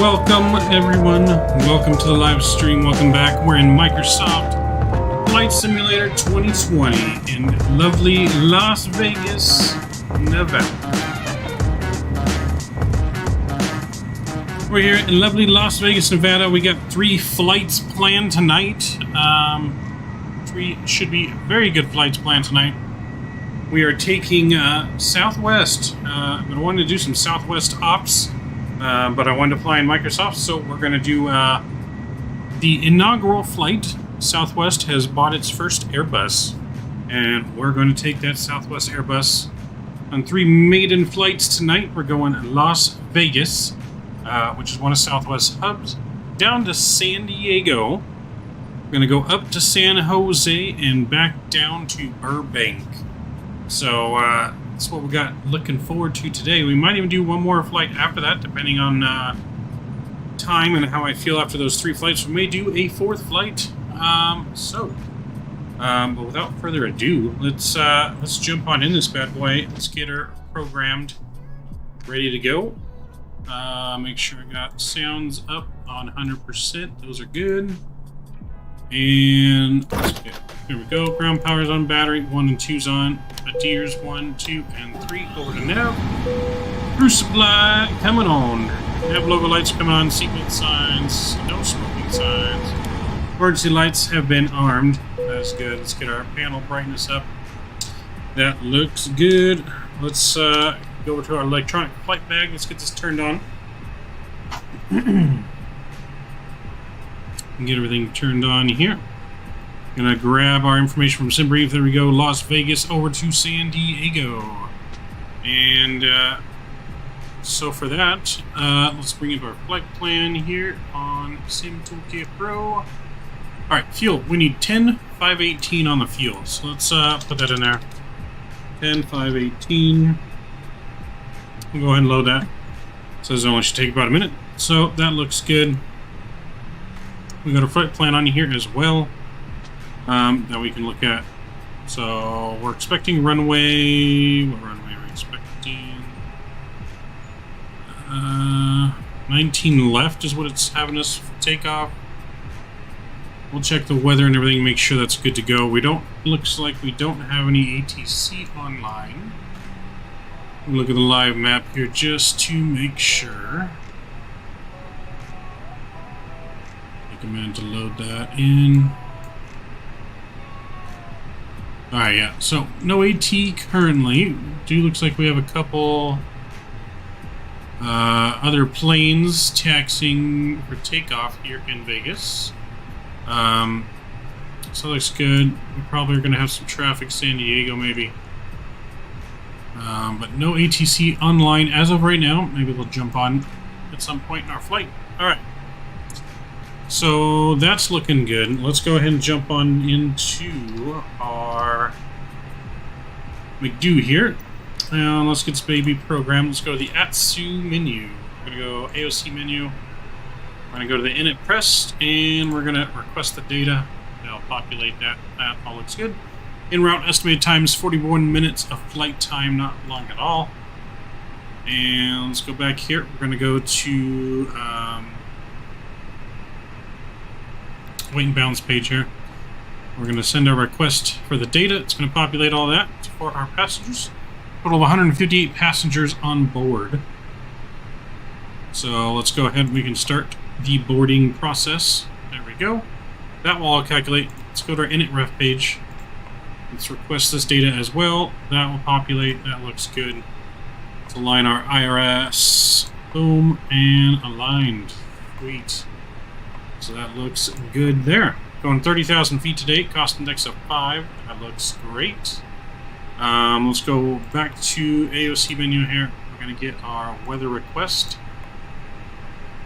Welcome everyone, welcome to the live stream, welcome back. We're in Microsoft Flight Simulator 2020 in lovely Las Vegas, Nevada. We're here in lovely Las Vegas, Nevada. We got 3 flights planned tonight. 3 should be very good flights planned tonight. We are taking Southwest. I've been wanting to do some Southwest ops. But I wanted to fly in Microsoft, so we're going to do the inaugural flight. Southwest has bought its first Airbus, and we're going to take that Southwest Airbus on 3 maiden flights tonight. We're going to Las Vegas, which is one of Southwest's hubs, down to San Diego. We're going to go up to San Jose and back down to Burbank. So, that's what we got looking forward to today. We might even do one more flight after that, depending on time and how I feel after those 3 flights. We may do a 4th flight. But without further ado, let's jump on in this bad boy. Let's get her programmed, ready to go. Make sure I got sounds up on 100%. Those are good. And here we go. Ground power's on, battery 1 and 2's on. Adheres 1, 2, and 3 over to nav. Cruise supply coming on. Nav logo lights coming on. Seatbelt signs. No smoking signs. Emergency lights have been armed. That's good. Let's get our panel brightness up. That looks good. Let's go over to our electronic flight bag. Let's get this turned on. And get everything turned on here. Gonna grab our information from SimBrief. There we go. Las Vegas over to San Diego. And so for that, let's bring in our flight plan here on SimToolkit Pro. Alright, fuel. We need 10,518 on the fuel. So let's put that in there. 10,518. We'll go ahead and load that. Says it only should take about a minute. So that looks good. We got a flight plan on here as well that we can look at. So we're expecting runway. What runway are we expecting? 19 left is what it's having us take off. We'll check the weather and everything, make sure that's good to go. Looks like we don't have any ATC online. Look at the live map here just to make sure. Recommend to load that in. Alright, yeah. So, no AT currently. Looks like we have a couple other planes taxiing for takeoff here in Vegas. So looks good. We probably are going to have some traffic San Diego maybe. But no ATC online as of right now. Maybe we'll jump on at some point in our flight. Alright. So that's looking good. Let's go ahead and jump on into our McDo here. And let's get this baby programmed. Let's go to the ATSU menu. We're going to go AOC menu. We're going to go to the init press, and we're going to request the data. That'll populate that. That all looks good. En route estimated time is 41 minutes of flight time, not long at all. And let's go back here. We're going to go to wait and balance page here. We're going to send our request for the data. It's going to populate all that for our passengers. Total of 158 passengers on board. So let's go ahead and we can start the boarding process. There we go. That will all calculate. Let's go to our init ref page. Let's request this data as well. That will populate. That looks good. Let's align our IRS. Boom. And aligned. Sweet. So that looks good there. Going 30,000 feet today, cost index of 5. That looks great. Let's go back to AOC menu here. We're going to get our weather request.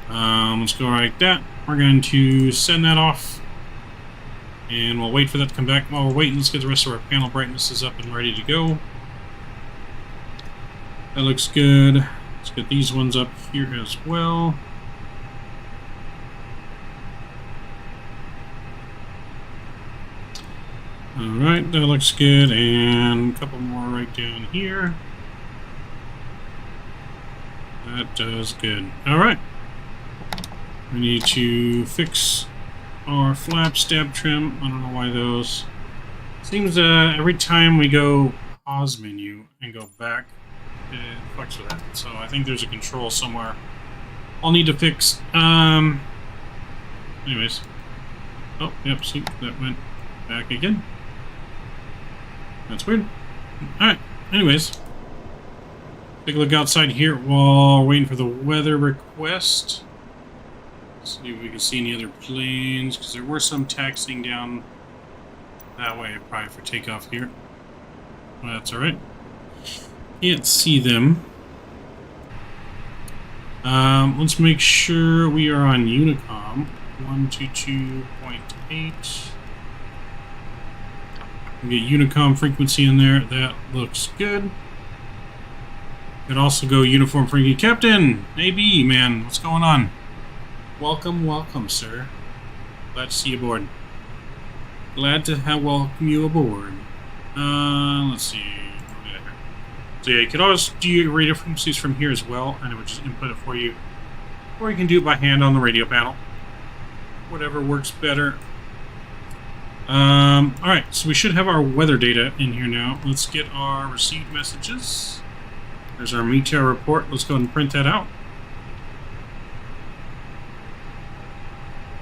Let's go like that. We're going to send that off. And we'll wait for that to come back. While we're waiting, let's get the rest of our panel brightnesses up and ready to go. That looks good. Let's get these ones up here as well. Alright, that looks good, and a couple more right down here. That does good. Alright. We need to fix our flap stab trim. I don't know why those. Seems every time we go pause menu and go back, it fucks with that. So I think there's a control somewhere I'll need to fix. Anyways. Oh, yep, see, that went back again. That's weird. Alright, anyways. Take a look outside here while waiting for the weather request. See if we can see any other planes, because there were some taxiing down that way, probably for takeoff here. Well, that's alright. Can't see them. Let's make sure we are on Unicom. 122.8. We get Unicom frequency in there. That looks good. Could also go Uniform Freaky Captain. AB, man, what's going on? Welcome, welcome, sir. Glad to see you aboard. Glad to have welcome you aboard. Let's see. So yeah, you could always do your radio frequencies from here as well, and it would just input it for you. Or you can do it by hand on the radio panel. Whatever works better. Alright, so we should have our weather data in here now. Let's get our received messages. There's our meteor report. Let's go ahead and print that out.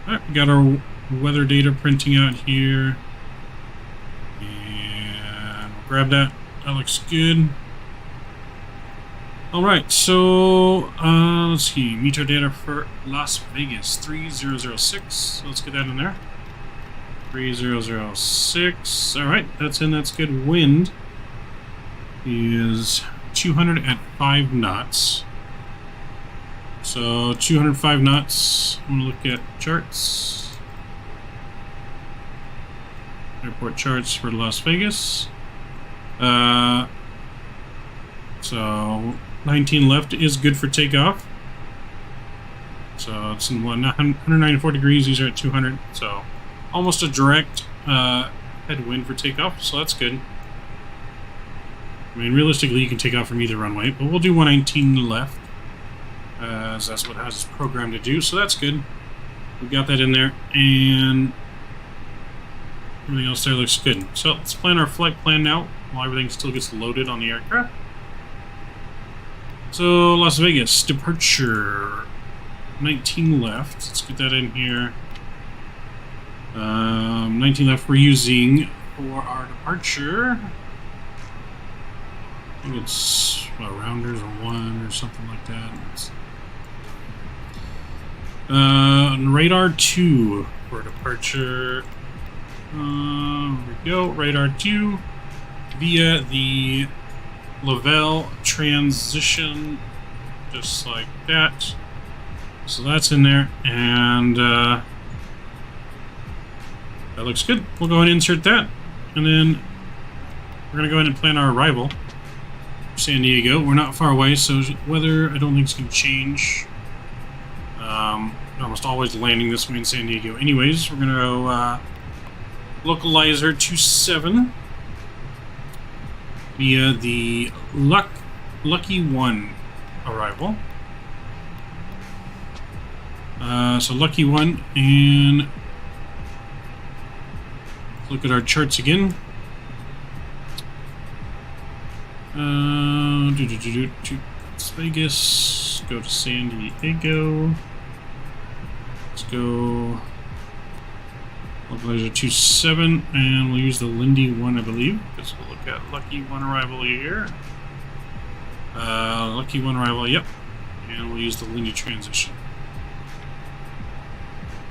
Alright, we got our weather data printing out here. And we'll grab that. That looks good. Alright, so let's see. Meteor data for Las Vegas 3006. So let's get that in there. 3006. Alright, that's in. That's good. Wind is 200 at 5 knots. So 205 knots. I'm going to look at charts. Airport charts for Las Vegas. So 19 left is good for takeoff. So it's in 194 degrees. These are at 200. So almost a direct headwind for takeoff. So that's good. I mean, realistically, you can take off from either runway, but we'll do 119 left. As that's what it has programmed to do, so that's good. We've got that in there, and everything else there looks good. So let's plan our flight plan now, while everything still gets loaded on the aircraft. So, Las Vegas, departure. 19 left. Let's get that in here. 19 left we're using for our departure. I think it's rounders or 1 or something like that. Radar 2 for departure. Here we go. Radar 2 via the Lavelle transition, just like that. So that's in there, and that looks good. We'll go ahead and insert that, and then we're going to go ahead and plan our arrival. San Diego. We're not far away, so weather I don't think is going to change. Almost always landing this way in San Diego. Anyways, we're going to go localizer 27 via the Lucky 1 arrival. So Lucky 1, and look at our charts again. Las Vegas, go to San Diego. Let's go localizer 27, and we'll use the Lindy 1, I believe, because we'll look at Lucky 1 arrival here. Lucky 1 arrival, yep, and we'll use the Lindy transition.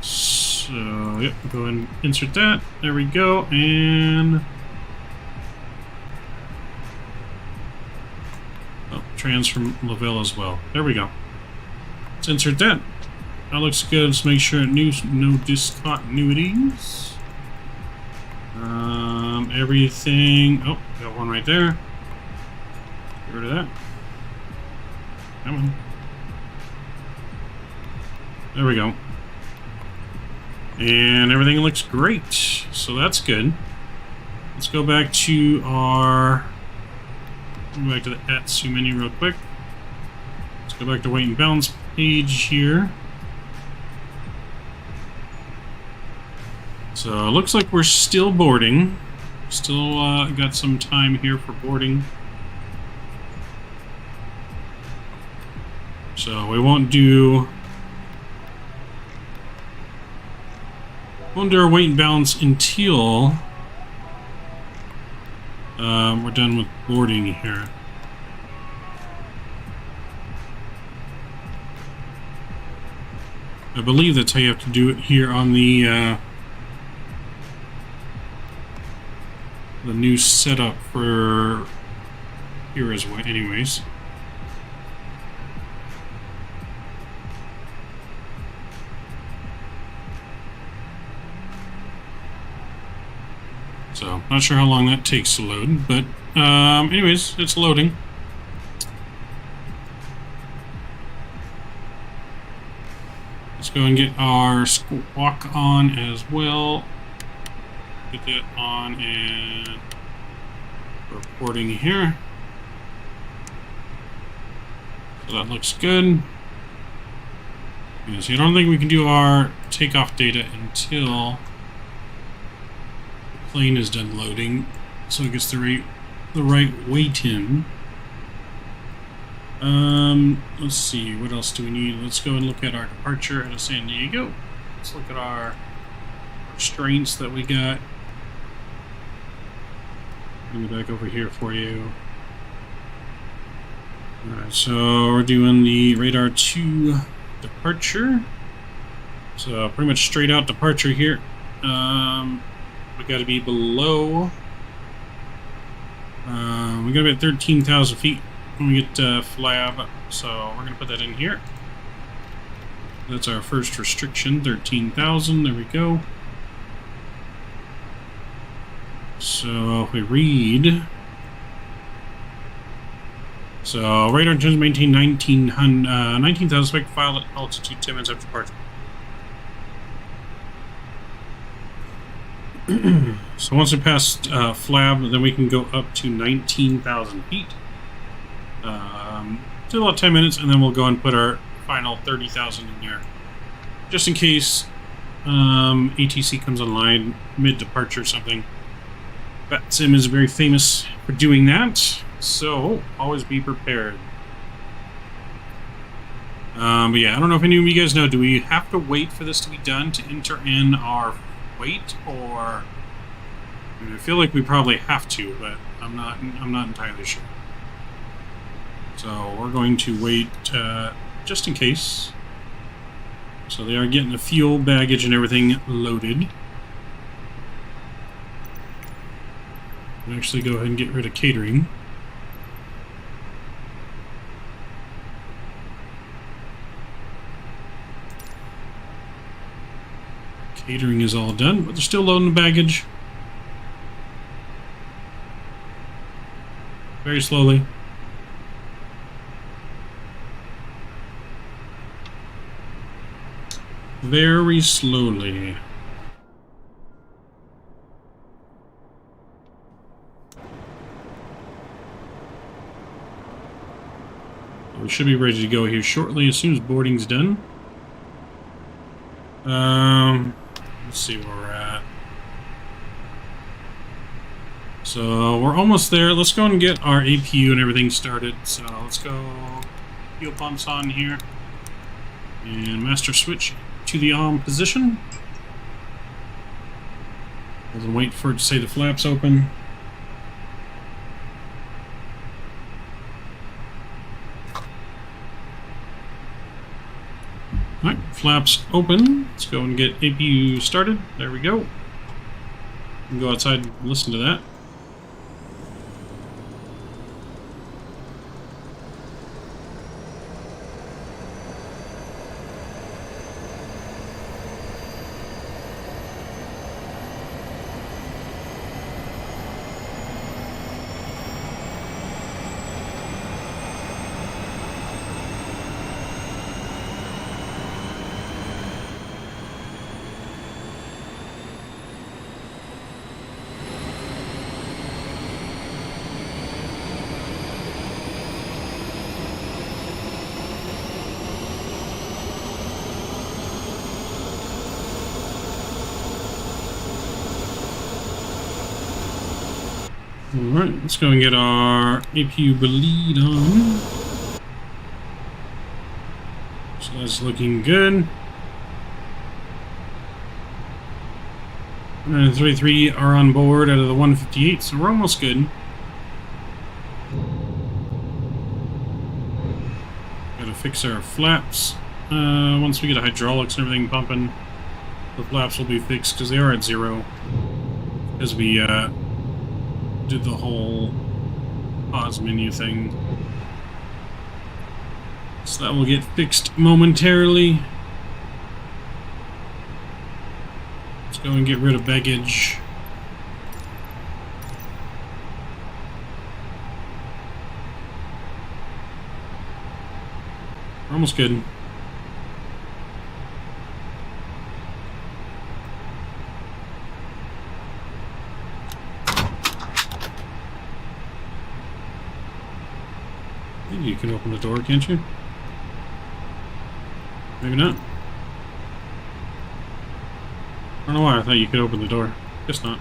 So, yep, go ahead and insert that. There we go, and trans from Lavelle as well. There we go. Let's insert that. That looks good. Let's make sure no discontinuities. Everything. Oh, got one right there. Get rid of that. Come on. There we go. And everything looks great. So that's good. Let's go back to our... Go back to the ATSU menu real quick. Let's go back to weight and balance page here. So it looks like we're still boarding. Still got some time here for boarding. So we won't do our weight and balance until we're done with boarding here. I believe that's how you have to do it here on the new setup for here as well. Anyways. So, not sure how long that takes to load, but anyways, it's loading. Let's go and get our squawk on as well. Get that on and reporting here. So that looks good. Yes, I don't think we can do our takeoff data until plane is done loading, so it gets the right weight in. Let's see, what else do we need? Let's go and look at our departure out of San Diego. Let's look at our restraints that we got. Bring it back over here for you. Alright, so we're doing the radar 2 departure. So pretty much straight out departure here. We got to be below. We got to be at 13,000 feet when we get flab. So we're going to put that in here. That's our first restriction, 13,000. There we go. So if we read. So radar intends to maintain 19,000 spec file at altitude 10 minutes after departure. So once we pass flab, then we can go up to 19,000 feet. Still about 10 minutes, and then we'll go and put our final 30,000 in here. Just in case ATC comes online mid-departure or something. BatSim is very famous for doing that, so always be prepared. But yeah, I don't know if any of you guys know, do we have to wait for this to be done to enter in our weight, or I feel like we probably have to, but I'm not entirely sure. So we're going to wait just in case. So they are getting the fuel, baggage, and everything loaded. We'll actually go ahead and get rid of catering. Catering is all done, but they're still loading the baggage. Very slowly. Very slowly. We should be ready to go here shortly as soon as boarding's done. Let's see where we're at. So we're almost there. Let's go and get our APU and everything started. So let's go fuel pumps on here and master switch to the on position. We'll wait for it to say the flaps open. Alright, flaps open. Let's go and get APU started. There we go. We can go outside and listen to that. Alright, let's go and get our APU bleed on. So that's looking good. 33 are on board out of the 158, so we're almost good. Gotta fix our flaps. Once we get hydraulics and everything pumping, the flaps will be fixed because they are at 0. As we did the whole pause menu thing. So that will get fixed momentarily. Let's go and get rid of baggage. We're almost good. Maybe you can open the door, can't you? Maybe not. I don't know why I thought you could open the door. Guess not.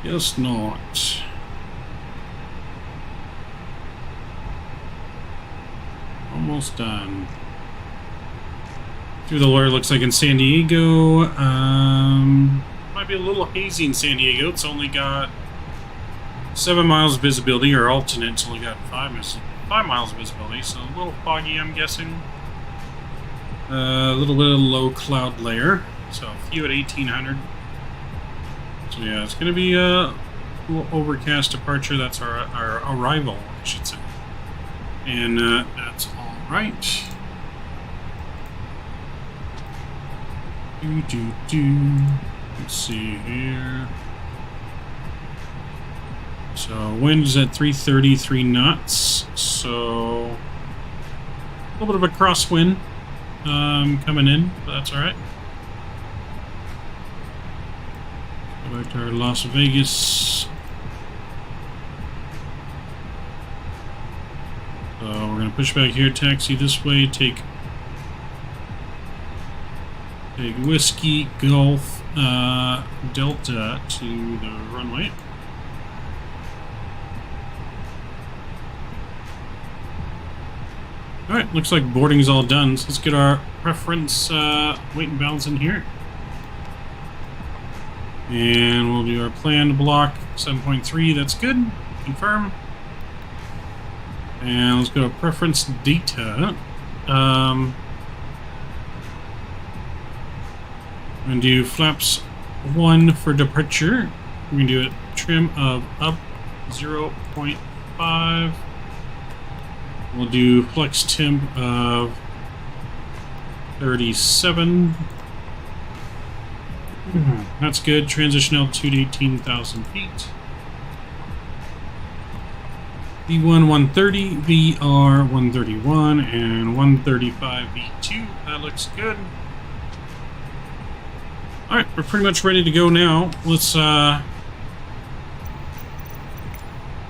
Guess not. Almost done. Through the lure, looks like in San Diego. Might be a little hazy in San Diego. It's only got 7 miles visibility, or alternate. It's only got 5 miles visibility, so a little foggy, I'm guessing. A little bit of low cloud layer, so a few at 1800. So yeah, it's going to be a little overcast departure. That's our arrival, I should say. And that's all right. Let's see here. So wind is at 333 knots, so a little bit of a crosswind coming in, but that's all right. Go back to our Las Vegas. So we're going to push back here, taxi this way, take Whiskey Golf Delta to the runway. Alright, looks like boarding's all done, so let's get our preference weight and balance in here. And we'll do our planned block 7.3, that's good. Confirm. And let's go to preference data. I'm going to do flaps 1 for departure. We're going to do a trim of up 0.5. We'll do flex temp of 37. That's good. Transition altitude 18,000 feet. V1 130, VR 131, and 135 V2. That looks good. Alright, we're pretty much ready to go now. Let's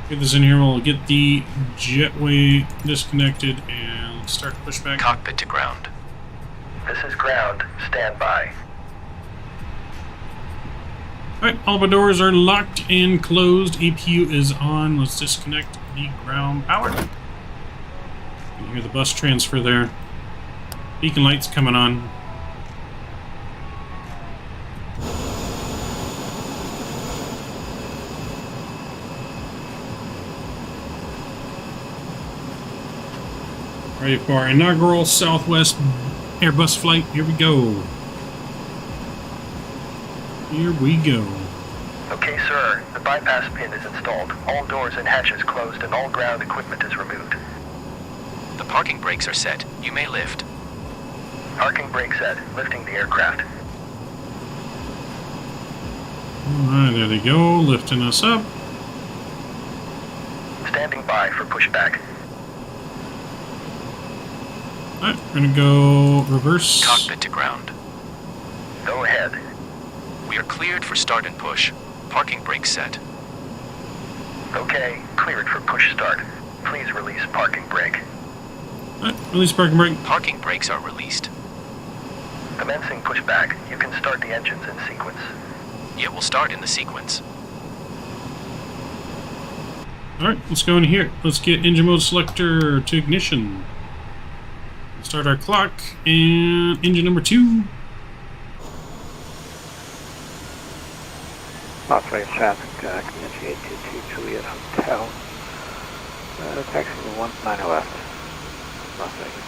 get this in here. We'll get the jetway disconnected and let's start to push back. Cockpit to ground. This is ground. Stand by. Alright, all the doors are locked and closed. APU is on. Let's disconnect the ground power. You can hear the bus transfer there. Beacon lights coming on. Ready for our inaugural Southwest Airbus flight. Here we go. Here we go. Okay, sir. The bypass pin is installed. All doors and hatches closed and all ground equipment is removed. The parking brakes are set. You may lift. Parking brake set. Lifting the aircraft. Alright, there they go. Lifting us up. Standing by for pushback. Alright, we're gonna go reverse. Cockpit to ground. Go ahead. We are cleared for start and push. Parking brakes set. Okay, cleared for push start. Please release parking brake. Alright, release parking brake. Parking brakes are released. Commencing pushback. You can start the engines in sequence. It will start in the sequence. Alright, let's go in here. Let's get engine mode selector to ignition. Start our clock, and engine number 2. Las Vegas traffic, Comanche 822 Juliet Hotel. Taxi to 19 left, Las Vegas.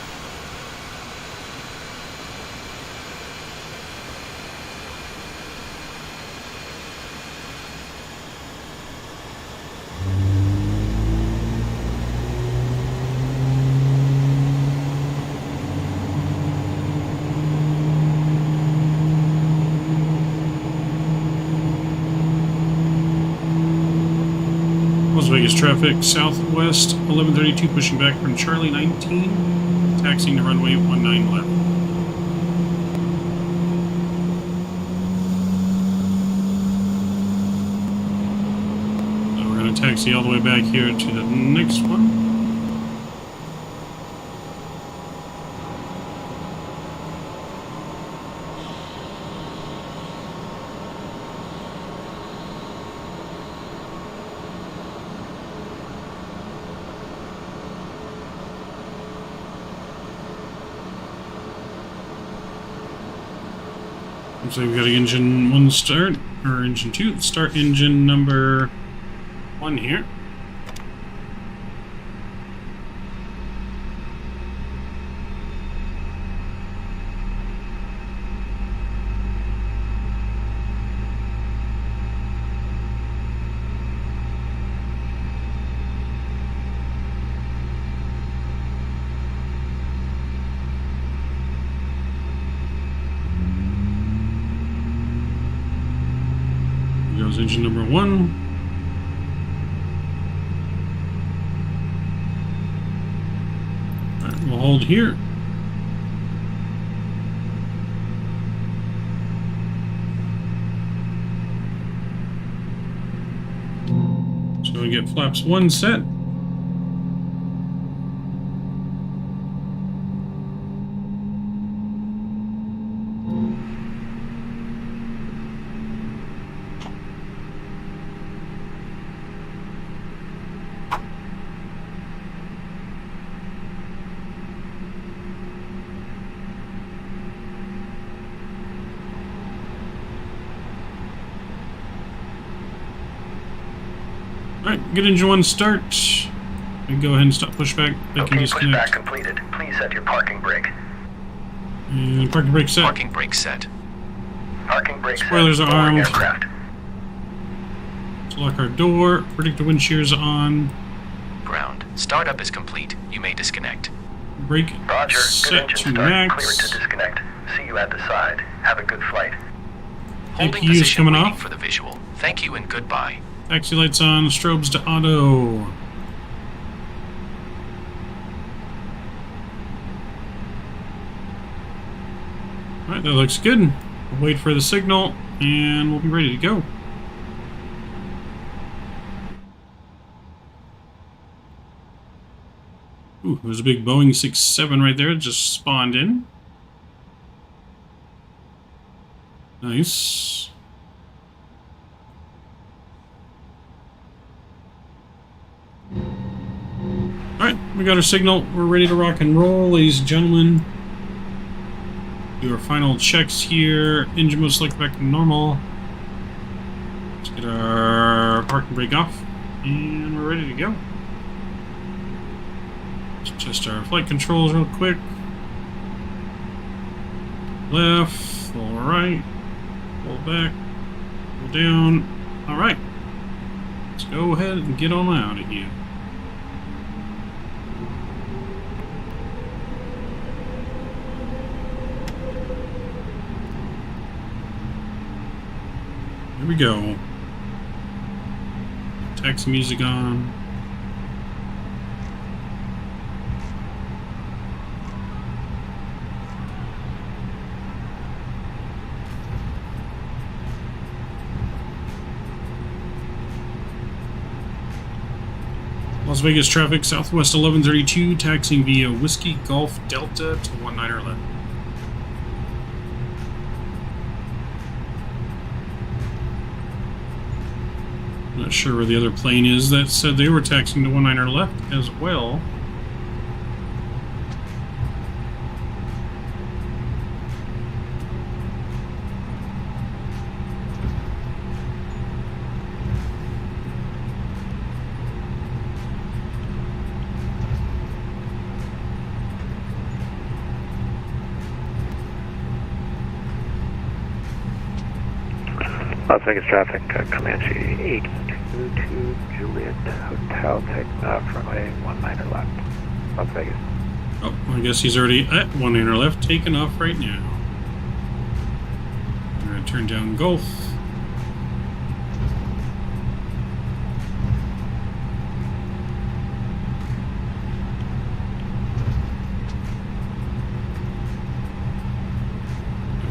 Las Vegas traffic, southwest, 1132, pushing back from Charlie 19, taxiing to runway 19 left. So we're going to taxi all the way back here to the next one. So we've got engine 1 start, or engine 2. Let's start engine number 1 here. Goes engine number 1. Alright, we'll hold here. So we get flaps 1 set. Alright, get engine 1 start. And go ahead and stop pushback. Okay, pushback completed. Please set your parking brake. And parking brake set. Parking brake set. Parking brake set. Spoilers are armed. Aircraft. Let's lock our door. Predictor wind shears on. Ground. Startup is complete. You may disconnect. Brake Roger. Good set engine to start. max. Clear to disconnect. See you at the side. Have a good flight. Holding APU is position coming waiting off. for the visual. Thank you and goodbye. Taxi lights on, strobes to auto. Alright, that looks good. We'll wait for the signal, and we'll be ready to go. Ooh, there's a big Boeing 6-7 right there, just spawned in. Nice. Alright, we got our signal. We're ready to rock and roll, ladies and gentlemen. Do our final checks here. Engine mode select back to normal. Let's get our parking brake off. And we're ready to go. Let's test our flight controls real quick. Left, pull right, pull back, pull down. Alright. Let's go ahead and get on out of here. Here we go. Taxi music on. Las Vegas traffic, southwest 1132, taxiing via Whiskey Golf Delta to 19 left. Not sure where the other plane is that said they were taxiing to 19er left as well. Las Vegas traffic, Comanche 822 Juliet Hotel, taking off runway 19er left. Las Vegas. Oh, I guess he's already at 19er left, taking off right now. I'm going to turn down Gulf.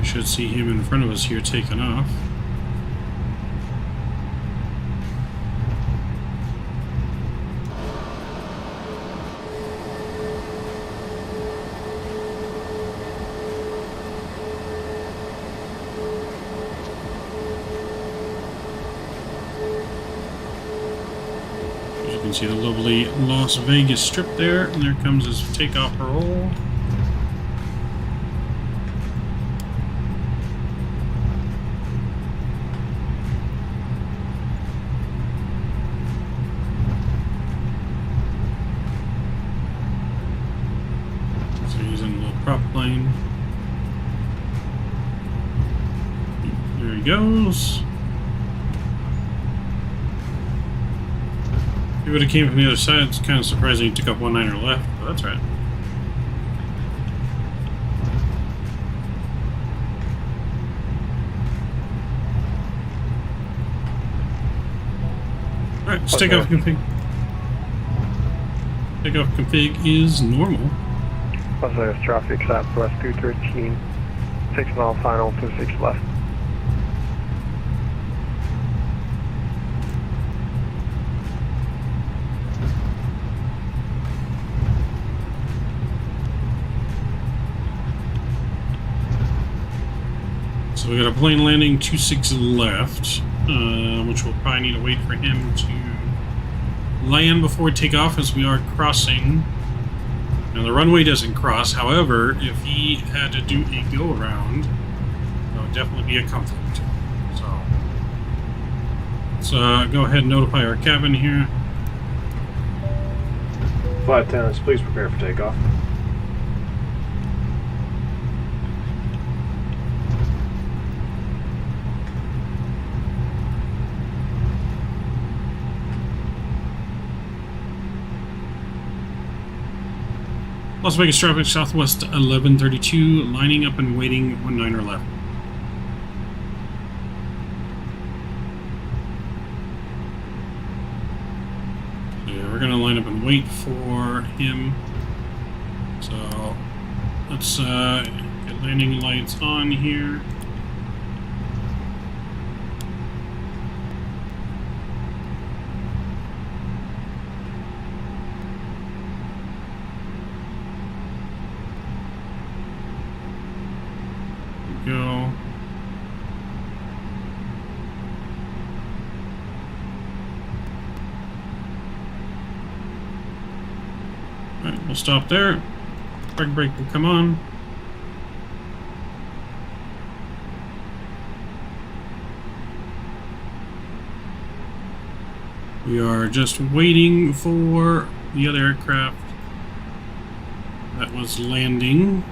We should see him in front of us here taking off. You can see the lovely Las Vegas Strip there, and there comes his takeoff roll. So he's in a little prop plane. There he goes. If he would have came from the other side, it's kind of surprising he took up 19er left, but that's right. Alright, let's take off config. Takeoff config is normal. Las Vegas traffic, Southwest 213, 6 mile final, 26 left. So we got a plane landing 26 left, which we'll probably need to wait for him to land before we take off, as we are crossing. Now the runway doesn't cross, however, if he had to do a go-around, that would definitely be a conflict. So let's go ahead and notify our cabin here. Flight attendants, please prepare for takeoff. Las Vegas traffic, Southwest 1132, lining up and waiting 19er left. So yeah, we're going to line up and wait for him. So let's get landing lights on here. Go. Alright, we'll stop there. Brake will come on. We are just waiting for the other aircraft that was landing.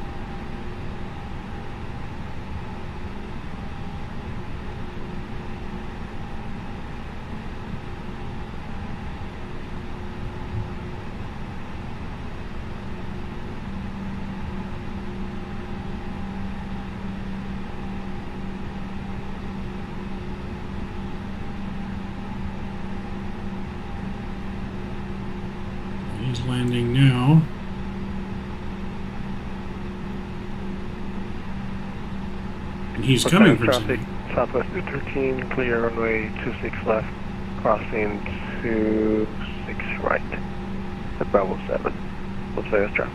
He's landing now. And he's coming for traffic, Southwest 213, clear runway 26 left, crossing 26 right, at Bravo 7. Las Vegas traffic.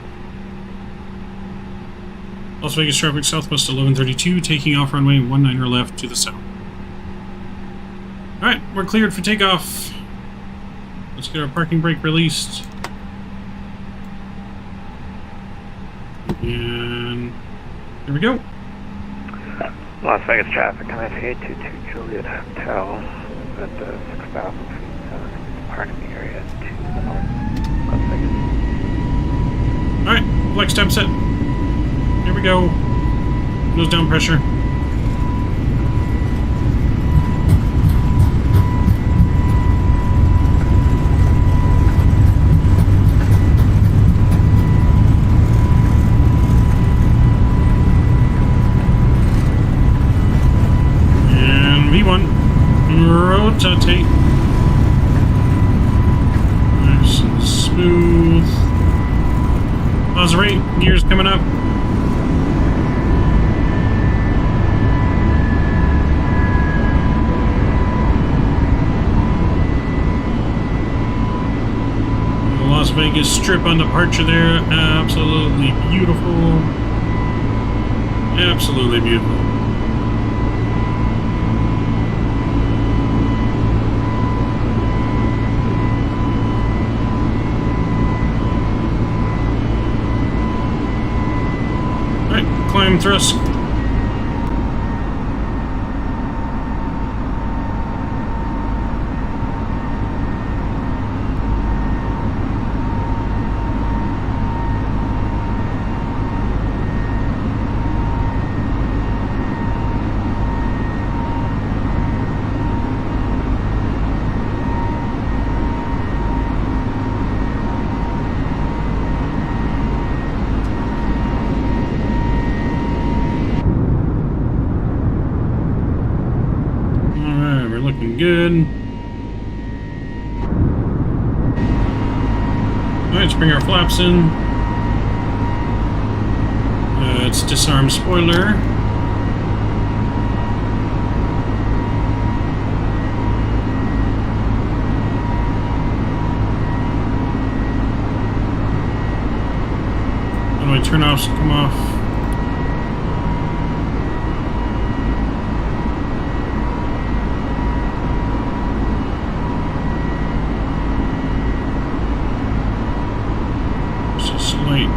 Las Vegas traffic, Southwest 1132, taking off runway 19er left to the south. Alright, we're cleared for takeoff. Let's get our parking brake released. And there we go. Las Vegas traffic, MFA 22 Juliet Hotel at 6,000 feet, parking area to the north, Las Vegas. Alright, flex time set. Here we go. Nose down pressure. V1, rotate. Nice and smooth. Pause rate, gears coming up. The Las Vegas Strip on departure there, absolutely beautiful. Absolutely beautiful. Climb thrust. Good. Alright, let's bring our flaps in. Let's disarm spoiler. How do I turn off, come off?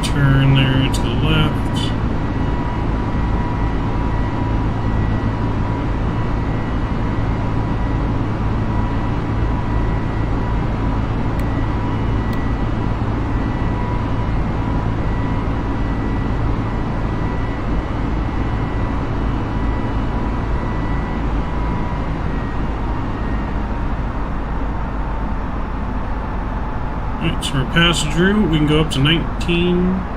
Turn there to the left. Alright, so we're past Drew. We can go up to 19.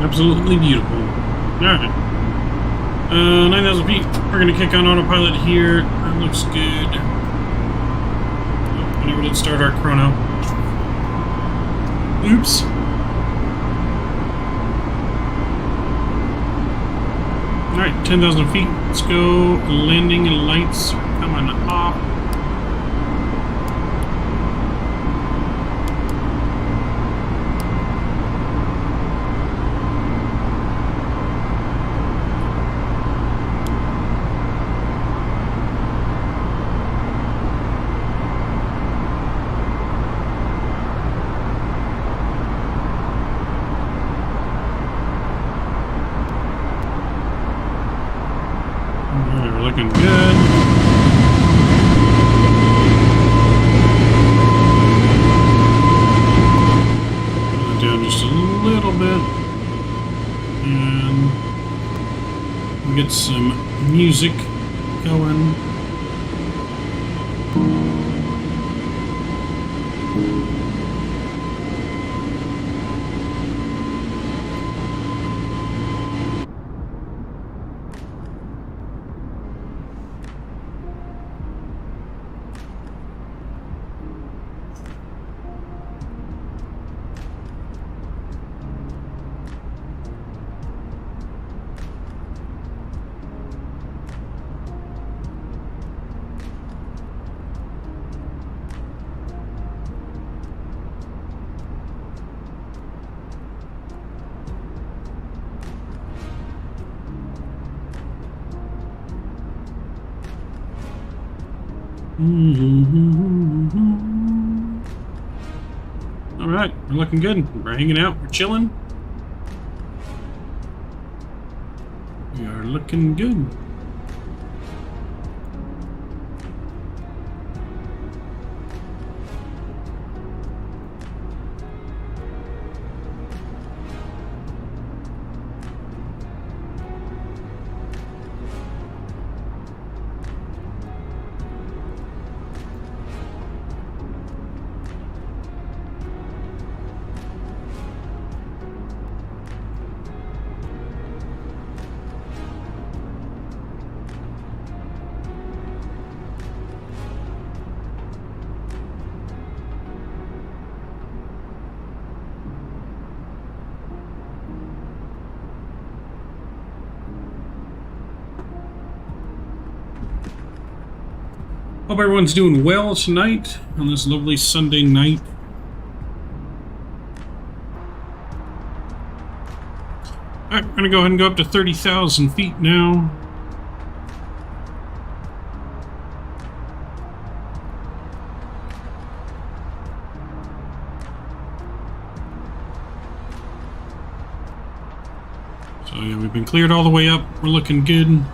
Absolutely beautiful. Alright. 9,000 feet. We're going to kick on autopilot here. That looks good. Oh, we never did start our chrono. Oops. Alright, 10,000 feet. Let's go. Landing lights are coming off. Looking good. Down just a little bit. And we'll get some music going. All right, we're looking good. We're hanging out. We're chilling. We are looking good. Hope everyone's doing well tonight on this lovely Sunday night. Alright, we're gonna go ahead and go up to 30,000 feet now. So yeah, we've been cleared all the way up. We're looking good.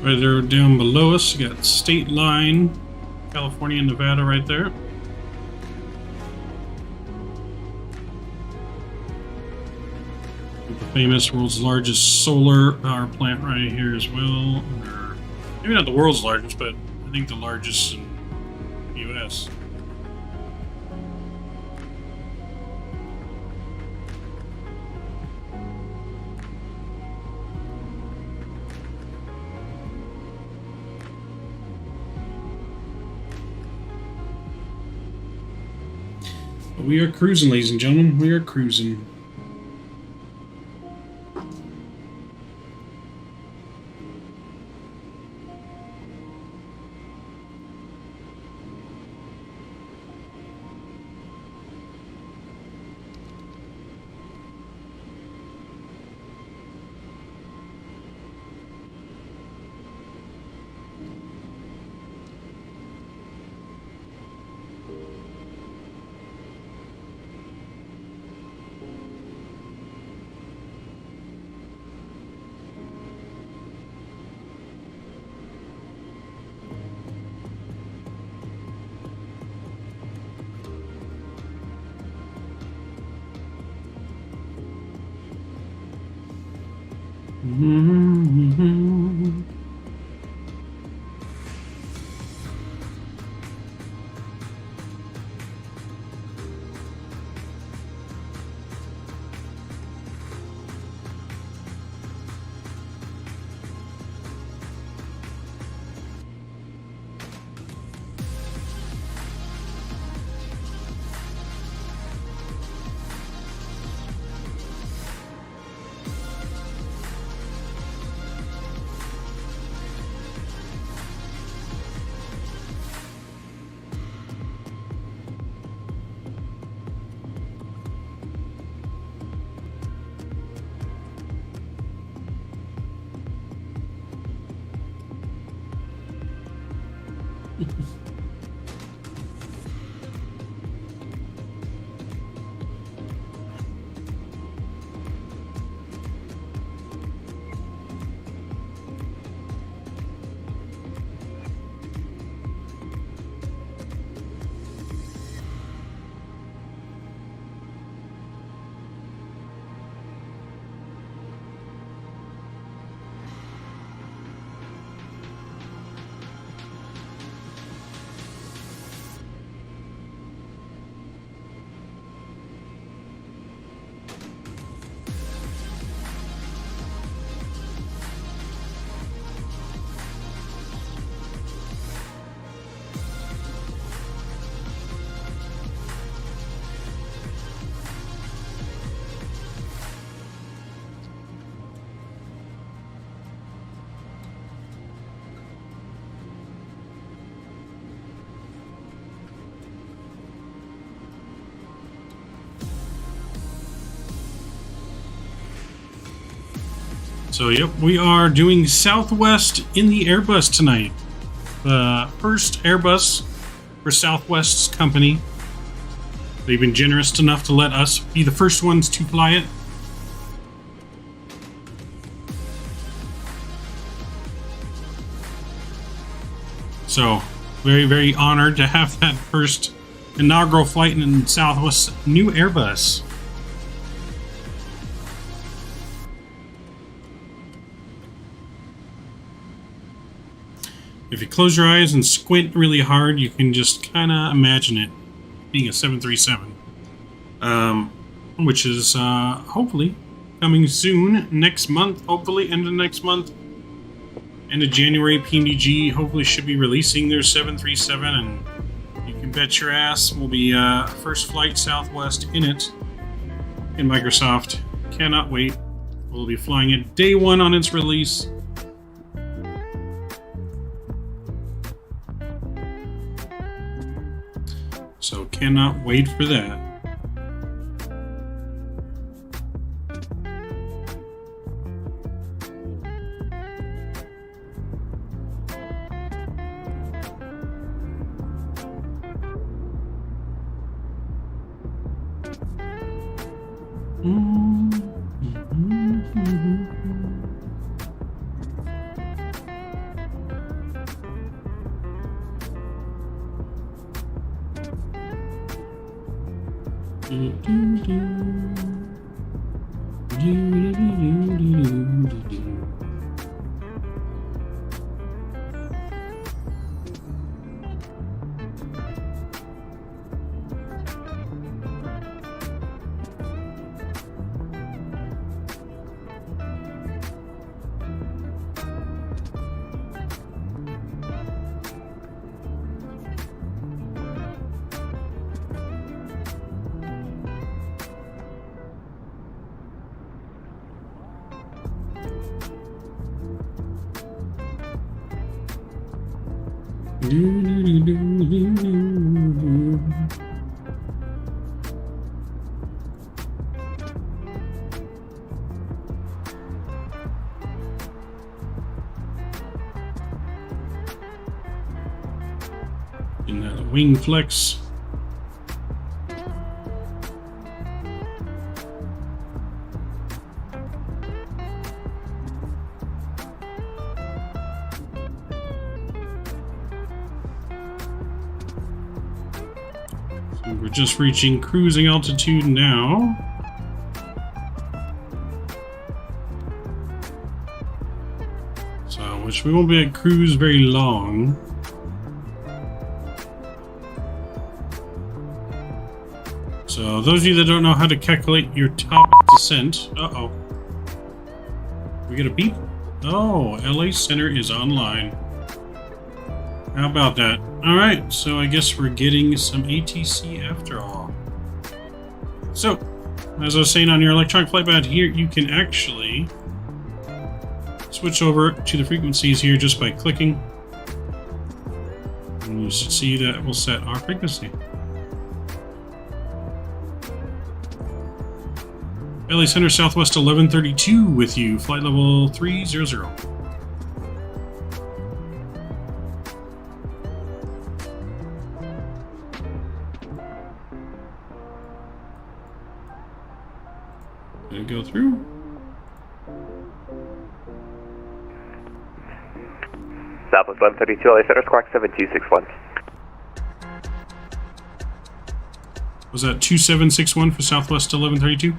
Right there down below us, you got State Line, California and Nevada right there. The famous world's largest solar power plant right here as well. Or maybe not the world's largest, but I think the largest in the US. We are cruising, ladies and gentlemen. We are cruising. So, yep, we are doing Southwest in the Airbus tonight. The first Airbus for Southwest's company. They've been generous enough to let us be the first ones to fly it. So, very, very honored to have that first inaugural flight in Southwest's new Airbus. If you close your eyes and squint really hard, you can just kind of imagine it being a 737. Which is hopefully coming soon, next month, hopefully, end of next month. End of January, PMDG hopefully should be releasing their 737, and you can bet your ass will be first flight Southwest in it. In Microsoft, cannot wait. We'll be flying it day one on its release. So cannot wait for that. And that wing flex. So we're just reaching cruising altitude now. So, which we won't be at cruise very long. So, those of you that don't know how to calculate your top descent... Uh-oh. We get a beep? Oh, LA Center is online. How about that? Alright, so I guess we're getting some ATC after all. So, as I was saying on your electronic flight pad here, you can actually switch over to the frequencies here just by clicking. And you should see that we'll set our frequency. LA Center Southwest 1132 with you, flight level 300. Did it go through? Southwest 1132, LA Center, squawk 7261. Was that 2761 for Southwest 1132?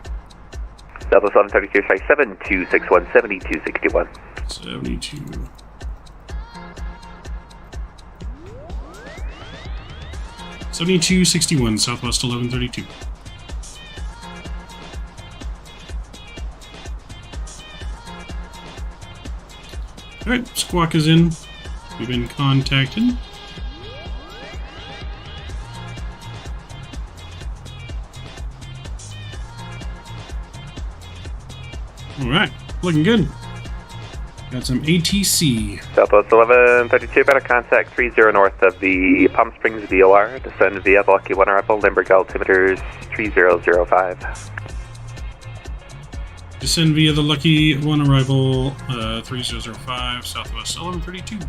Southwest 1132, sorry, 7261, 7261. 72. (7261) Southwest 1132. All right, squawk is in. We've been contacted. All right, looking good. Got some ATC. Southwest 1132, better contact 30 north of the Palm Springs VOR. Descend via Bulky 1 arrival, Limburg altimeters 3005. Descend via the Lucky 1 arrival 3005 Southwest 1132.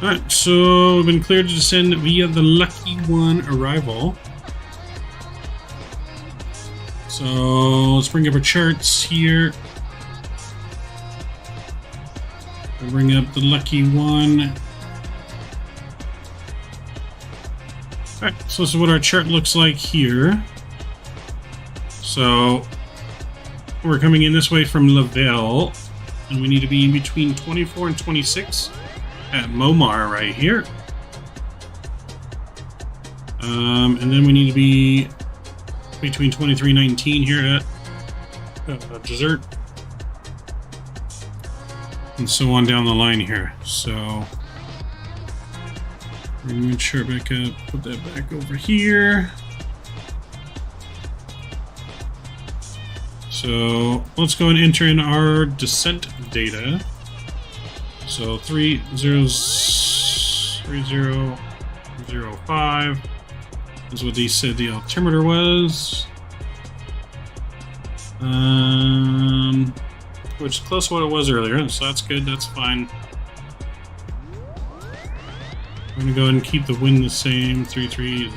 Alright, so we've been cleared to descend via the Lucky 1 arrival. So let's bring up our charts here. We'll bring up the Lucky 1. Alright, so this is what our chart looks like here. So we're coming in this way from Lavelle, and we need to be in between 24 and 26 at Momar right here. And then we need to be between 23 and 19 here at Dessert. And so on down the line here. So we're going to chart back up, put that back over here. So let's go and enter in our descent data. So 3005 is what they said the altimeter was. Which is close to what it was earlier, so that's good, that's fine. I'm gonna go ahead and keep the wind the same, 330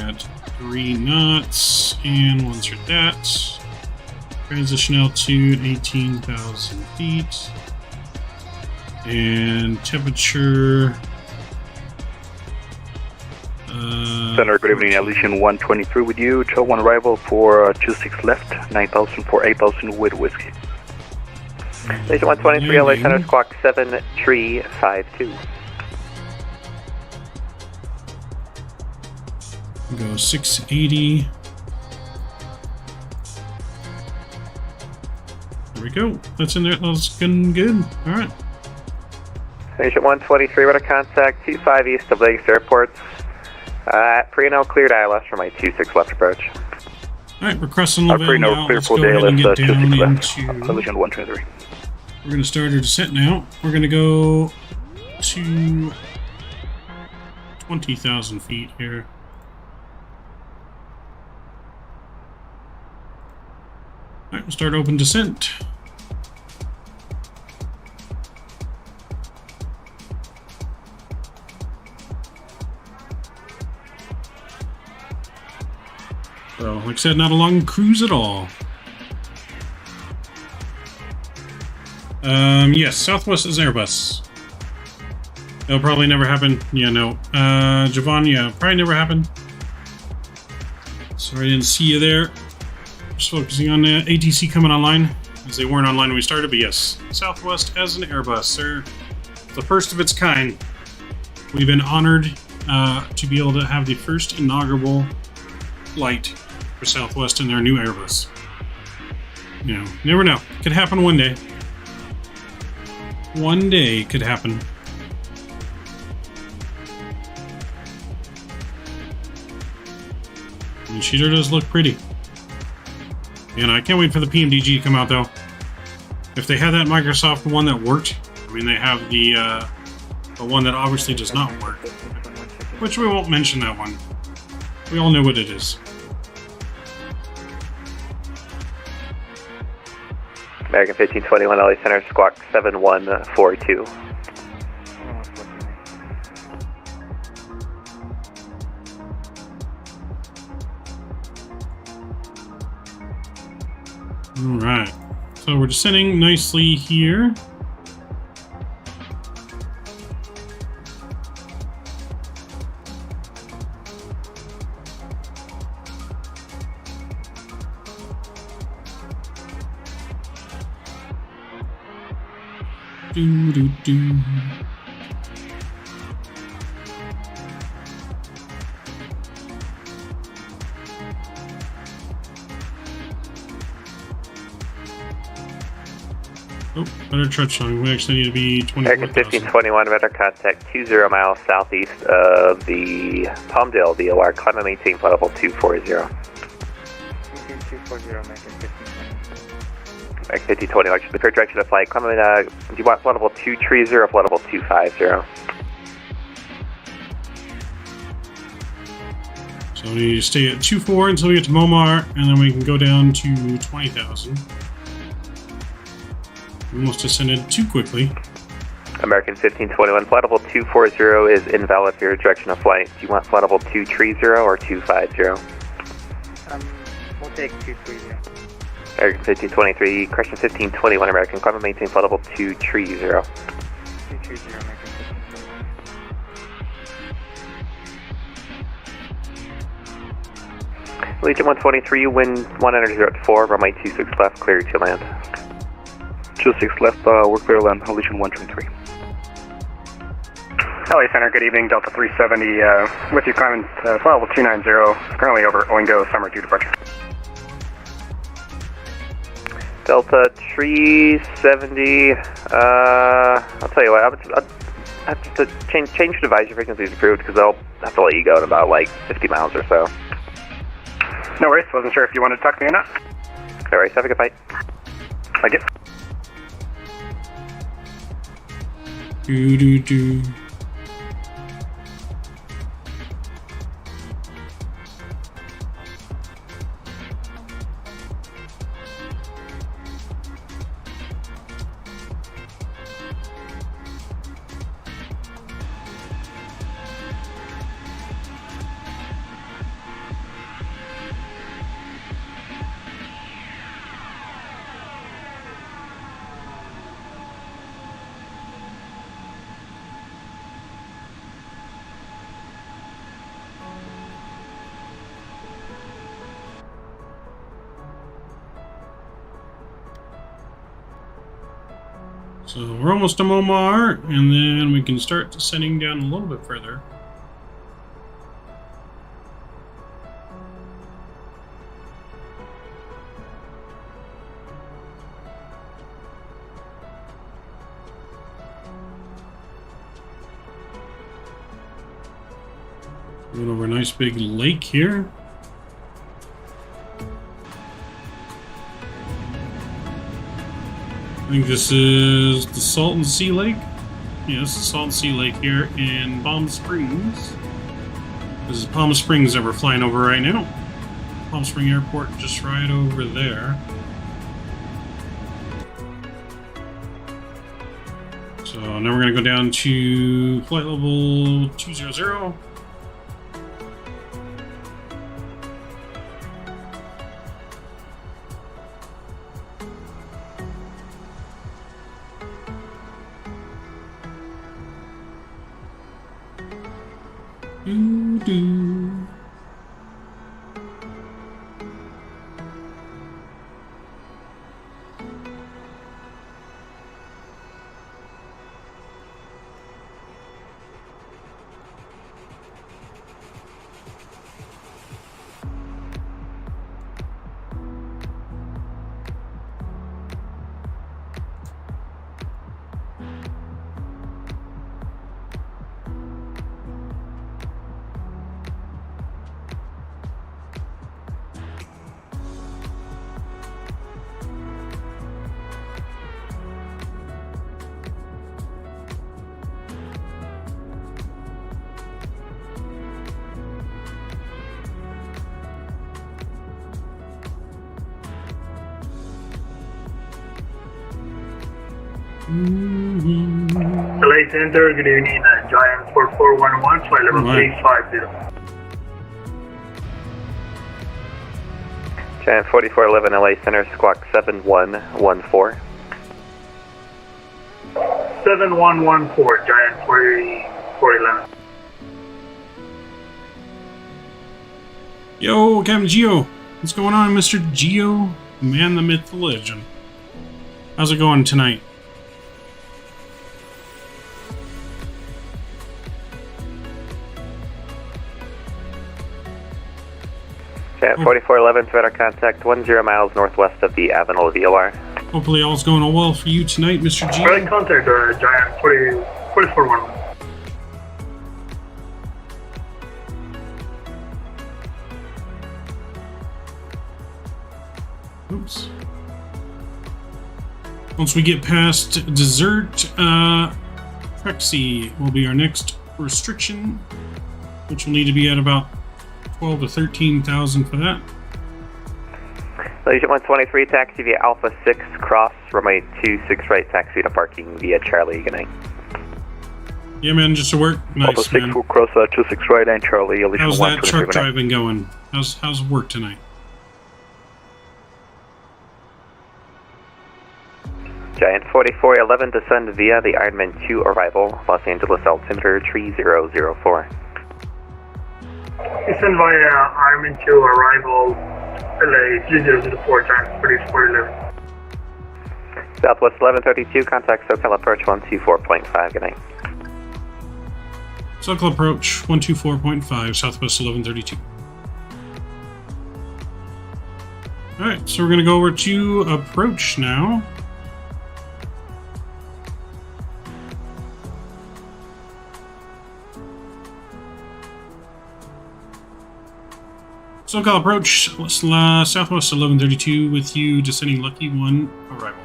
at 3 knots, and we'll insert that. Transition altitude 18,000 feet, and temperature. Center, good evening, Elysian 123 with you. Trail 1 arrival for 26 left, 9,000 for 8,000 with whiskey. Elysian 123, LA Center, squawk 7352. Go 680. There we go. That's in there. That's good. All right. Elysian 123, radar contact 25 east of Lakes Airport. Pre-now cleared ILS for my 26 left approach. All right, we're crossing Lavelle Pre-now now. clear Let's for go the ahead and ILS get down 26 left, into... Elysian 123. We're going to start our descent now. We're going to go to 20,000 feet here. All right, we'll start open descent. So, like I said, not a long cruise at all. Yes, Southwest is Airbus. That'll probably never happen. Yeah, no. Javon, yeah, probably never happen. Sorry I didn't see you there. Just focusing on ATC coming online, as they weren't online when we started, but yes. Southwest as an Airbus. They're the first of its kind. We've been honored to be able to have the first inaugural flight for Southwest in their new Airbus. You know, never know. Could happen one day. One day could happen. I mean, she sure does look pretty. And I can't wait for the PMDG to come out, though. If they had that Microsoft one that worked, I mean, they have the one that obviously does not work. Which we won't mention that one. We all know what it is. American 1521, LA Center, squawk 7142. Alright, so we're descending nicely here. Do, do, do. Oh, better touch line. We actually need to be 24,000. American 1521, radar contact 20 miles southeast of the Palmdale VOR, climb and maintain flight level 240. 240, American 1521. American 1520, actually, the correct direction of flight, climb and, do you want flight level 230 or flight level 250? So we need to stay at 24 until we get to Momar, and then we can go down to 20,000. We almost descended too quickly. American 1521, flight level 240 is invalid for your direction of flight. Do you want flight level 230 or 250? We'll take 230. American 1523, correction 1521, American, climb and maintain flight level 230. 230, American 1521. Legion 123, wind 100 at 4, runway 26 left, clear to land. 26 left, we're clear to land, Legion 123. LA Center, good evening, Delta 370, with you climbing flight level 290, currently over Oingo Summer 2 departure. Delta 370, I'll tell you what, I'll have to change your advisory frequencies approved because I'll have to let you go in about like 50 miles or so. No worries, wasn't sure if you wanted to talk to me or not. No worries, have a good fight. Thank you. Do. So we're almost to Momar, and then we can start descending down a little bit further. Going over a nice big lake here. I think this is the Salton Sea Lake. Yeah, this is Salton Sea Lake here in Palm Springs. This is Palm Springs that we're flying over right now. Palm Springs Airport just right over there. So now we're going to go down to flight level 200. Do. LA Center, good evening, Giant 4411, flight level 350. Giant 4411, LA Center, squawk 7114. 7114, Giant 4411. Yo, Captain Geo. What's going on, Mr. Geo? Man, the myth, the legend. How's it going tonight? Giant 4411, radar contact 10 miles northwest of the Avenel VLR. Hopefully all's going well for you tonight, Mr. Geo. Right contact, Giant 4411. Oops. Once we get past dessert, Trexie will be our next restriction, which will need to be at about 12 to 13,000 for that. Legion 123, taxi via Alpha 6, cross, runway 26 right, taxi to parking via Charlie, good night. Yeah, man, just to work. Nice, Alpha 6 man. will cross 26 right and Charlie, Legion How's that 123, truck good night. driving going? How's work tonight? Giant 4411, descend via the Ironman 2 arrival, Los Angeles altimeter 3004. Descend via Ironman 2 arrival, LA 3004, Giant 4411. Southwest 1132, contact SoCal approach 124.5, good night. SoCal approach 124.5, Southwest 1132. Alright, so we're going to go over to approach now. SoCal approach, Southwest 1132 with you, descending Lucky 1, arrival.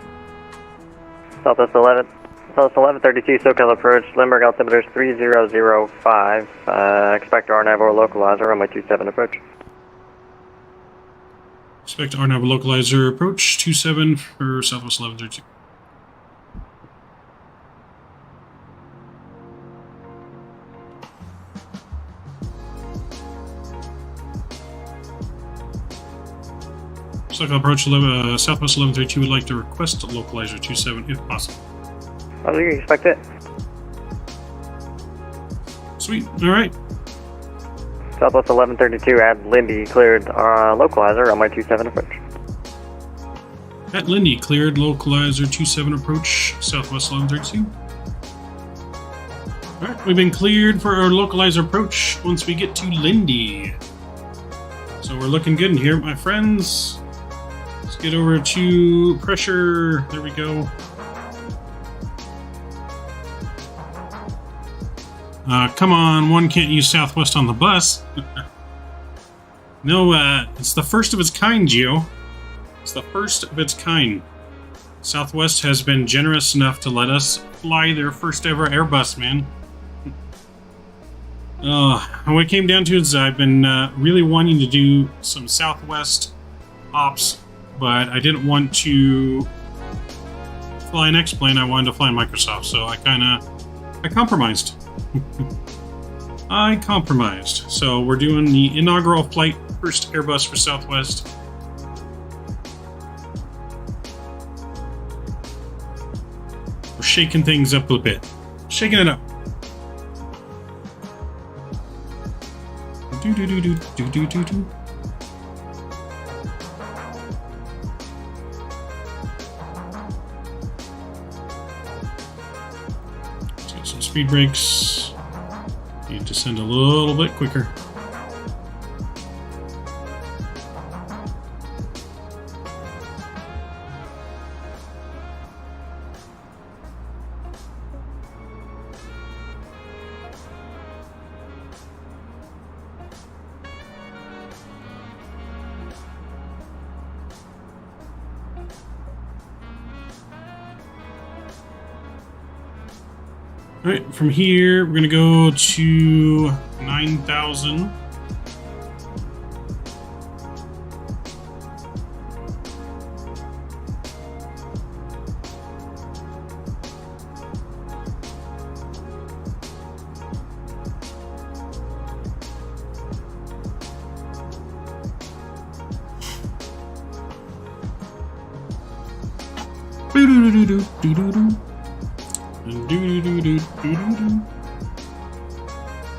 Southwest 1132, SoCal approach, Limburg altimeter 3005. Expect RNAV or localizer, runway 27 approach. Expect RNAV localizer approach 27 for Southwest 1132. SoCal approach Southwest 1132 would like to request localizer 27 if possible. How do you expect it? Sweet, alright. Southwest 1132 at Lindy, cleared localizer, runway 27 approach. At Lindy, cleared localizer 27 approach, Southwest 1132. Alright, we've been cleared for our localizer approach once we get to Lindy. So we're looking good in here, my friends. Let's get over to pressure. There we go. Come on, one can't use Southwest on the bus. No, it's the first of its kind, Geo. It's the first of its kind. Southwest has been generous enough to let us fly their first ever Airbus, man. What it came down to is I've been really wanting to do some Southwest ops, but I didn't want to fly an X-plane. I wanted to fly Microsoft, so I compromised. I compromised. So we're doing the inaugural flight, first Airbus for Southwest. We're shaking things up a bit. Shaking it up. Do do do do do do do do. Let's get some speed brakes. Need to descend a little bit quicker. Alright, from here, we're going to go to 9,000. Do-do-do-do-do-do-do.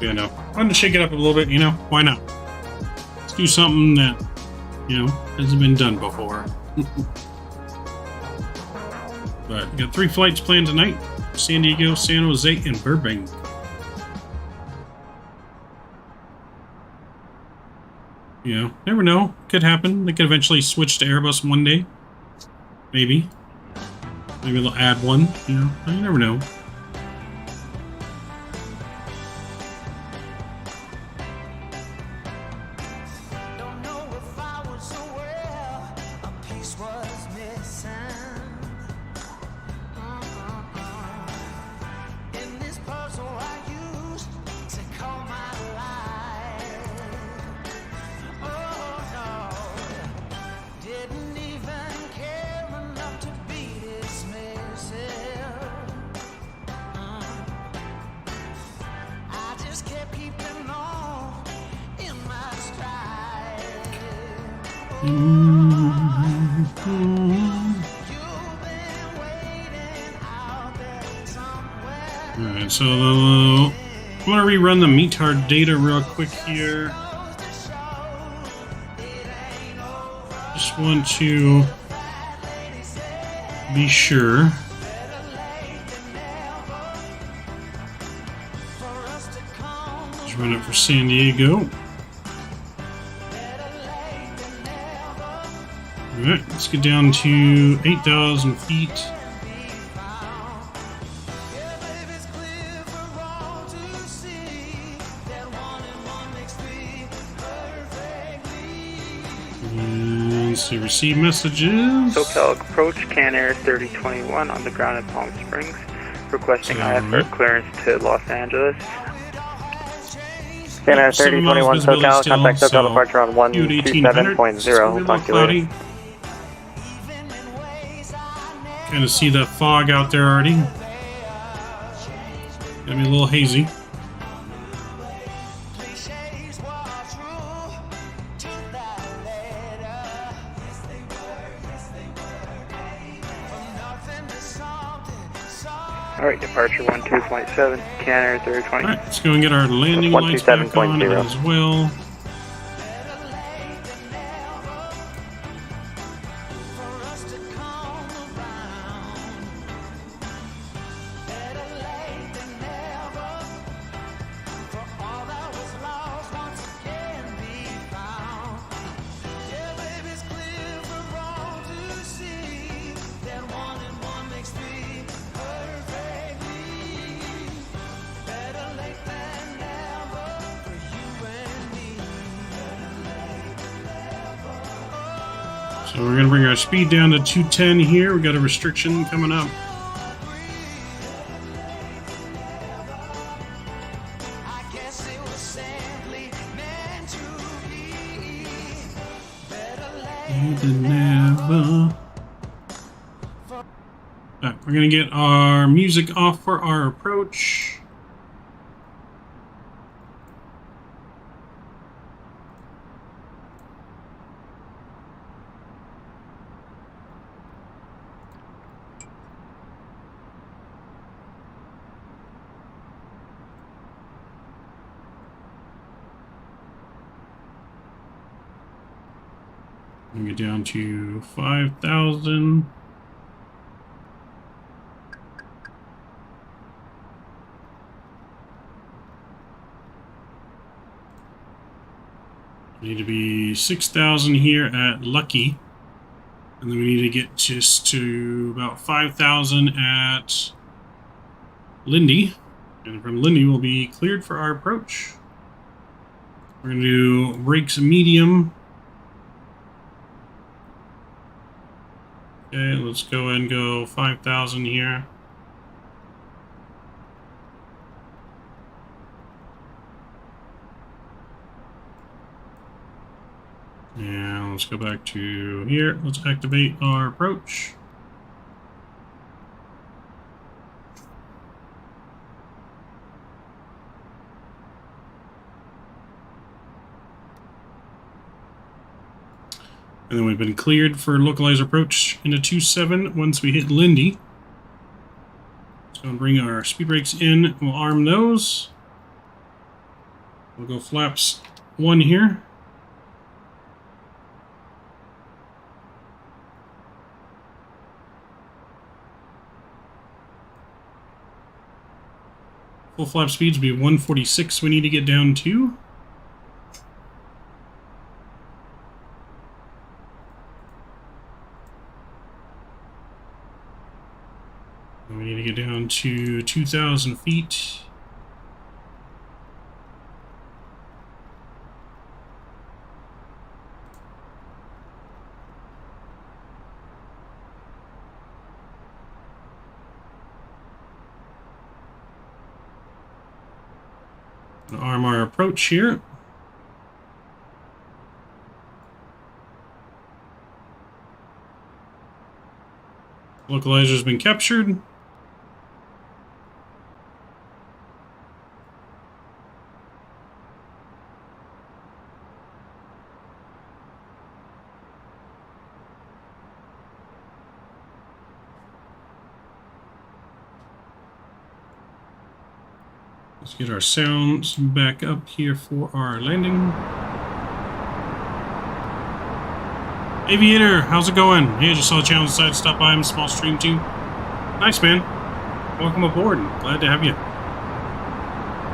Yeah, no. I wanted to shake it up a little bit, you know? Why not? Let's do something that, you know, hasn't been done before. But we got 3 flights planned tonight: San Diego, San Jose, and Burbank. You know, never know. Could happen. They could eventually switch to Airbus one day. Maybe. Maybe they'll add one, you know? You never know. Alright, so I'm going to rerun the METAR data real quick here. Just want to be sure. Just run it for San Diego. Alright, let's get down to 8,000 feet. To receive messages. SoCal approach, Cannair 3021 on the ground in Palm Springs, requesting IFR clearance to Los Angeles. Cannair 3021 SoCal, contact SoCal departure on 127.0. Talk to you later. Kind of see that fog out there already. Got me a little hazy. Alright, departure 12.7, Cannair 3020. Alright, let's go and get our landing lights back on as well. So we're going to bring our speed down to 210 here. We got a restriction coming up. Alright, we're going to get our music off for our approach. Get down to 5,000. We need to be 6,000 here at Lucky. And then we need to get just to about 5,000 at Lindy. And from Lindy, we'll be cleared for our approach. We're going to do brakes medium. Okay, let's go and go 5,000 here. And let's go back to here. Let's activate our approach. And then we've been cleared for localized approach into 27 once we hit Lindy. So we'll bring our speed brakes in. We'll arm those. We'll go flaps 1 here. Full flap speeds will be 146 we need to get down to. We need to get down to 2,000 feet. Arm our approach here. Localizer's been captured. Let's get our sounds back up here for our landing. Aviator, how's it going? Hey, I just saw the channel decided to stop by. I'm a small stream too. Nice, man. Welcome aboard. Glad to have you.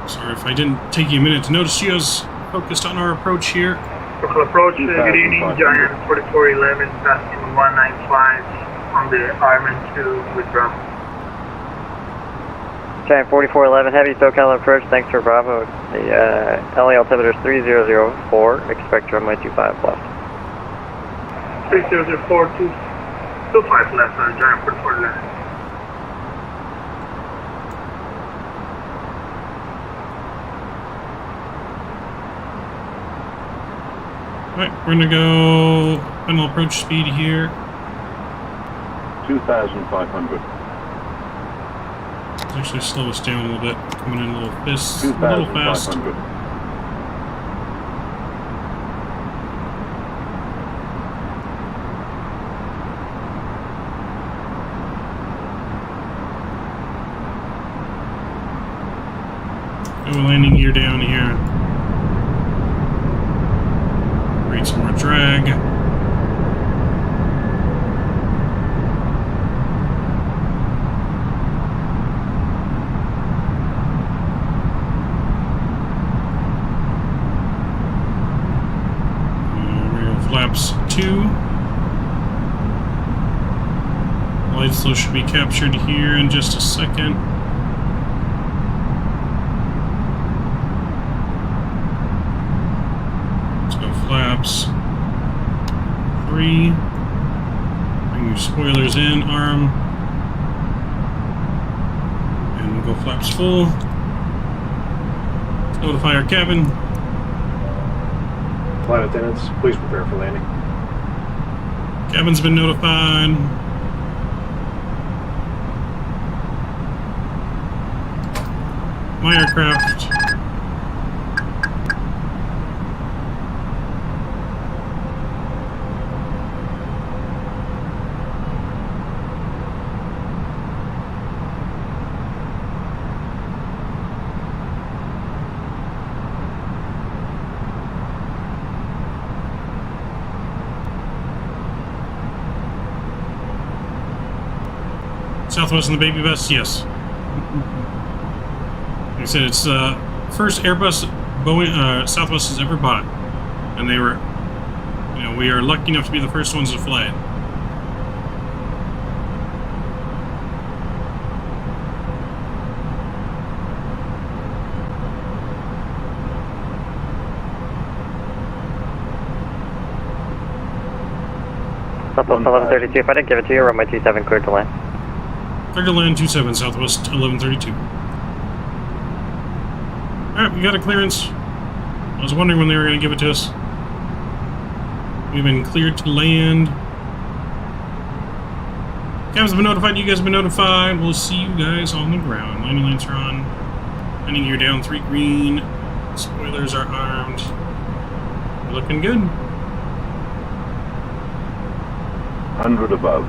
Sorry if I didn't take you a minute to notice you. I was focused on our approach here. Local approach, good evening, Giant 4411, passing 195 on the Ironman 2 with Bravo. Giant 4411, heavy SoCal approach, thanks for Bravo. The LA altimeter is 3004, expect runway 25 left. 3004, 25 left, Giant 4411. Alright, we're gonna go final approach speed here. 2,500. Let's actually slow us down a little bit. Coming in a little fast. A little fast. 2,500. Go landing gear down here. Create some more drag. Flaps 2. Light slow should be captured here in just a second. Let's go flaps 3. Bring your spoilers in, arm. And we'll go flaps full. Let's notify our cabin. Flight attendants, please prepare for landing. Cabin's been notified. My aircraft. Southwest and the Baby Best, yes. Like I said, it's the first Airbus Boeing Southwest has ever bought, and they were, you know, we are lucky enough to be the first ones to fly it. Southwest 1132, if I didn't give it to you, runway 27 cleared to land. Clear to land 27, Southwest 1132. Alright, we got a clearance. I was wondering when they were going to give it to us. We've been cleared to land. Cabins have been notified, you guys have been notified. We'll see you guys on the ground. Landing lights are on. Landing gear down, 3 green. Spoilers are armed. We're looking good. 100 above.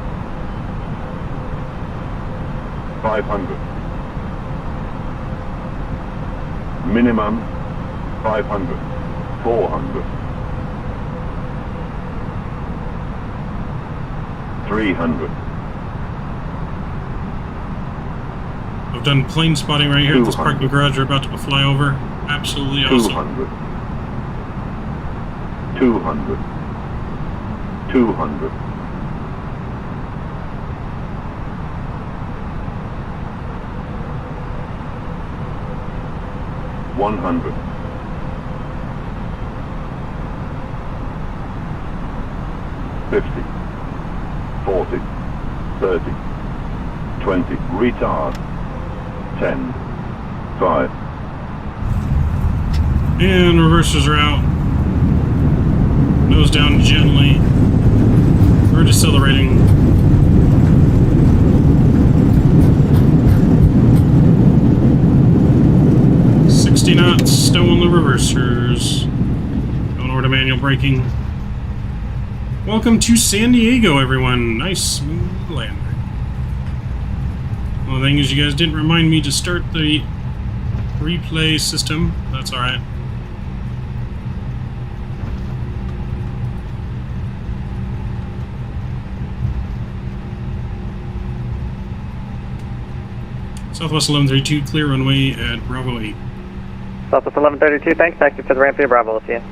500. Minimum 500. 400. 300. I've done plane spotting right here at this parking garage we're about to fly over. Absolutely awesome. 200. 200. 200. 100. 50. 40. 30. 20. Retard. 10. 5. And reversers are out. Nose down gently. We're decelerating. Knots, stow on the reversers. Going over to manual braking. Welcome to San Diego, everyone. Nice, smooth landing. Well, the thing is, you guys didn't remind me to start the replay system. That's all right. Southwest 1132, clear runway at Bravo 8. Southwest 1132, thanks. Taxi for the ramp via Bravo. We'll see you.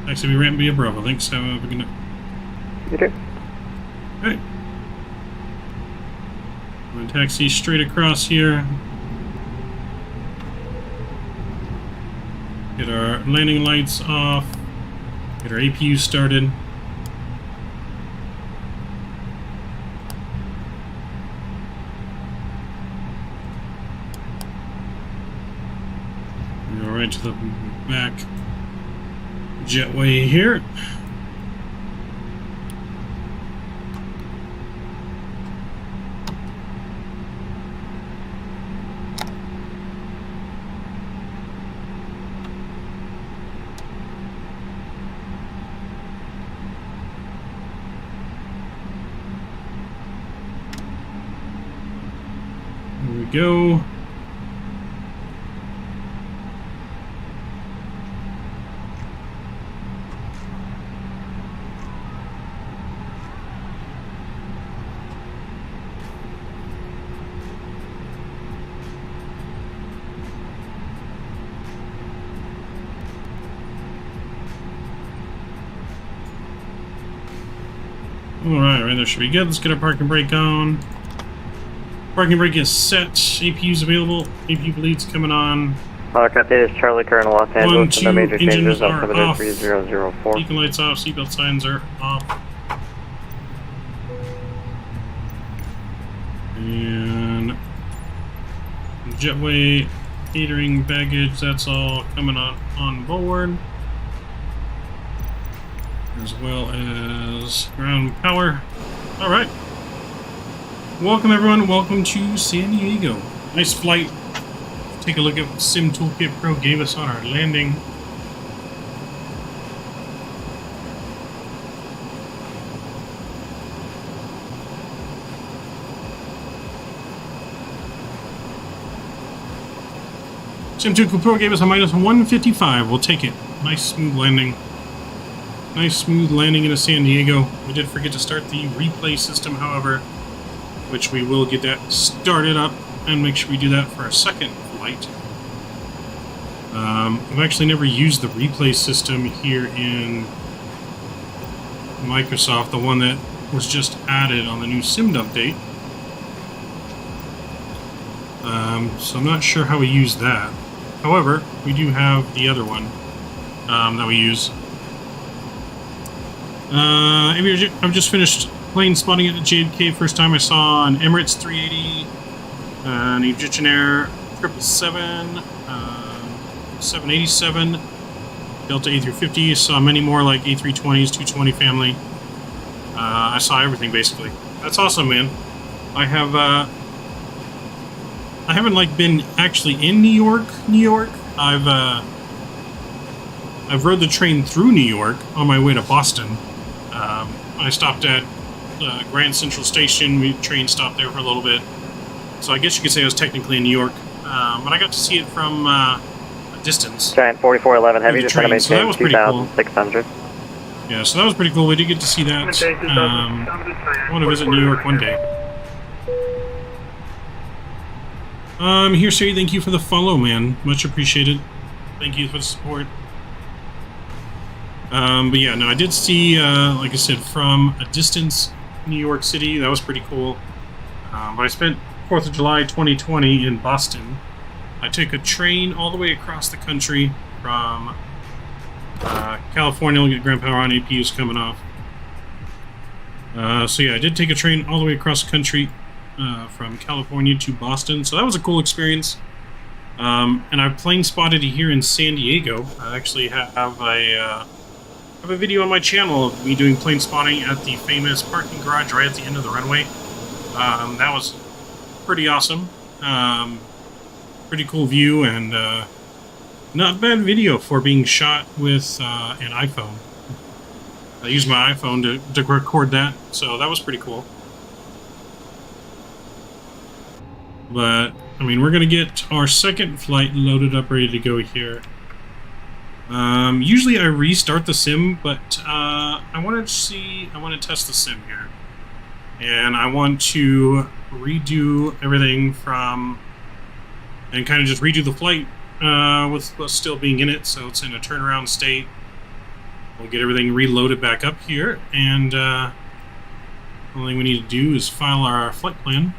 Taxi via ramp via Bravo. Thanks. Have a good night. You too. All right. I'm going to taxi straight across here. Get our landing lights off. Get our APU started. Go right to the back jetway here. Here we go. Alright, right there should be good. Let's get our parking brake on. Parking brake is set. APU's available. APU bleeds coming on. Mark update is Charlie Current Los Angeles. 1, 2, No major engines changes. are Altimeter off. 3004. Beacon lights off. Seatbelt signs are off. And jetway catering baggage. That's all coming on board, as well as ground power. All right. Welcome everyone. Welcome to San Diego. Nice flight. Take a look at what Sim Toolkit Pro gave us on our landing. Sim Toolkit Pro gave us a minus 155. We'll take it. Nice smooth landing. Nice smooth landing into San Diego. We did forget to start the replay system, however, which we will get that started up and make sure we do that for our second flight. I've actually never used the replay system here in Microsoft, the one that was just added on the new SIMD update. So I'm not sure how we use that. However, we do have the other one that we use. I've just finished plane spotting at the JFK. First time I saw an Emirates 380, an Egyptian Air 777, 787, Delta A350. Saw many more like A320s, 220 family. I saw everything basically. That's awesome, man. I haven't like been actually in New York. I've rode the train through New York on my way to Boston. I stopped at Grand Central Station. We train stopped there for a little bit. So I guess you could say I was technically in New York. But I got to see it from a distance. Giant 4411 heavy, just train, so that was pretty cool. 2600. Yeah, so that was pretty cool. We did get to see that. I want to visit New York one day. Here, Siri, thank you for the follow, man. Much appreciated. Thank you for the support. But yeah, no, I did see, like I said, from a distance, New York City. That was pretty cool. But I spent 4th of July 2020 in Boston. I took a train all the way across the country from California. We'll get ground power on, APU's coming off. So yeah, I did take a train all the way across the country from California to Boston. So that was a cool experience. And I've plane spotted here in San Diego. I actually have a video on my channel of me doing plane spotting at the famous parking garage right at the end of the runway. That was pretty awesome. Pretty cool view, and not bad video for being shot with an iPhone. I used my iPhone to record that, so that was pretty cool. But I mean, we're going to get our second flight loaded up, ready to go here. Usually I restart the sim, but I want to test the sim here. And I want to redo everything from, and kind of just redo the flight with still being in it, so it's in a turnaround state. We'll get everything reloaded back up here, and the only thing we need to do is file our flight plan.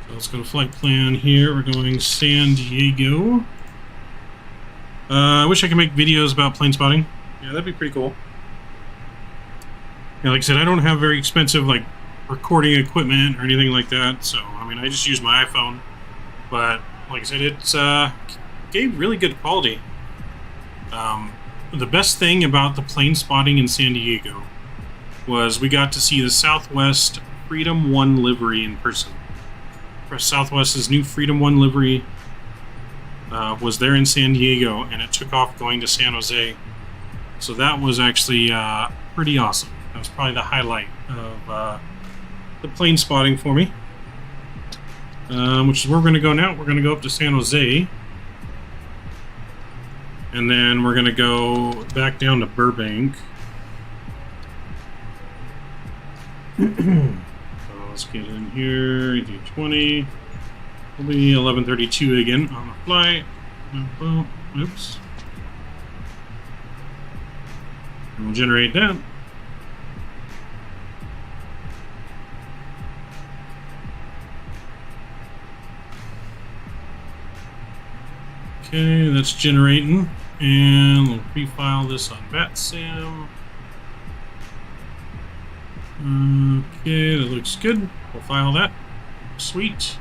So let's go to flight plan here. We're going San Diego. I wish I could make videos about plane spotting. Yeah, that'd be pretty cool. Yeah, like I said, I don't have very expensive like recording equipment or anything like that, so I mean, I just use my iPhone. But like I said, it's gave really good quality. The best thing about the plane spotting in San Diego was we got to see the Southwest Freedom 1 livery in person. Southwest's new Freedom 1 livery was there in San Diego, and it took off going to San Jose. So that was actually pretty awesome. That was probably the highlight of the plane spotting for me. Which is where we're going to go now. We're going to go up to San Jose. And then we're going to go back down to Burbank. So let's get in here. A320. We'll be 11:32 again on the flight. Oops. And we'll generate that. Okay, that's generating, and we'll pre-file this on VATSIM. Okay, that looks good. We'll file that. Sweet.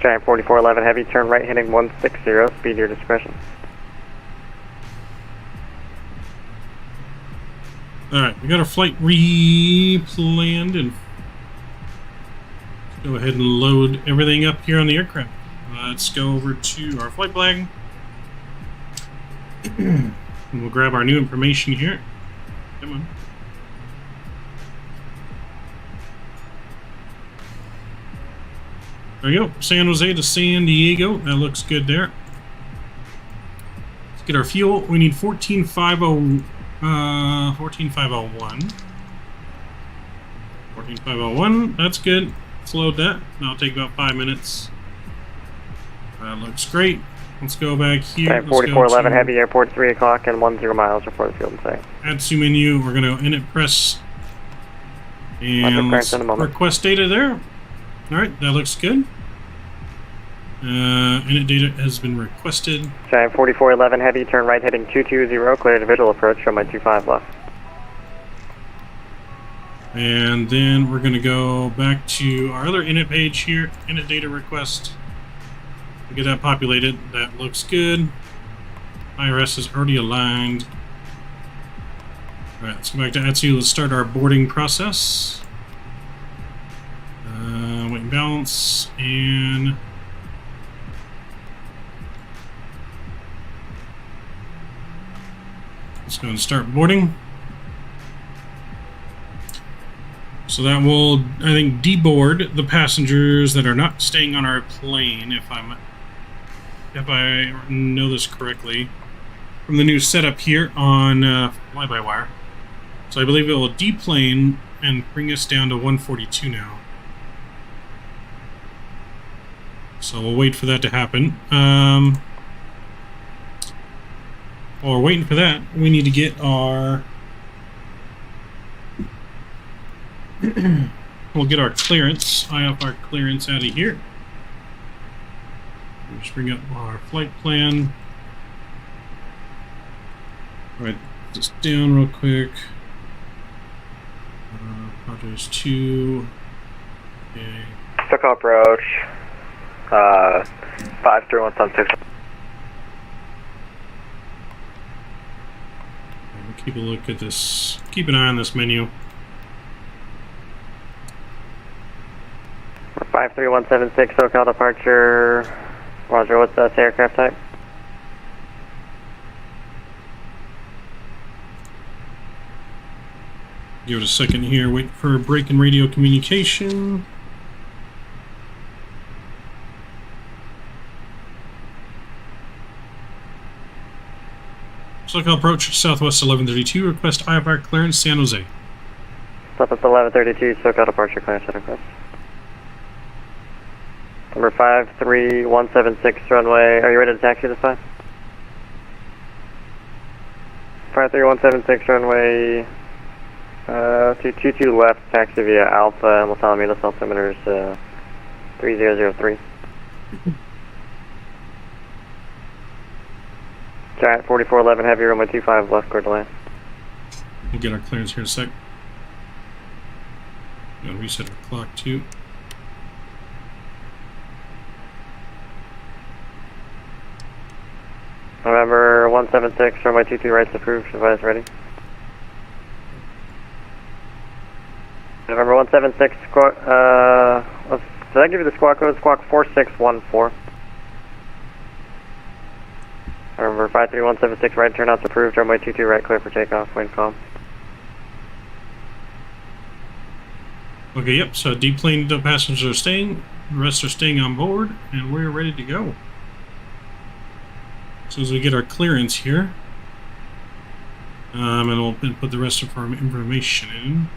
Giant 4411 Heavy, turn right heading 160, speed your discretion. Alright, we got our flight re-planned, and go ahead and load everything up here on the aircraft. Let's go over to our flight flag. And we'll grab our new information here. Come on. There you go. San Jose to San Diego. That looks good there. Let's get our fuel. We need 14501. 14501. That's good. Let's load that. That'll take about 5 minutes. That looks great. Let's go back here. 4411 Heavy, airport 3 o'clock and 10 miles before the field in sight. Add to menu. We're going to init press. And let's request data there. Alright, that looks good. Init data has been requested. Giant 4411 Heavy, turn right heading 220, clear to visual approach from my 25 left. And then we're going to go back to our other init page here, init data request. We'll get that populated. That looks good. IRS is already aligned. Alright, let's go back to ATSU. Let's start our boarding process. Weight and balance, and let's go and start boarding. So that will, I think, deboard the passengers that are not staying on our plane, if I know this correctly, from the new setup here on fly-by-wire. So I believe it will deplane and bring us down to 142 now. So we'll wait for that to happen. While we're waiting for that, we need to get our we'll get our clearance, IFR clearance out of here. Just bring up our flight plan. Write this down real quick. Project 2. Okay. Stock approach. 53176. Keep a look at this. Keep an eye on this menu. 53176, SoCal departure. Roger, what's the aircraft type? Give it a second here. Wait for a break in radio communication. SoCal approach Southwest 1132. Request IFR clearance San Jose. Southwest 1132. SoCal departure clearance request. Number 53176 runway. Are you ready to taxi this time? 53176 runway 222 left, taxi via Alpha, and Los Alamitos altimeter is 3003. Giant 4411 heavy, runway 25 left, clear to land. We'll get our clearance here in a sec. Gotta reset our clock too. November 176, runway 22 right's approved, advise ready. November 176, squawk, did I give you the squawk code? Squawk 4614. November 53176, right turnout's approved, runway 22 right, clear for takeoff, wind calm. Okay, yep, so deplaned passengers are staying, the rest are staying on board, and we're ready to go. As soon as we get our clearance here, and we'll put the rest of our information in.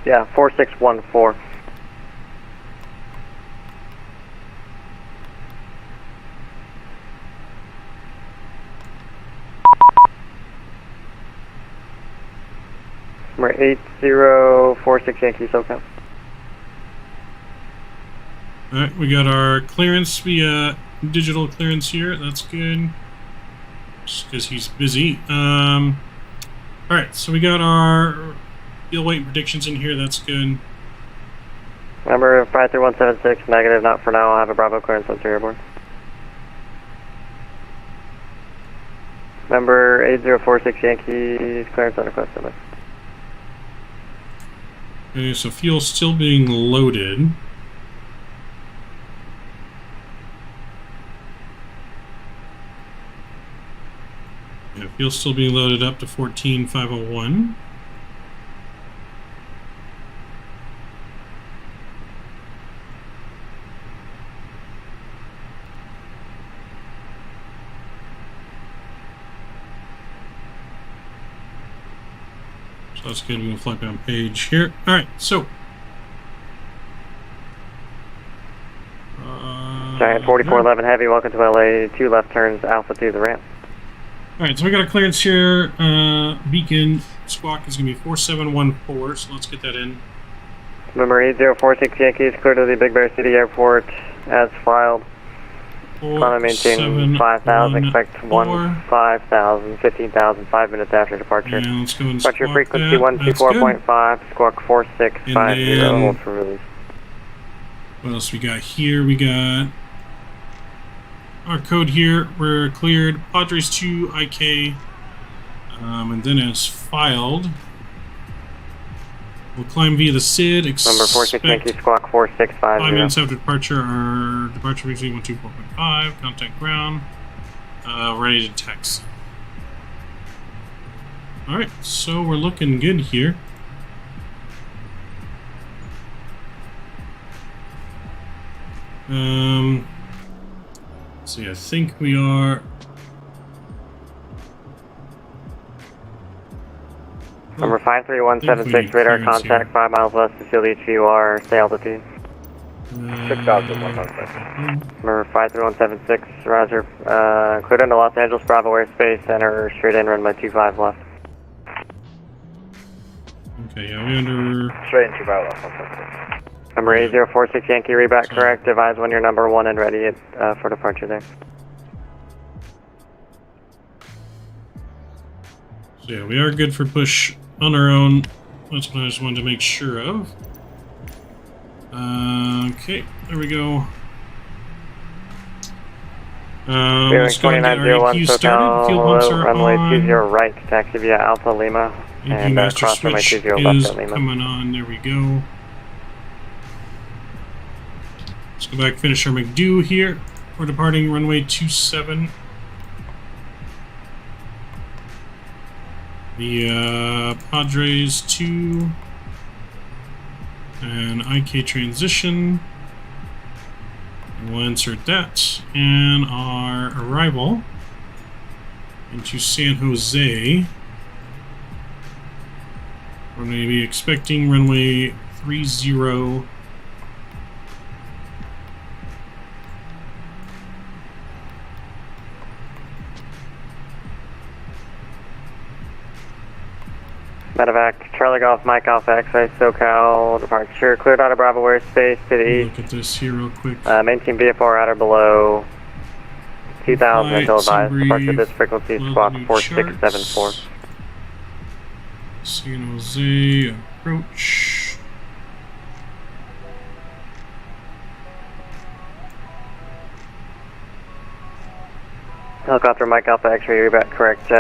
Yeah, 4614. We're 8046 Yankee SoCal. Alright, we got our clearance via digital clearance here. That's good. Just because he's busy. Alright, so we got our fuel weight predictions in here. That's good. Number 53176, negative, not for now. I'll have a Bravo clearance once you're airborne. Number 8046 Yankee, clearance on request. Okay, so fuel's still being loaded. Yeah, fuel's still being loaded up to 14,501. So that's good. We'll flip down page here. All right, so Giant 4411 heavy, welcome to LA, 2 left turns, Alpha through the ramp. Alright, so we got a clearance here. Beacon squawk is going to be 4714, so let's get that in. Number 8046 Yankees, clear to the Big Bear City Airport as filed. Climb and maintain 5,000, expect 5,000, 15,000, 5 minutes after departure. And let's go and departure squawk frequency that. 124.5, squawk 4650, hold for release. What else we got here? We got our code here. We're cleared. Padres 2 IK, and then as filed, we'll climb via the SID. Number 46 Yankee, squawk 4650. 5 minutes after departure. Our departure frequency 124.5. Contact ground. Ready to taxi. All right, so we're looking good here. See, I think we are. Number 53176, radar contact, 5 miles west of Field HVUR, stay altitude. 6,100. Number 53176, roger. Cleared into Los Angeles Bravo airspace, enter straight in, runway 25 left. Okay, yeah, we under. Straight in 25 left. Number 8046 Yankee, reback correct. Advise when you're number 1 and ready for departure there. So yeah, we are good for push on our own. That's what I just wanted to make sure of. Okay, there we go. Let's go and get our EQ started. Fuel pumps are runway on. 20 right, taxi via Alpha Lima. EQ And master cross runway switch 20 left is at Lima. coming on. There we go. Let's go back, finish our McDo here. We're departing runway 27. The Padres 2 and IK transition. And we'll insert that and our arrival into San Jose. We're going to be expecting runway 30. Medevac, Charlie Golf, Mike Alpha, X-ray, SoCal, departure, cleared out of Bravo airspace to the east. Look at this here real quick. Maintain VFR at or below 2000 until advised. Departure this frequency, squawk 4674. San Jose, approach. Helicopter, Mike Alpha, X-ray, you're back correct.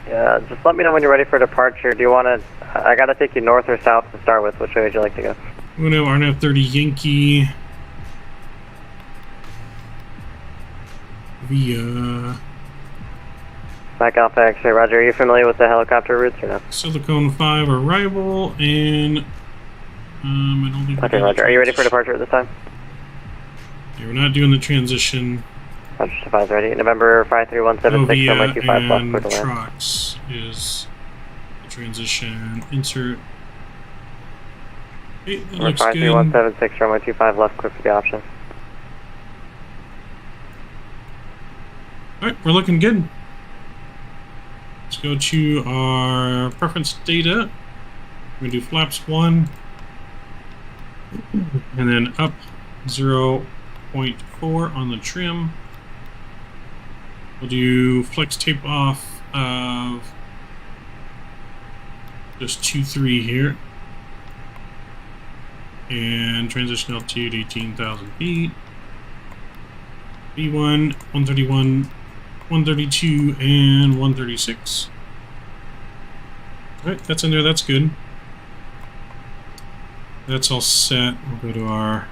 Yeah, just let me know when you're ready for departure. Do you want to, I got to take you north or south to start with. Which way would you like to go? Uno, RNF 30 Yankee. Via Mike Alpha, X-ray, roger. Are you familiar with the helicopter routes or no? Silicon 5 arrival and I don't think okay, roger. Are you ready for departure at this time? Yeah, we're not doing the transition. Roger, Stefan's ready. November 53176, runway 25 left, clear to land. Trox is the transition. Insert. Hey, that looks good. 53176, runway 25 left, clear for the option. Alright, we're looking good. Let's go to our preference data. We're going to do flaps 1 and then up 0.4 on the trim. We'll do flex tape off of just 2.3 here. And transition altitude 18,000 feet. B1, 131, 132, and 136. Alright, that's in there, that's good. That's all set. We'll go to our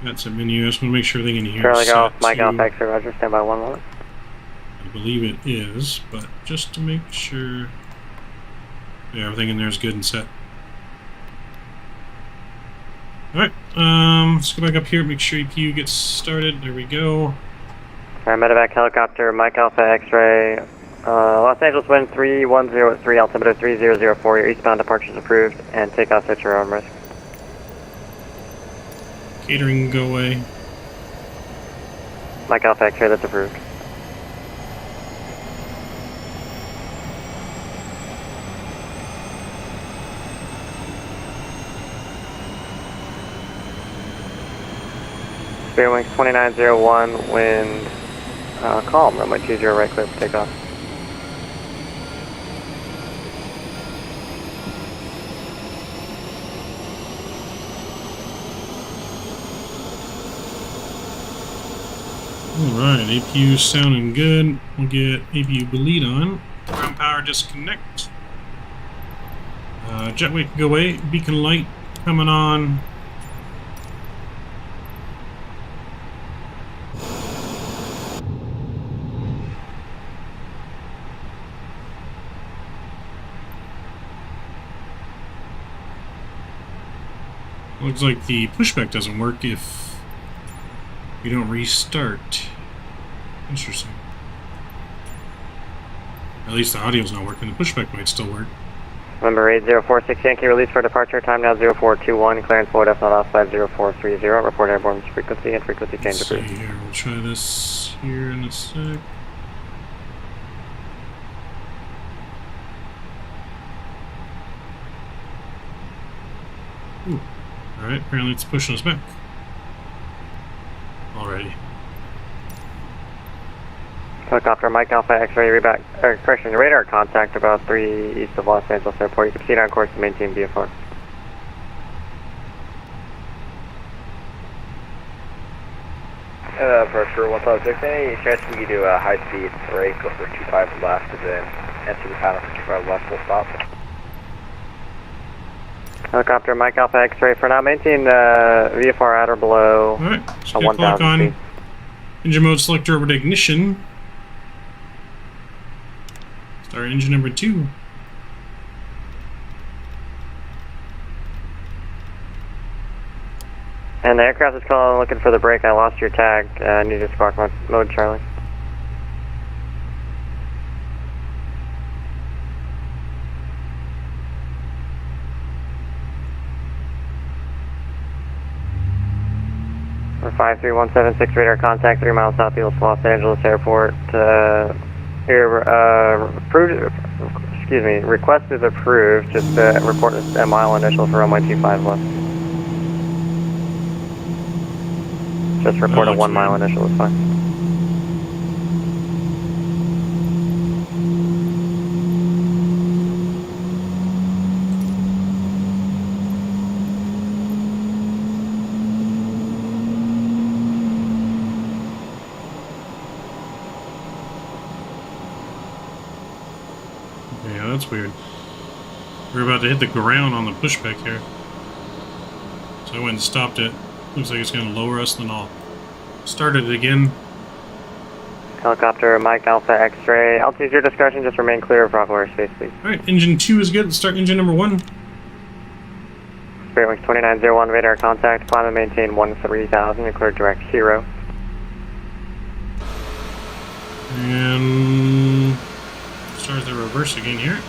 that's a menu. I just want to make sure everything in here Charlie is set Golf, Mike to, Alpha, X-ray, roger, stand by 1 moment. I believe it is, but just to make sure yeah, everything in there is good and set. Alright, let's go back up here, make sure EPU gets started. There we go. Alright, medevac helicopter, Mike Alpha, X-ray, Los Angeles wind 3103, altimeter 3004, your eastbound departure is approved, and takeoff at your own risk. Catering, go away. Mike Alpha, X-ray, that's approved. Spirit Wings 2901, wind calm, runway 20 right clear for takeoff. Alright, APU sounding good. We'll get APU bleed on. Ground power disconnect. Jet wake go away. Beacon light coming on. Looks like the pushback doesn't work if you don't restart. Interesting. At least the audio's not working. The pushback might still work. Number 8046 Yankee, release for departure. Time now 0421. Clearance forward F not offside 0430. Report airborne frequency and frequency change approved. Let's see here. We'll try this here in a sec. Ooh. Alright, apparently it's pushing us back. Alrighty. Helicopter, Mike Alpha, X-ray, correction, radar contact about 3 east of Los Angeles Airport. You can proceed on course to maintain VFR. Pressure 156, any chance we can do a high-speed brake, go for 25 left, and then enter the panel for 25 left, full stop. Helicopter, Mike Alpha, X-ray, for now, maintain VFR at or below 1,000 feet. Engine mode, select orbit ignition. Start engine number 2. And the aircraft is calling, looking for the brake. I lost your tag. Need to spark mode, Charlie. For 53176 radar contact 3 miles southeast of Los Angeles Airport. Request is approved. Just report a mile initial for runway 25 left. Just report a 1 mile initial is fine. Yeah, that's weird. We're about to hit the ground on the pushback here. So I went and stopped it. Looks like it's going to lower us, then I'll start it again. Helicopter, Mike Alpha X-ray. Altitude your discretion, just remain clear of Bravo airspace, please. Alright, engine 2 is good. Let's start engine number 1. Spirit Wings 2901, radar contact. Climb and maintain 13,000 and clear direct 0. And start the reverse again here.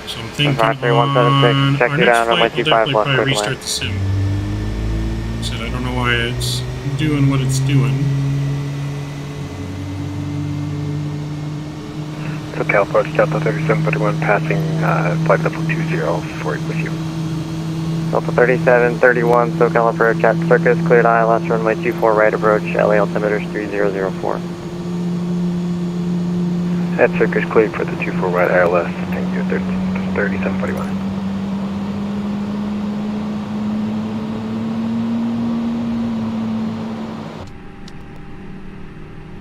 So I'm thinking on check our you next down, flight, we'll definitely probably left, restart the sim. Said I don't know why it's doing what it's doing. SoCal approach Delta 3731 passing flight level 20 forward with you. Delta 3731, SoCal approach at Circus, cleared ILS runway 24 right approach, LA altimeters 3004. At Circus cleared for the 24 right ILS, thank you, 3741.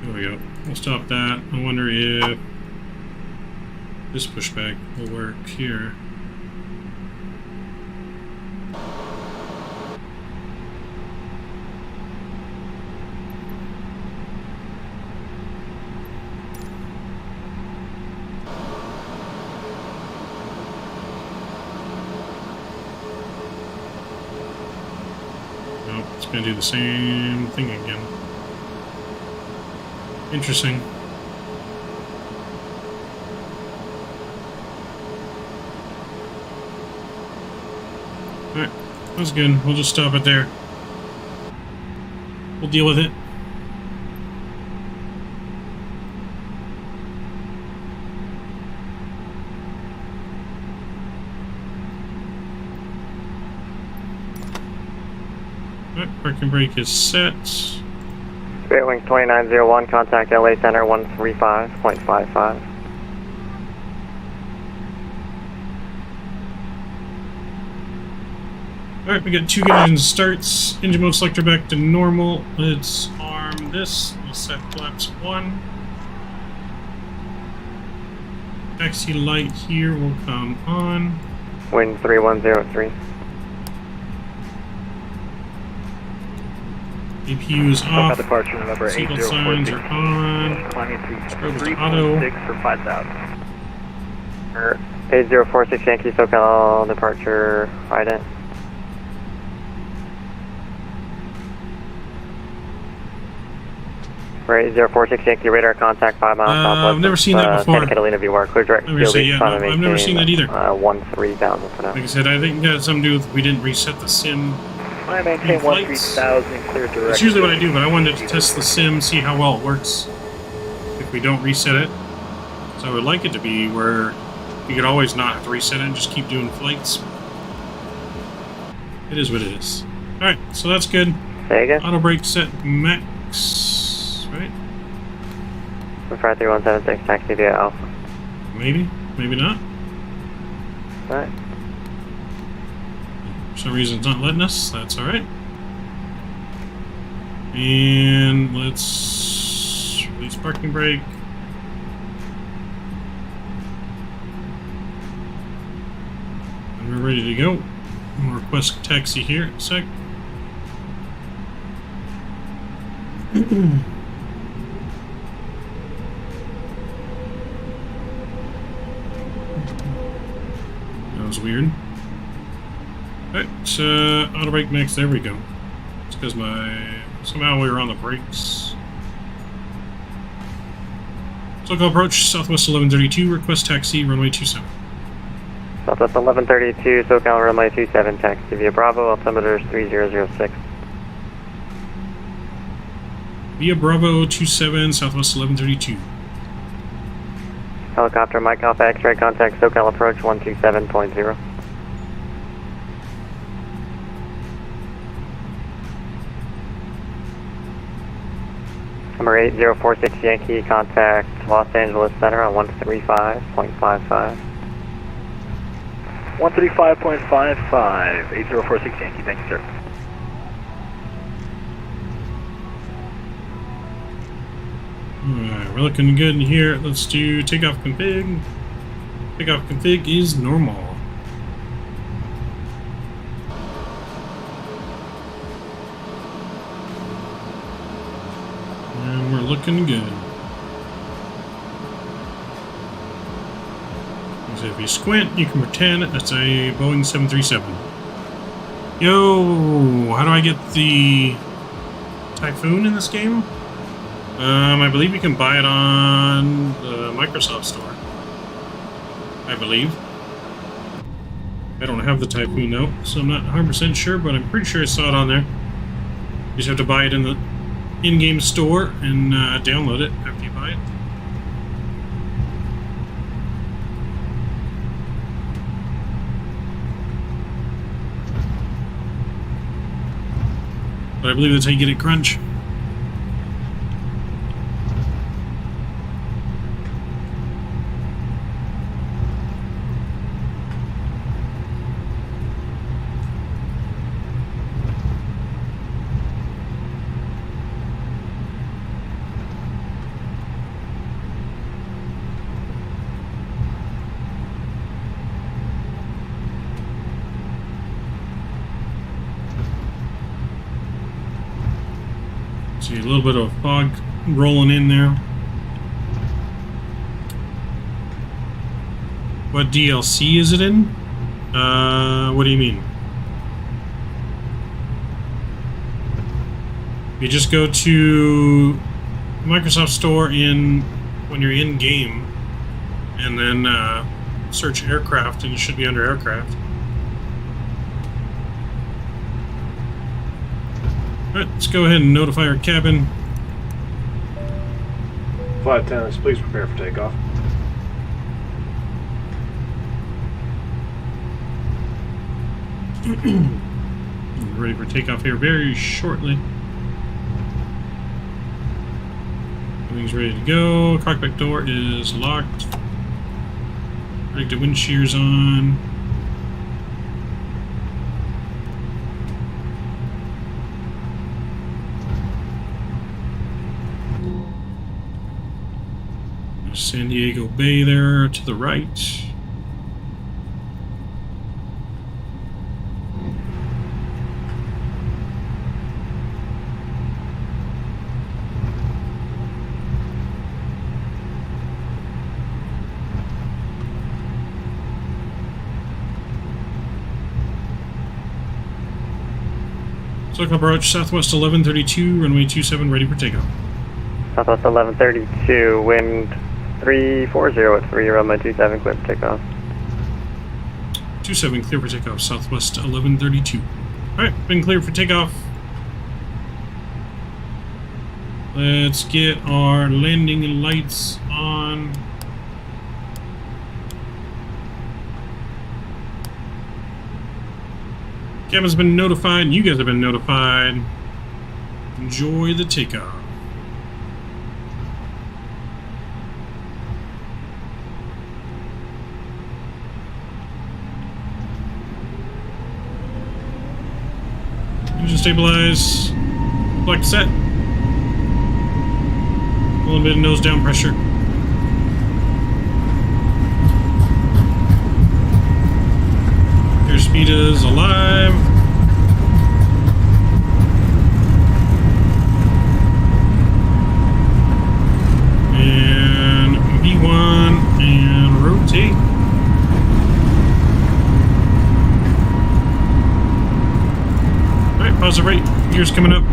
There we go. We'll stop that. I wonder if this pushback will work here. Nope, it's going to do the same thing again. Interesting. Alright, that's good. We'll just stop it there. We'll deal with it. Alright, parking brake is set. Spirit Wings 2901, contact LA Center 135.55. Alright, we got 2 good engine starts. Engine mode selector back to normal. Let's arm this. We'll set flaps 1. Taxi light here will come on. Wind 3103. APU is off. Departure number Seatbelt signs are on. Climbing Strobe to auto. 3.6 for 5,000. 8046 Yankee SoCal departure ident. For 8046 Yankee radar contact 5 miles southwest. I've never seen that before. Santa Catalina VR, clear direct field east, I've never seen that either. 13,000 for now. Like I said, I think that has something to do with we didn't reset the sim. I maintain 13,000 clear direct. That's usually what I do, but I wanted to test the sim, see how well it works if we don't reset it. So I would like it to be where you could always not have to reset it and just keep doing flights. It is what it is. Alright, so that's good. Auto brake set max, right? 53176, taxi via Alpha. Maybe, maybe not. Alright. For some reason it's not letting us, that's alright. And let's release parking brake. And we're ready to go. We'll request taxi here in a sec. That was weird. Alright, auto brake mix, there we go. It's because somehow we were on the brakes. SoCal approach, Southwest 1132, request taxi, runway 27. Southwest 1132, SoCal runway 27, taxi via Bravo, altimeter 3006. Via Bravo 27, Southwest 1132. Helicopter, Mike Alpha X-ray, contact SoCal approach 127.0. Number 8046 Yankee, contact Los Angeles Center on 135.55. 135.55, 8046 Yankee, thank you, sir. Alright, we're looking good in here. Let's do takeoff config. Takeoff config is normal. And we're looking good. So if you squint, you can pretend that's a Boeing 737. Yo, how do I get the Typhoon in this game? I believe you can buy it on the Microsoft Store. I believe. I don't have the Typhoon though, so I'm not 100% sure, but I'm pretty sure I saw it on there. You just have to buy it in the in-game store and download it after you buy it. But I believe that's how you get it crunch. See a little bit of fog rolling in there. What DLC is it in? What do you mean? You just go to Microsoft Store when you're in game, and then search aircraft, and it should be under aircraft. Alright, let's go ahead and notify our cabin. Flight attendants, please prepare for takeoff. Ready for takeoff here very shortly. Everything's ready to go. Cockpit door is locked. Predicted wind shear's on. San Diego Bay there to the right. SoCal approach, Southwest 1132, runway 27, ready for takeoff. Southwest 1132, wind 340 at 3, runway 27, clear for takeoff. 27, clear for takeoff, Southwest 1132. Alright, been cleared for takeoff. Let's get our landing lights on. Cabin's been notified, you guys have been notified. Enjoy the takeoff. Engine stabilize. Flex set. A little bit of nose down pressure. Airspeed is alive. How's the right? Here's coming up.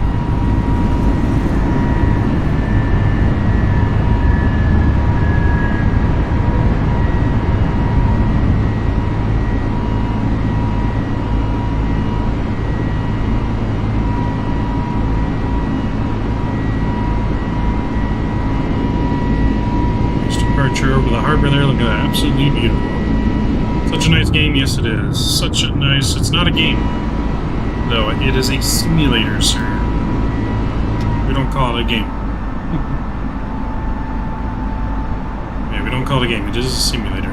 Over the harbor there, look at that, absolutely beautiful. Such a nice game, yes it is. Such a nice, it's not a game, though, it is a simulator, sir. We don't call it a game. Yeah, we don't call it a game, it is a simulator.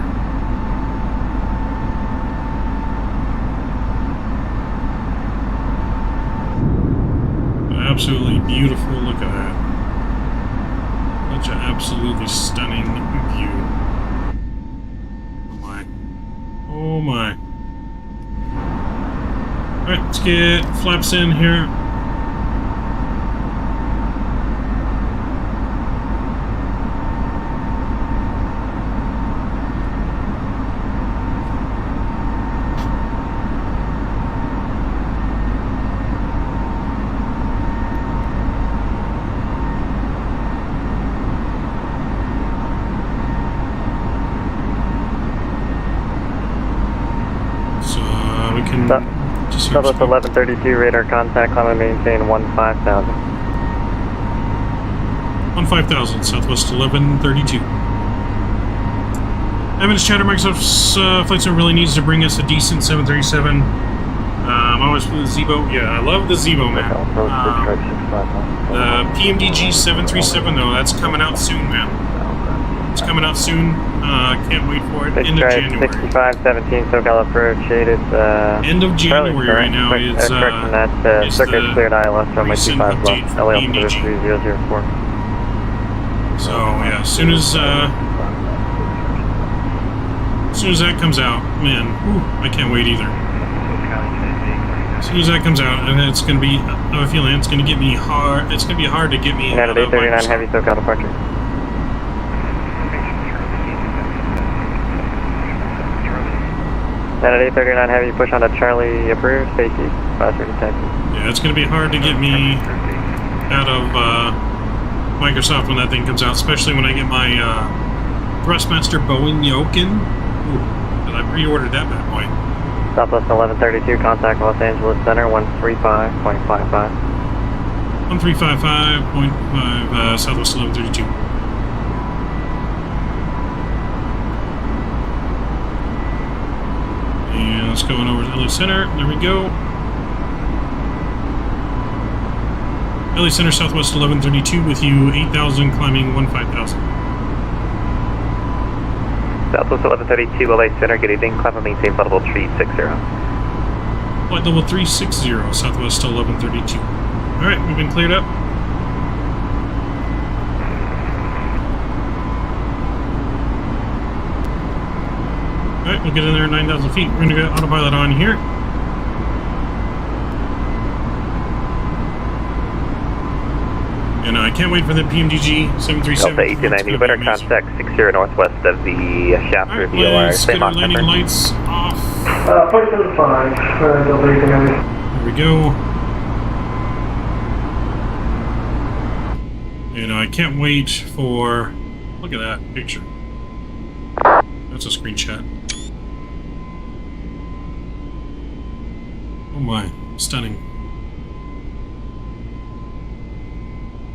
Absolutely beautiful, look at that. Such an absolutely stunning view. Oh my. Oh my. Alright, let's get flaps in here. Southwest 1132, radar contact, climb and maintain 15,000. 15,000, Southwest 1132. Evidence chatter, Microsoft's flight center really needs to bring us a decent 737. Always for the Zebo. Yeah, I love the Zebo, man. The PMDG 737, though, that's coming out soon, man. It's coming out soon. Can't wait for it. End of January. 6517 SoCal approach. Shaded. End of January right now is circuit cleared ILS runway 25 left. LA altimeter 3004. So yeah, as soon as that comes out, man, I can't wait either. As soon as that comes out, and it's gonna be, I have a feeling it's gonna get me hard. It's gonna be hard to get me. United 839 heavy SoCal departure. United 839 heavy, push on to Charlie approved, safety, faster detected. Yeah, it's going to be hard to get me out of Microsoft when that thing comes out, especially when I get my Thrustmaster Boeing yoke in. Ooh, but I pre-ordered that bad boy. Southwest 1132, contact Los Angeles Center, 135.55. 1355.5, Southwest 1132. And let's go on over to LA Center. There we go. LA Center, Southwest 1132 with you, 8,000, climbing 15,000. Southwest 1132, LA Center, good evening. Climb and maintain flight level 360. Flight level 360, Southwest 1132. Alright, we've been cleared up. Alright, we'll get in there at 9,000 feet. We're going to get autopilot on here. And I can't wait for the PMDG 737. Delta 890, better contact 60 northwest of the shaft for VOR. Same landing lights off. Flight 75, Delta 890. There we go. And I can't wait for... Look at that picture. That's a screenshot. Oh my, stunning.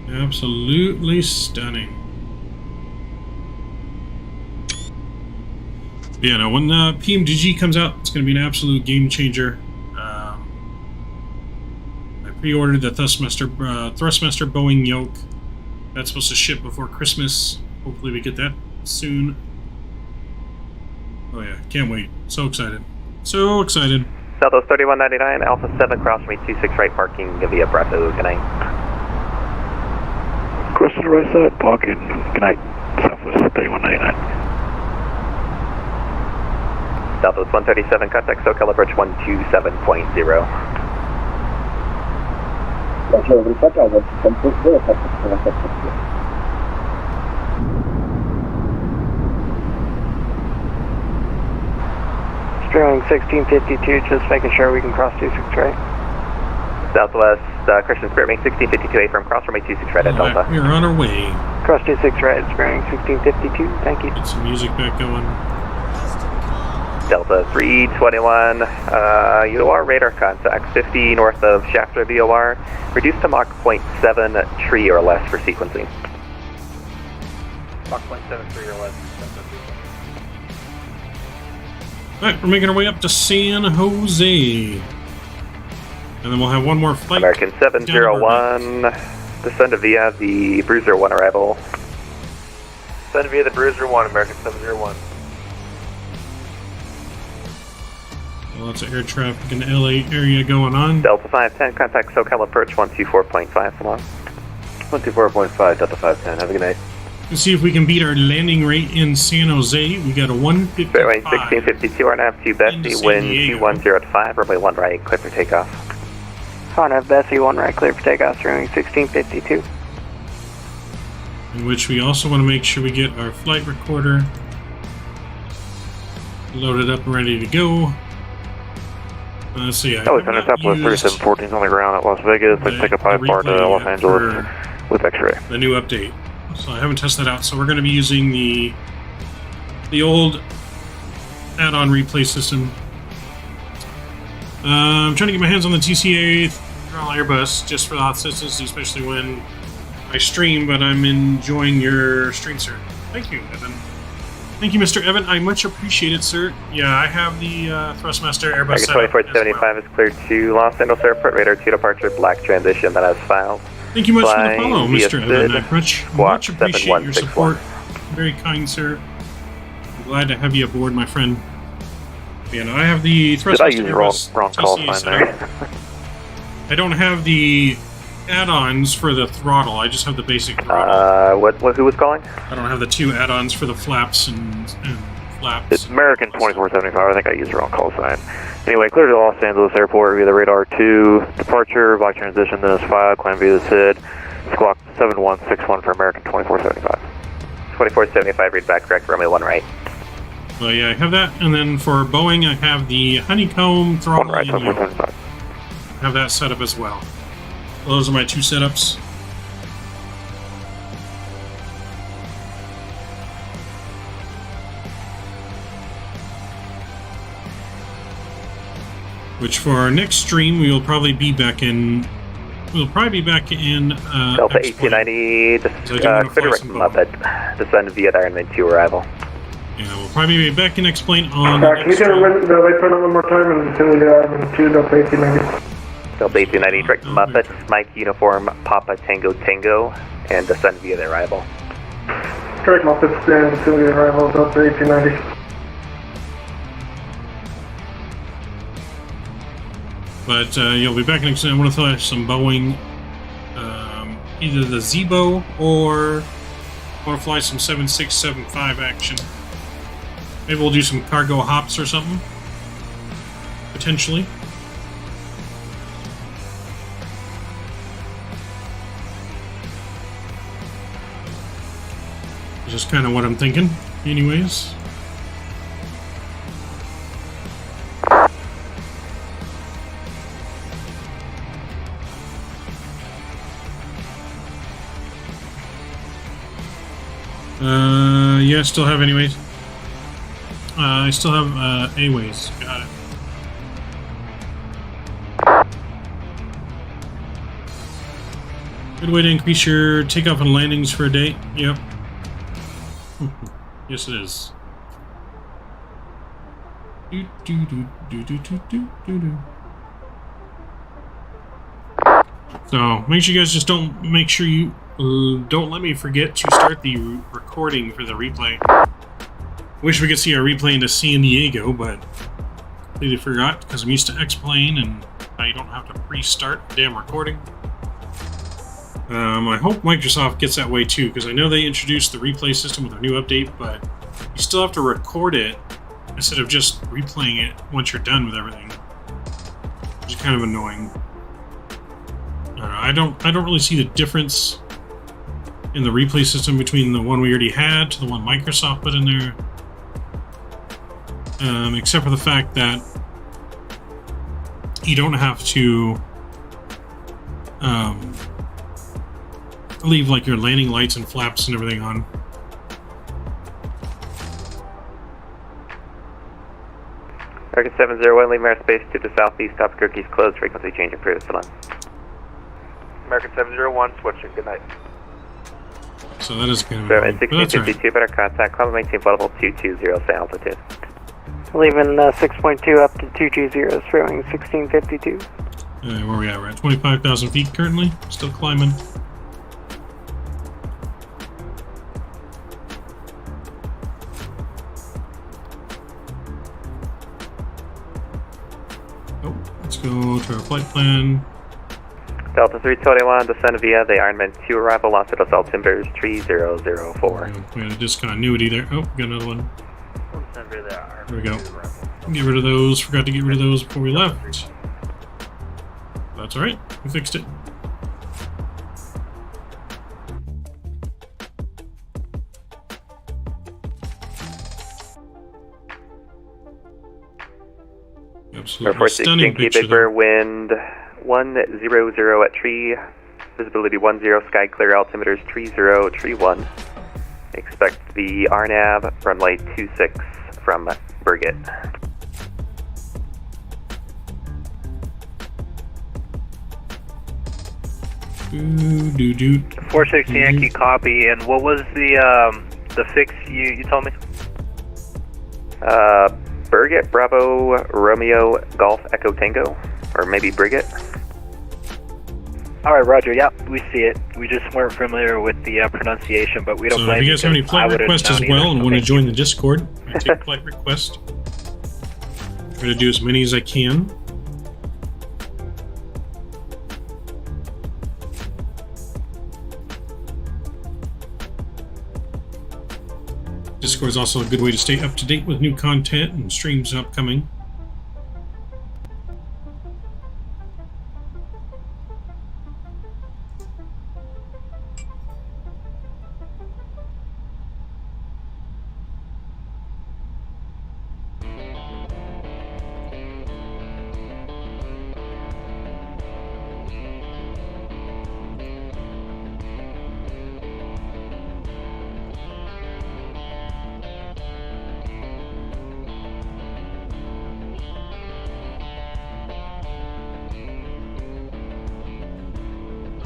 Absolutely stunning. Yeah, no, when the PMDG comes out, it's going to be an absolute game changer. I pre-ordered the Thrustmaster Boeing yoke. That's supposed to ship before Christmas. Hopefully we get that soon. Oh yeah, can't wait. So excited. So excited. Southwest 3199, Alpha 7, cross me 26 right parking via Bravo. Good night. Cross to the right side, parking. Good night. Southwest 3199. Southwest 137, contact SoCal approach 127.0. Sterling 1652, just making sure we can cross 26 right. Southwest, Christian Spirit, 1652A from cross runway 26 right at Delta. We're on our way. Cross 26 right, bearing 1652, thank you. Get some music back going. Delta 321, UOR radar contact 50 north of Shafter VOR, reduced to Mach 0.7 tree or less for sequencing. Mach 0.73 or less. Alright, we're making our way up to San Jose. And then we'll have one more flight. American 701, descend via the Bruiser 1 arrival. Descend via the Bruiser 1, American 701. Lots of air traffic in the LA area going on. Delta 510, contact SoCal approach 124.5, come on. 124.5, Delta 510, have a good night. Let's see if we can beat our landing rate in San Jose. We got a 155. Fairway 1652, RNAV 2 Bessie, wind 210 runway 1 right, clear for takeoff. RNAV Bessie 1 right, clear for takeoff, runway 1652. In which we also want to make sure we get our flight recorder loaded up and ready to go. Let's see. I was on top with 3714 on the ground at Las Vegas. Let's take a 5-bar to Los Angeles with X-ray. The new update. So I haven't tested that out. So we're going to be using the old add-on replay system. I'm trying to get my hands on the TCA Airbus just for the consistency, especially when I stream. But I'm enjoying your stream, sir. Thank you, Evan. Thank you, Mr. Evan. I much appreciate it, sir. Yeah, I have the Thrustmaster Airbus. 2475 is cleared to Los Angeles Airport. Radar 2 departure. Black transition that has filed. Thank you much for the follow, Mr. Evan. I much appreciate your support. Very kind, sir. I'm glad to have you aboard, my friend. Yeah, no, I have the Thrustmaster. Did I use wrong call sign there? I don't have the add-ons for the throttle. I just have the basic throttle. Who was calling? I don't have the 2 add-ons for the flaps and flaps. It's American 2475. I think I used the wrong call sign. Anyway, clear to Los Angeles Airport via the radar 2 departure, black transition, then is 5, climb via the SID, squawk 7161 for American 2475. 2475, read back correct, runway 1 right. Well, yeah, I have that, and then for Boeing, I have the Honeycomb throttle. 1 right, 2475. I have that set up as well. Those are my 2 setups. Which for our next stream, we will probably be back in. We'll probably be back in. Delta 1890, Muppet, descend via the Ironman 2 arrival. Yeah, we'll probably be back in X-Plane on. Can you tell the light turn on one more time and tell the Ironman 2 Delta 1890? Delta 1890, direct Muppet, Mike Uniform, Papa Tango Tango, and descend via the arrival. Direct Muppet, stand to the arrival, Delta 1890. But you'll be back next time. I want to flash some Boeing, either the Zebo or I want to fly some 7675 action. Maybe we'll do some cargo hops or something. Potentially. Just kind of what I'm thinking, anyways. Yeah, I still have anyways. I still have A-ways. Got it. Good way to increase your takeoff and landings for a day. Yep. Yes, it is. So make sure you guys just don't let me forget to start the recording for the replay. Wish we could see our replay into San Diego, but completely forgot because I'm used to X-Plane and I don't have to restart the damn recording. I hope Microsoft gets that way too, because I know they introduced the replay system with a new update, but you still have to record it instead of just replaying it once you're done with everything, which is kind of annoying. I don't really see the difference in the replay system between the one we already had to the one Microsoft put in there, except for the fact that you don't have to leave like your landing lights and flaps and everything on. American 701, leave airspace to the southeast, top cookies closed, frequency change approved, still on. American 701, switching, good night. So that is kind of annoying, 1652, better contact, climb maintain flight level 220, stay altitude. Leaving 6.2 up to 220, throwing 1652. Where we at? We're at 25,000 feet currently, still climbing. Oh, let's go to our flight plan. Delta 321, descend via the Ironman 2 arrival, Los Angeles Timbers 3004. We had a discontinuity there. Oh, got another one. There we go. Get rid of those. Forgot to get rid of those before we left. That's alright. We fixed it. Absolutely stunning picture. Big Bear, wind 100 at tree. Visibility 10, sky clear, altimeters 3031. Expect the RNAV runway 26 from Burbank. Do 46 Yankee copy, and what was the fix you told me? Burbank, Bravo, Romeo, Golf, Echo, Tango, or maybe Burbank. Alright, Roger, yep, we see it. We just weren't familiar with the pronunciation, but we don't So blame if you guys have any flight requests as well and want to join the Discord, I take flight request. I'm going to do as many as I can. Discord is also a good way to stay up to date with new content and streams upcoming.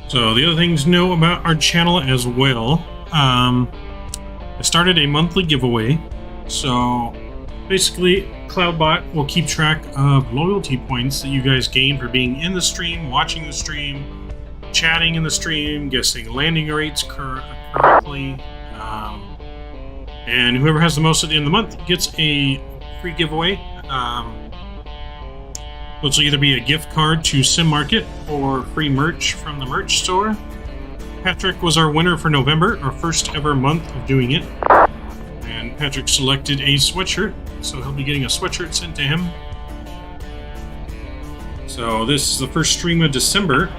So the other things to know about our channel as well, I started a monthly giveaway. So basically, CloudBot will keep track of loyalty points that you guys gain for being in the stream, watching the stream, chatting in the stream, guessing landing rates correctly, and whoever has the most at the end of the month gets a free giveaway. Which will either be a gift card to Sim Market or free merch from the merch store. Patrick was our winner for November, our first ever month of doing it. And Patrick selected a sweatshirt, so he'll be getting a sweatshirt sent to him. So this is the first stream of December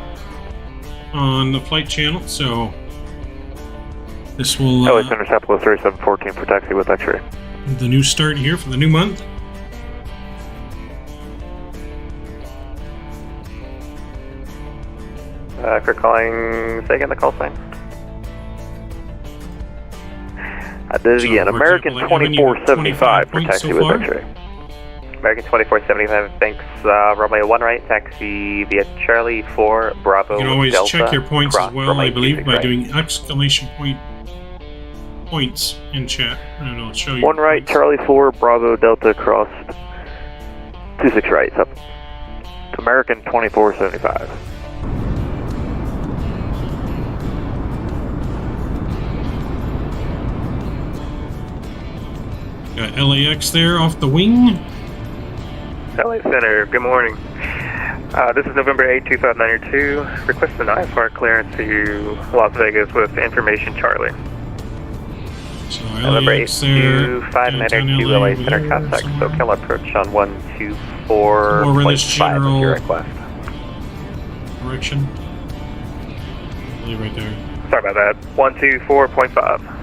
on the flight channel, so this will... LA Center Southwest 3714 for taxi with X-ray. The new start here for the new month. For calling, say again the call sign. I did it again. American 2475 for taxi with X-ray. American 2475, thanks. Romeo 1 right, taxi via Charlie 4 Bravo. You can always Delta, check your points as well, I believe, by right. doing exclamation points in chat. And it'll show you. 1 right, Charlie 4 Bravo Delta cross 26 right. Up. American 2475. Got LAX there off the wing. LA Center, good morning. This is November 8, 2092. Request an IFR clearance to Las Vegas with information Charlie. So November 8, LAX there. 2992 LA Center contact. SoCal approach on 124.5 is your request. Direction. I believe right there. Sorry about that. 124.5.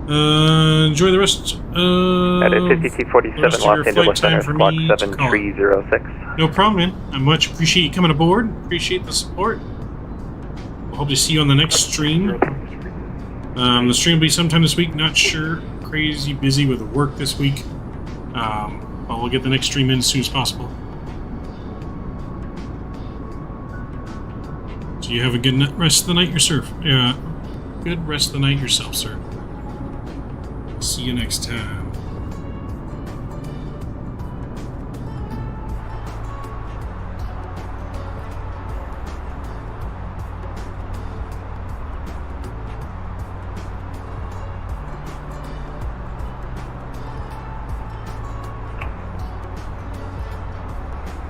Enjoy the rest of That is 5247 Los Angeles Center, squawk 7306. No problem, man. I much appreciate you coming aboard. Appreciate the support. Hope to see you on the next stream. The stream will be sometime this week. Not sure. Crazy busy with work this week. But we'll get the next stream in as soon as possible. So you have a good rest of the night yourself. Yeah, good rest of the night yourself, sir. See you next time.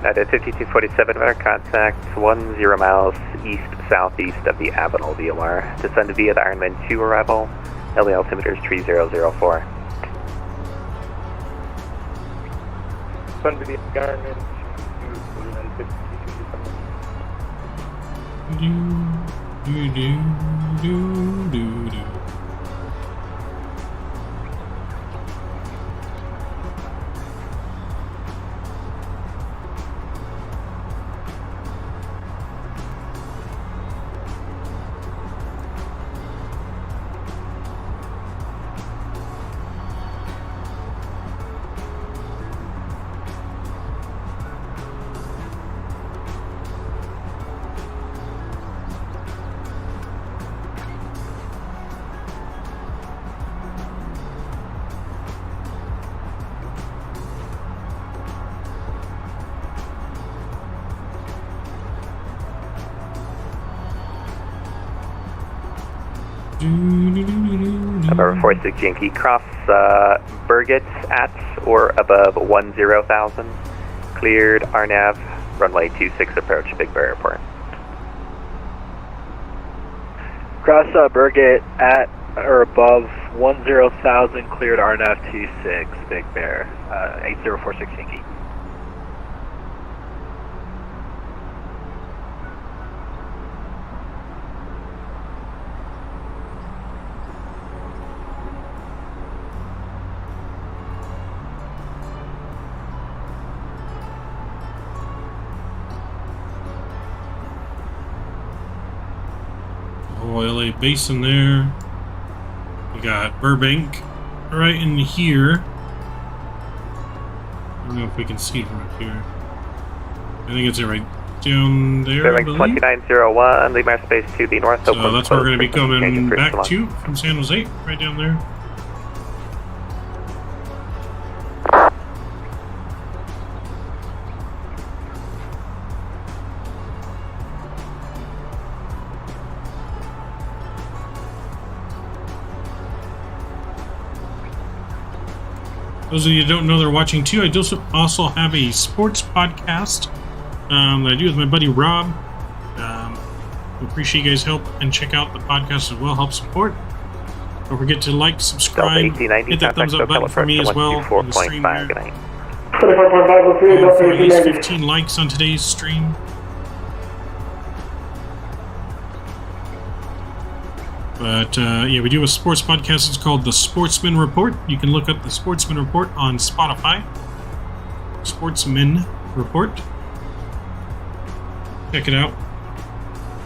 At 5247, our contact 10 miles east-southeast of the Avenel VOR. Descend via the Ironman 2 arrival. LA altimeter is 3004. Descend via the Ironman 2. Number 46 Yankee, cross Burgett at or above 10,000. Cleared RNAV, runway 26 approach, Big Bear Airport. Cross Burgett at or above 10,000, cleared RNAV 26, Big Bear, 8046 Yankee. LA Basin there. We got Burbank right in here. I don't know if we can see it from up here. I think it's right down there. Burbank 2901, leave airspace to the north. So that's where we're going to be coming back to from San Jose, right down there. Those of you who don't know they're watching too, I also have a sports podcast that I do with my buddy Rob. We appreciate you guys' help and check out the podcast as well. Help support. Don't forget to like, subscribe, hit that thumbs up button for me as well. For the stream here. For at least 15 likes on today's stream. But yeah, we do a sports podcast. It's called The Sportsman Report. You can look up The Sportsman Report on Spotify. Sportsman Report. Check it out.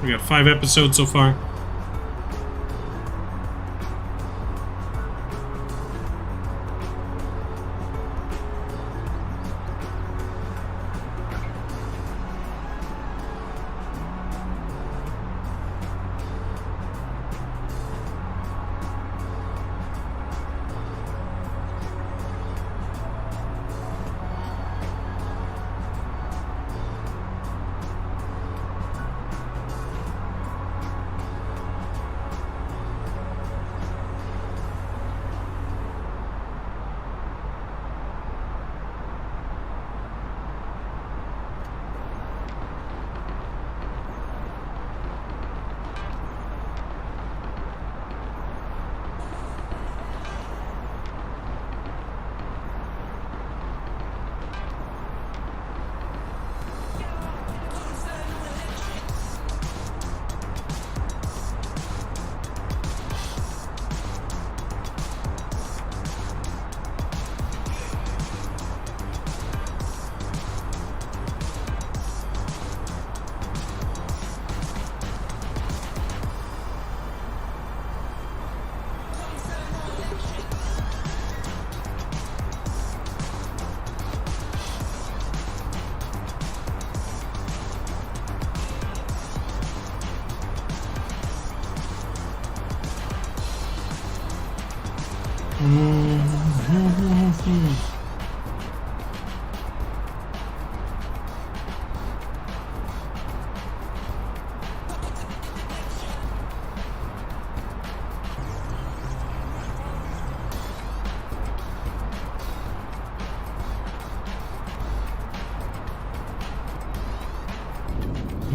We got 5 episodes so far.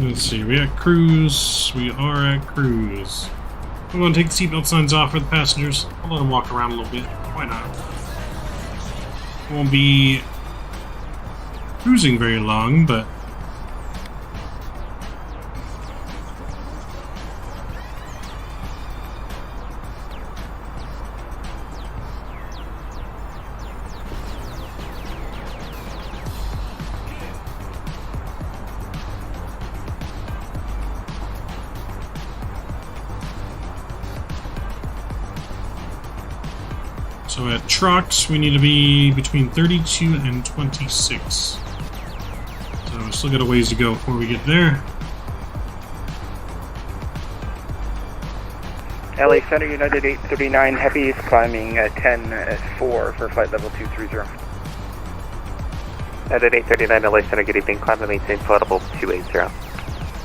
Let's see, we at cruise. We are at cruise. I'm going to take the seatbelt signs off for the passengers. I'll let them walk around a little bit. Why not? Won't be cruising very long, but so at trucks, we need to be between 32 and 26. So we still got a ways to go before we get there. LA Center, United 839 Heavy is climbing 10-4 for flight level 230. United 839 LA Center, good evening. Climb and maintain flight level 280.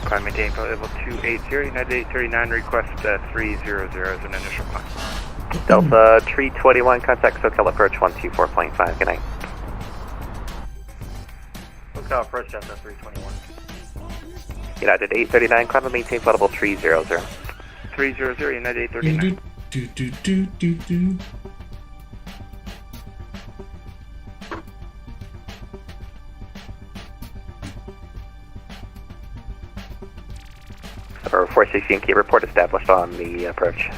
Climb maintain flight level 280. United 839 request 300 as an initial climb. Delta 321, contact SoCal approach 124.5. Good night. SoCal approach Delta 321. United 839, climb and maintain flight level 300. 300, United 839. Or 46 Yankee, report established on the approach.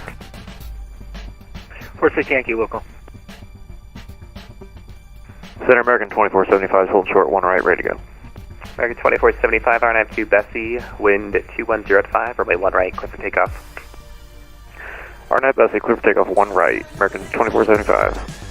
46 Yankee, local. Center American 2475, hold short, 1 right, ready to go. American 2475, RNAV2 Bessie, wind 21 at 5, runway 1 right, clear for takeoff. RNAV Bessie, clear for takeoff, 1 right, American 2475.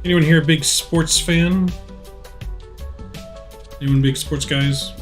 Anyone here a big sports fan? Anyone big sports guys?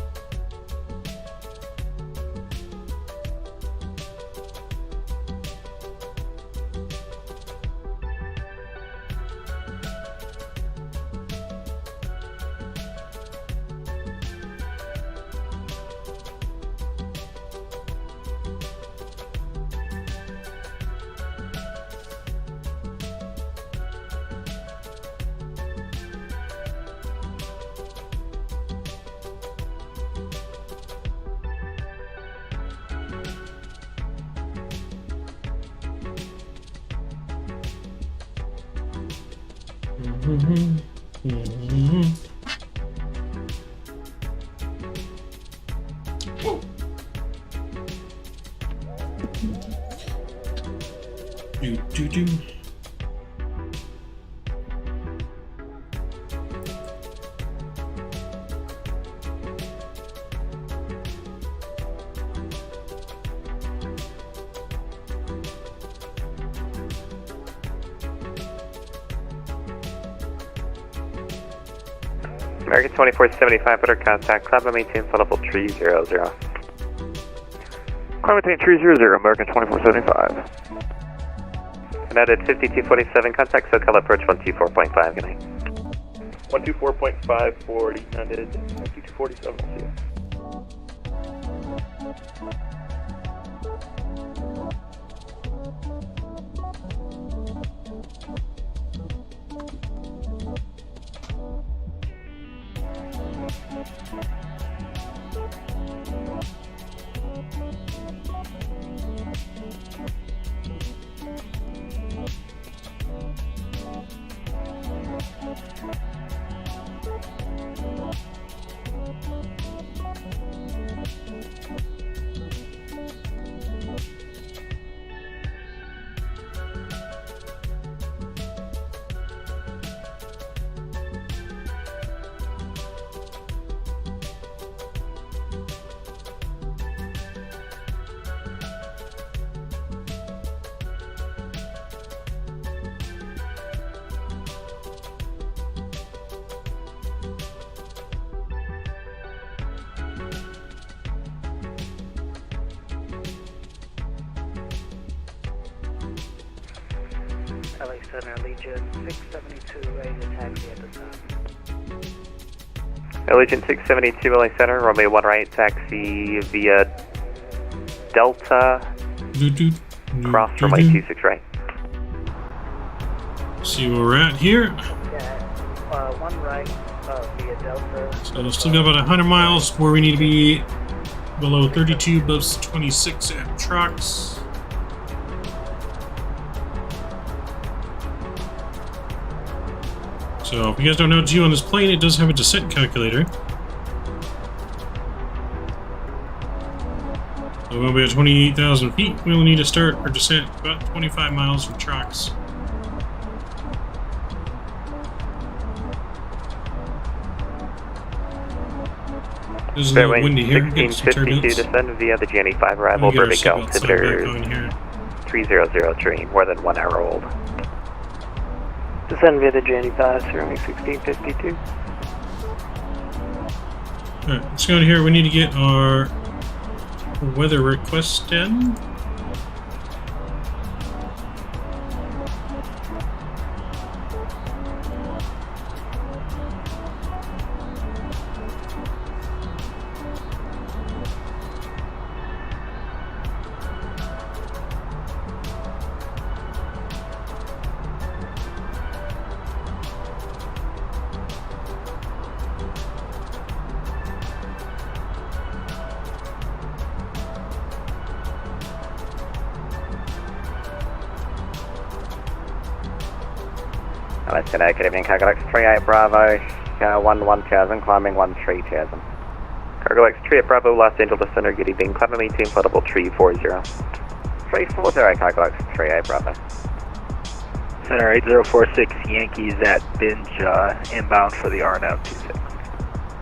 Whoa. Do. American 2475, better contact, climb and maintain flight level 300. Climb maintain 300, American 2475. United 5247, contact SoCal approach 124.5, good night. 124.5 for United 5247, see you. LA Center, Legion 672, ready to taxi at this time. Allegiant 672 LA Center, runway 1 right, taxi via Delta, cross runway 26 right. See where we're at here. Yeah, 1 right via Delta. So still got about 100 miles where we need to be below 32, above 26 at trucks. So if you guys don't know what to do on this plane, it does have a descent calculator. So we'll be at 28,000 feet. We'll need to start our descent about 25 miles from trucks. This is a little windy here. 1652 descend via the GNE5 arrival, Burbank altimeter 300 terrain, more than 1 hour old. Descend via the GNE5, runway 1652. Alright, let's go in here. We need to get our weather request in. Let's go, good evening, Cargolax 38 Bravo, 11,000, climbing 13,000. Cargolax 38 Bravo, Los Angeles Center, good evening, climbing maintain potable 340. 340, Cargolax 38 Bravo. Center 8046 Yankees at Binge, inbound for the RNAV 26.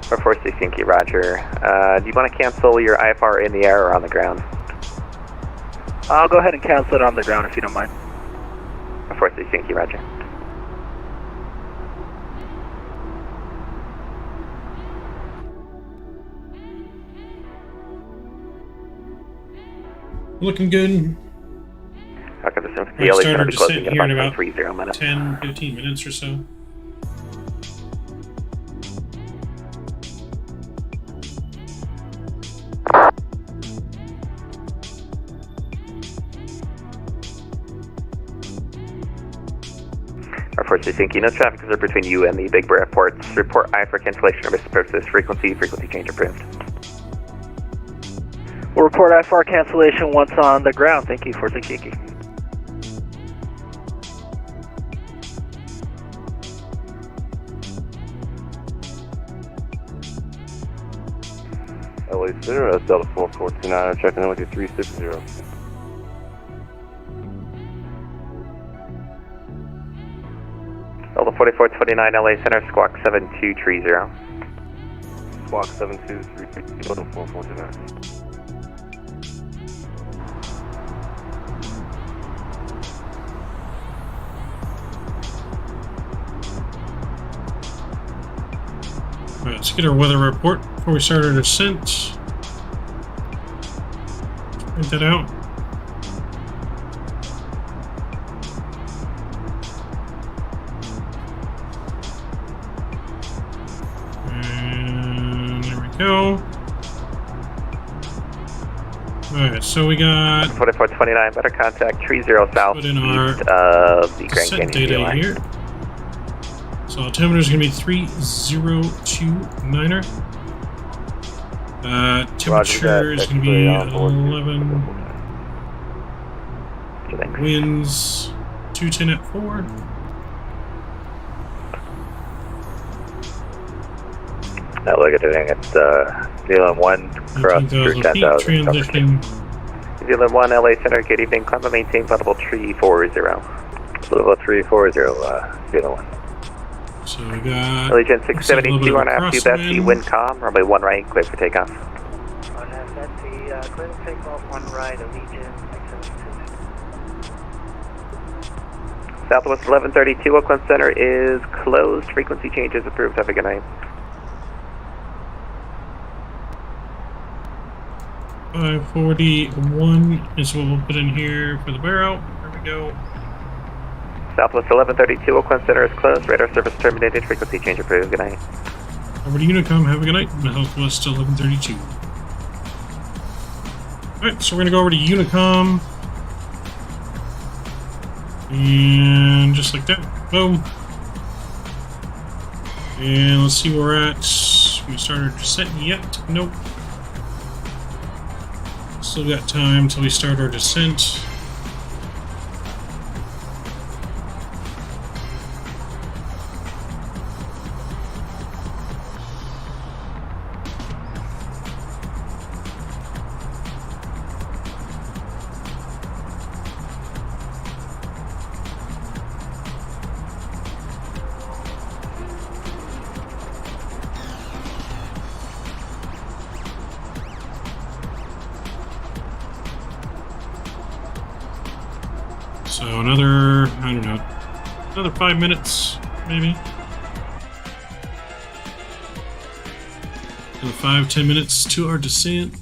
446 Yankee, roger. Do you want to cancel your IFR in the air or on the ground? I'll go ahead and cancel it on the ground if you don't mind. 446 Yankee, roger. Looking good. Okay, the We'll LA start our be closing descent here in about 30 minutes. 10-15 minutes or so. R460, no traffic is between you and the Big Bear airports. Report I for cancellation or misapproaches. Frequency change approved. We'll report IFR cancellation once on the ground. Thank you, 46 Yankee. LA Center, that's Delta 4429, I'm checking in with you 360. Delta 4429, LA Center, squawk 7230. Squawk 7230, Delta 4429. Alright, let's get our weather report before we start our descent. Print that out. And there we go. Alright, so we got 4429, better contact 30 south put in east of the Grand descent Canyon data line. here. So altimeter is going to be 3029er. Temperature is going to be 11. Winds 210 at 4. Now look at it, it's Zealand 1 cross through 10,000. Transition. Zealand 1 LA Center, good evening, climb and maintain potable 340. Level 340, Zealand 1. So we got Allegiant 672 on F2 Bessie, wind calm, runway 1 right, clear for takeoff. On Bessie, clear to take off 1 right, Allegiant 672. Southwest 1132, Oakland Center is closed, frequency changes approved, have a good night. 541 is what we'll put in here for the barrel. There we go. Southwest 1132, Oakland Center is closed. Radar service terminated. Frequency change approved. Good night. Over to Unicom. Have a good night. Southwest 1132. Alright, so we're going to go over to Unicom. And just like that. Boom. And let's see where we're at. We started descent yet? Nope. Still got time till we start our descent. So another, I don't know, another 5 minutes, maybe. Another 5-10 minutes to our descent.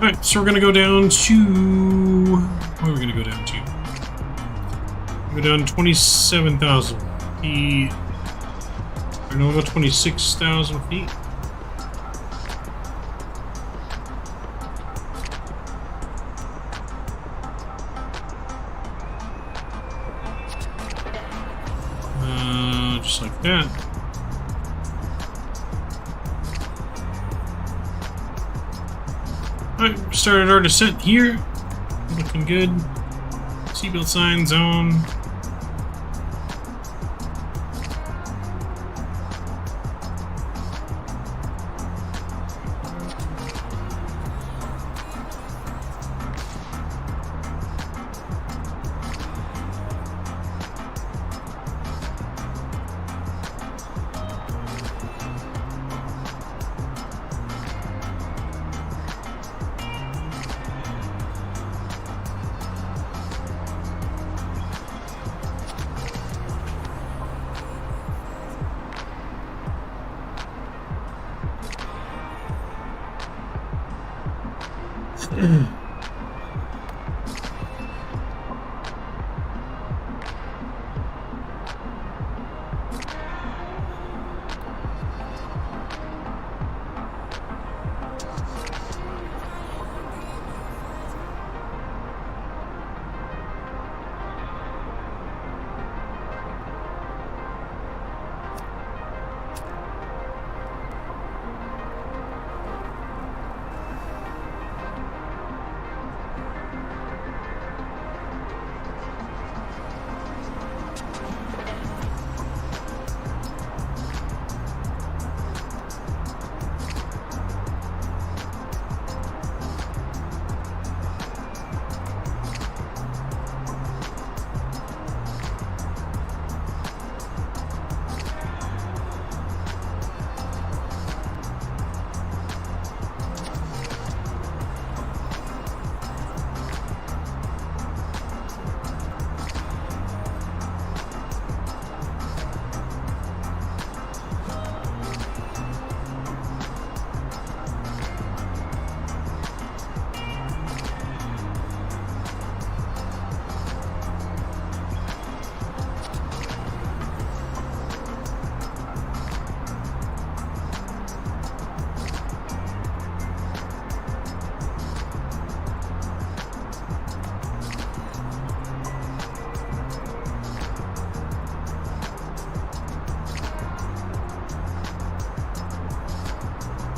Alright, so we're going to go down to... What are we going to go down to? Go down 27,000 feet. Or no, about 26,000 feet. Just like that. Alright, started our descent here. Looking good. Seatbelt signs on.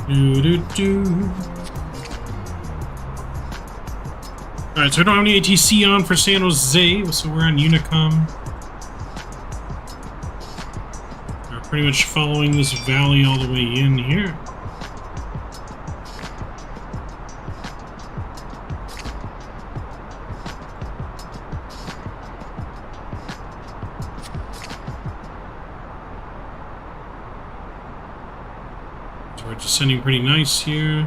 Alright, so we don't have any ATC on for San Jose, so we're on Unicom. We're pretty much following this valley all the way in here. So we're descending pretty nice here.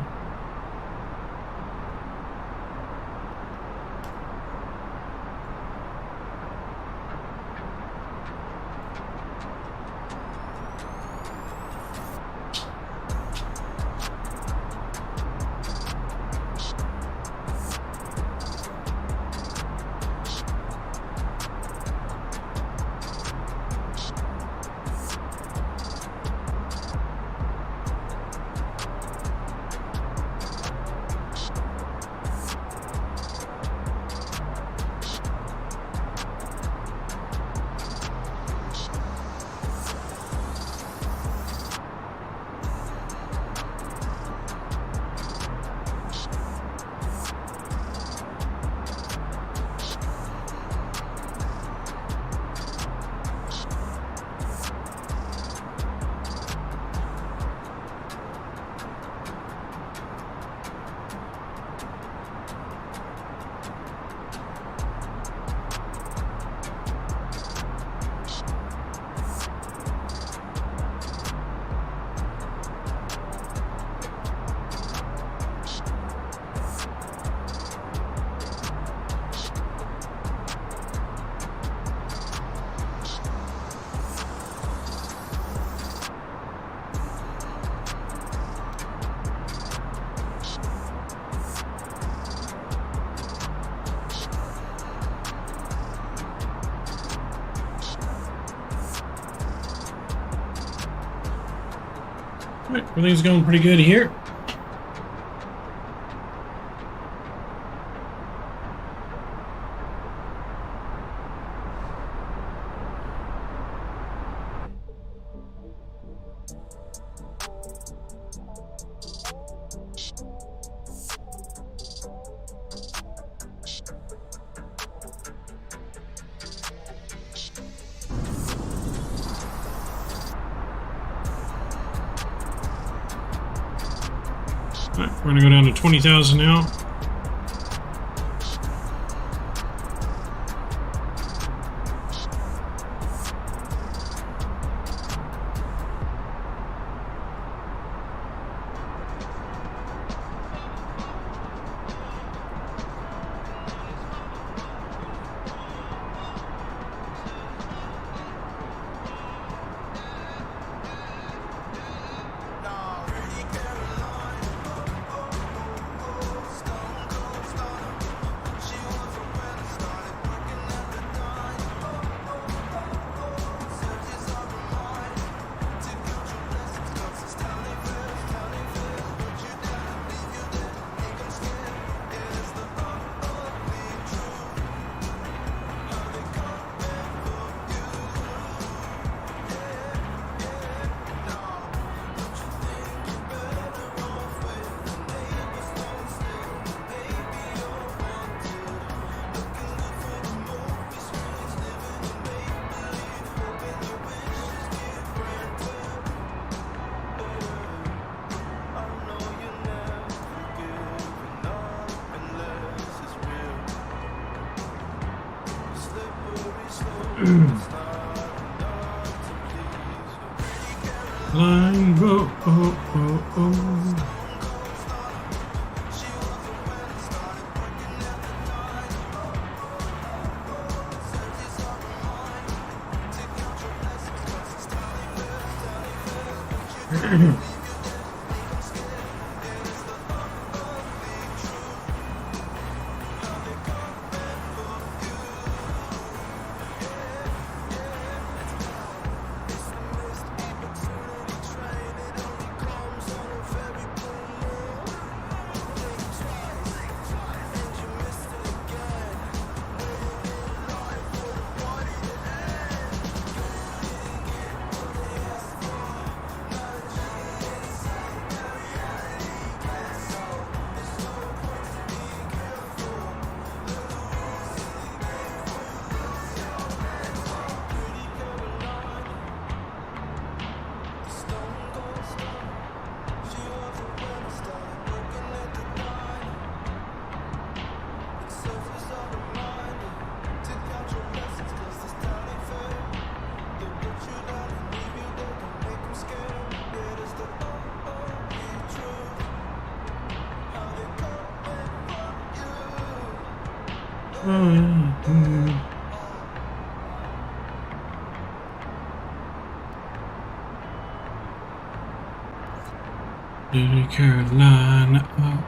Alright, everything's going pretty good here. Alright, we're gonna go down to 20,000 now. Line, oh, oh, oh, oh. Lily Caroline, oh.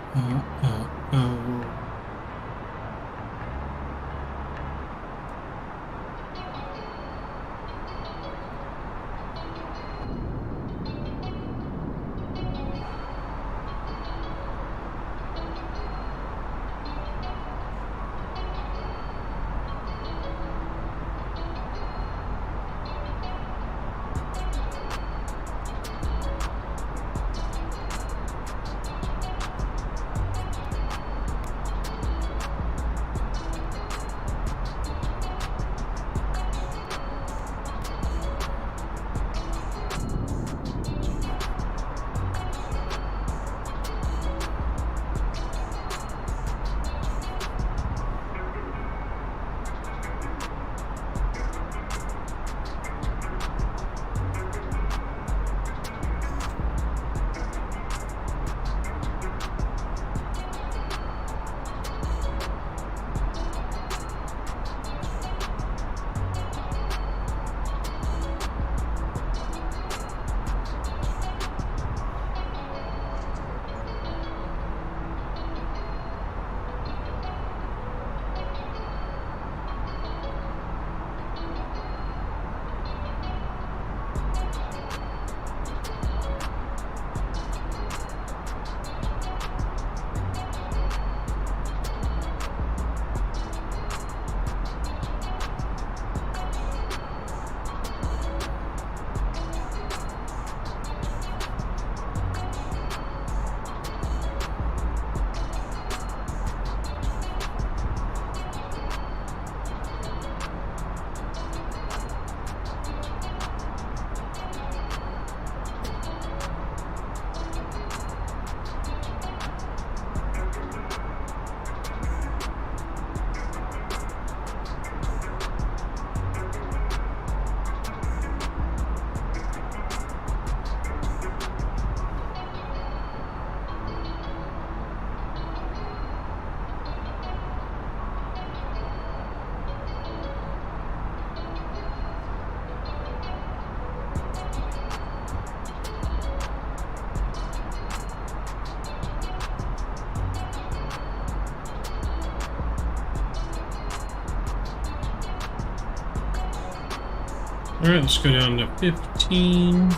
All right, let's go down to 15.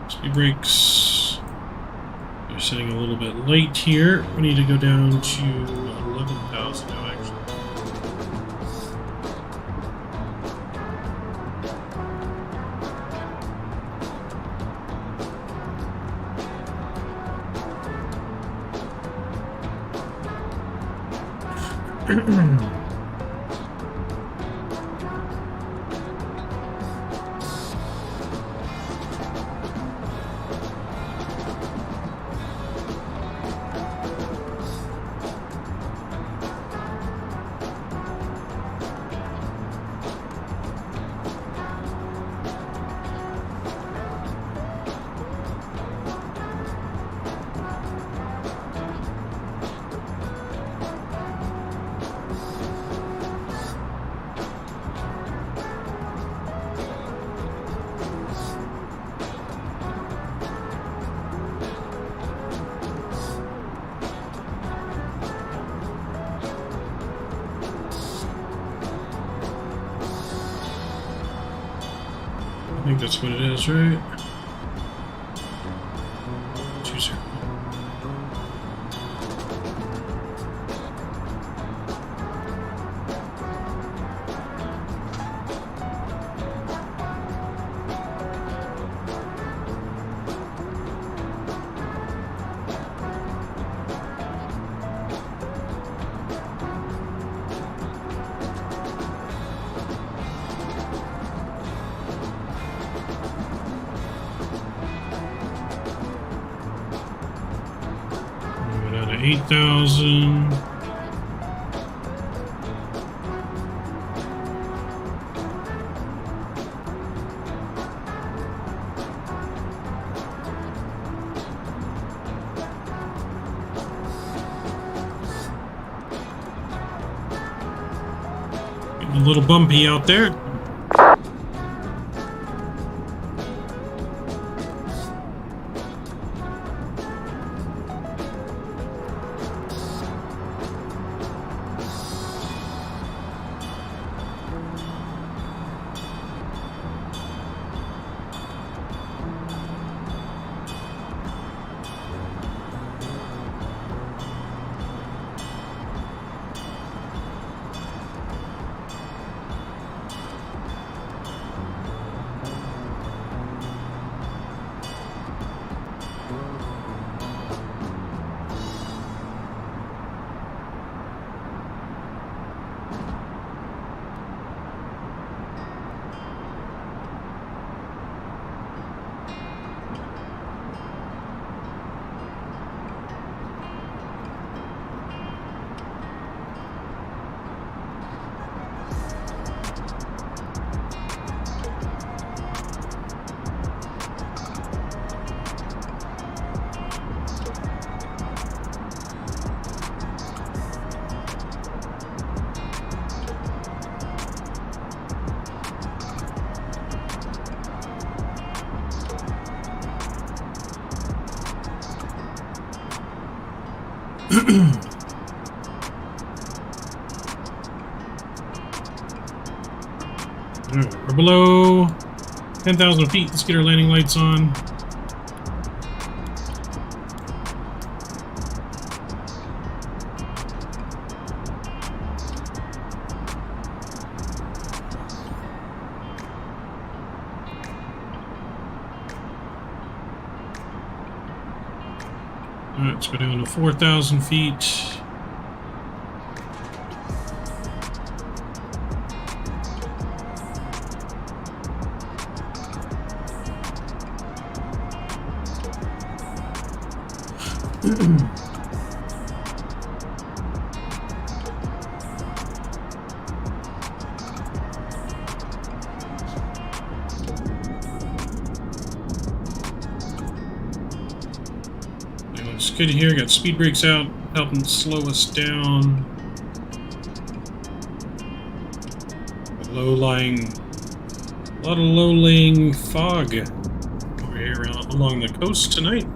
Speed brakes. They're sitting a little bit late here. We need to go down to 11,000 now, actually. I think that's what it is, right? 20. 8,000. Getting a little bumpy out there. We're below 10,000 feet. Let's get our landing lights on. Alright, let's go down to 4,000 feet. It's good here. Got speed brakes out, helping slow us down. A lot of low-lying fog over here along the coast tonight.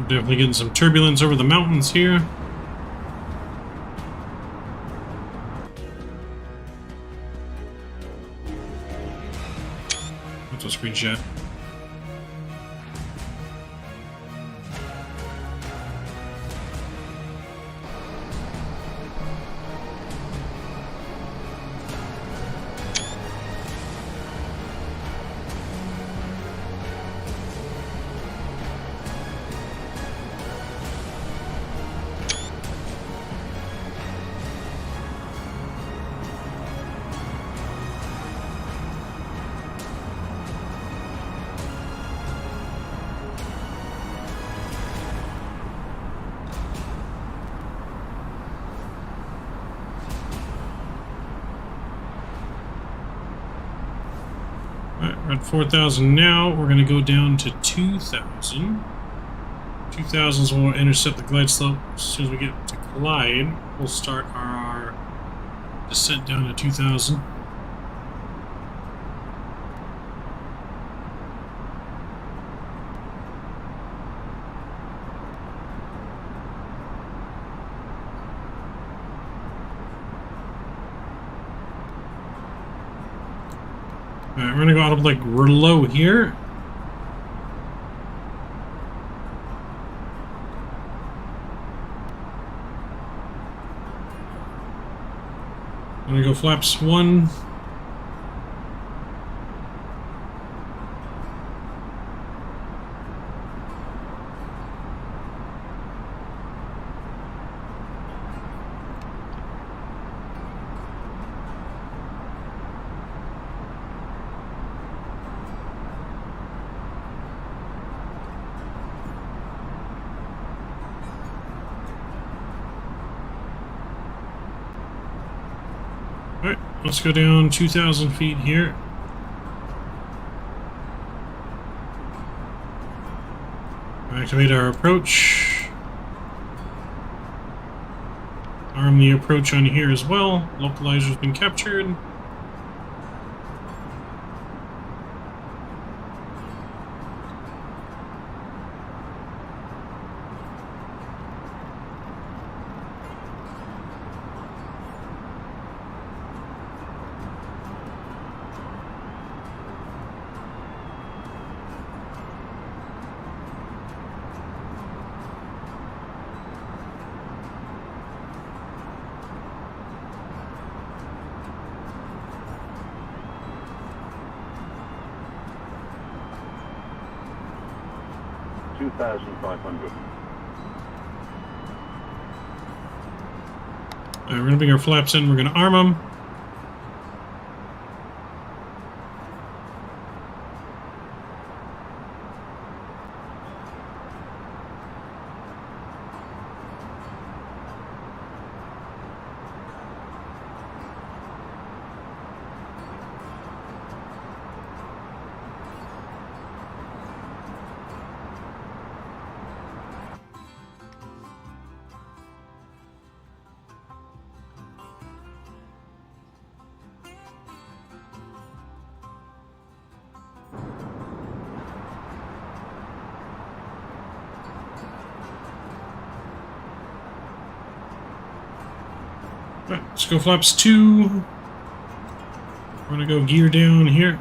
Definitely getting some turbulence over the mountains here. That's a screenshot. We're at 4,000 now. We're going to go down to 2,000. 2,000 is when we'll intercept the glide slope. As soon as we get to glide, we'll start our descent down to 2,000. Alright, we're gonna go out of like low here. I'm gonna go flaps 1. Alright, let's go down 2,000 feet here. Activate our approach. Arm the approach on here as well. Localizer's been captured. Alright, we're going to bring our flaps in, we're going to arm them. Right, let's go flaps 2. We're gonna go gear down here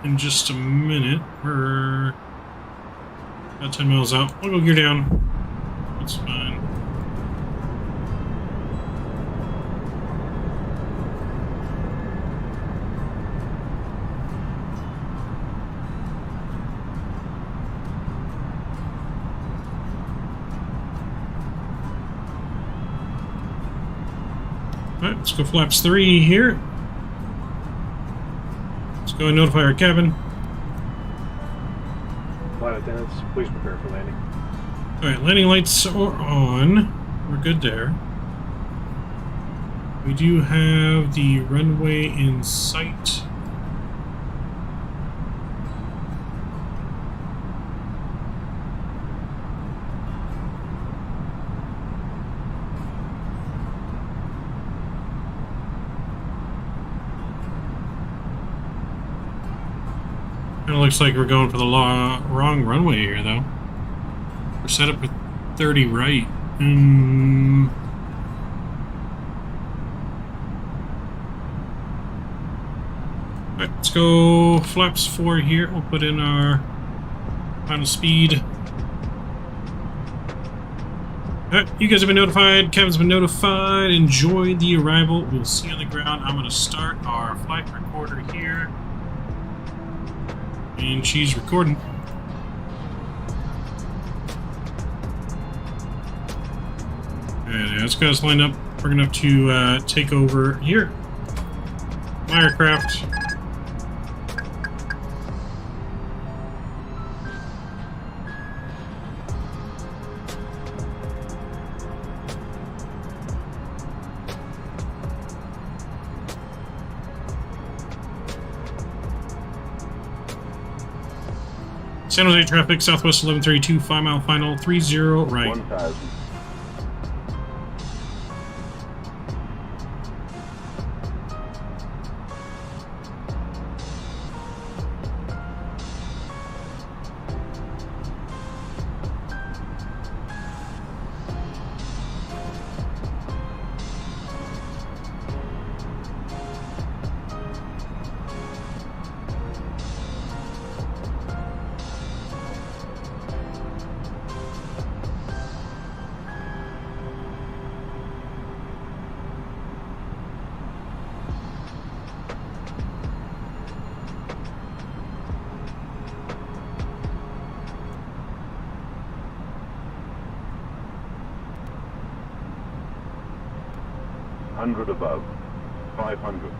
in just a minute. We're about 10 miles out. We'll go gear down. That's fine. Alright, let's go flaps 3 here. Let's go and notify our cabin. Flight attendants, please prepare for landing. Alright, landing lights are on. We're good there. We do have the runway in sight. It looks like we're going for the wrong runway here, though. We're set up with 30 right. Alright, let's go flaps 4 here. We'll put in our final speed. Alright, you guys have been notified. Kevin's been notified. Enjoy the arrival. We'll see you on the ground. I'm going to start our flight recorder here. And she's recording. And let's get us lined up. We're going to have to take over here. My aircraft. San Jose traffic, southwest 1132, 5 mile final, 30 right. 1000. Above. 500.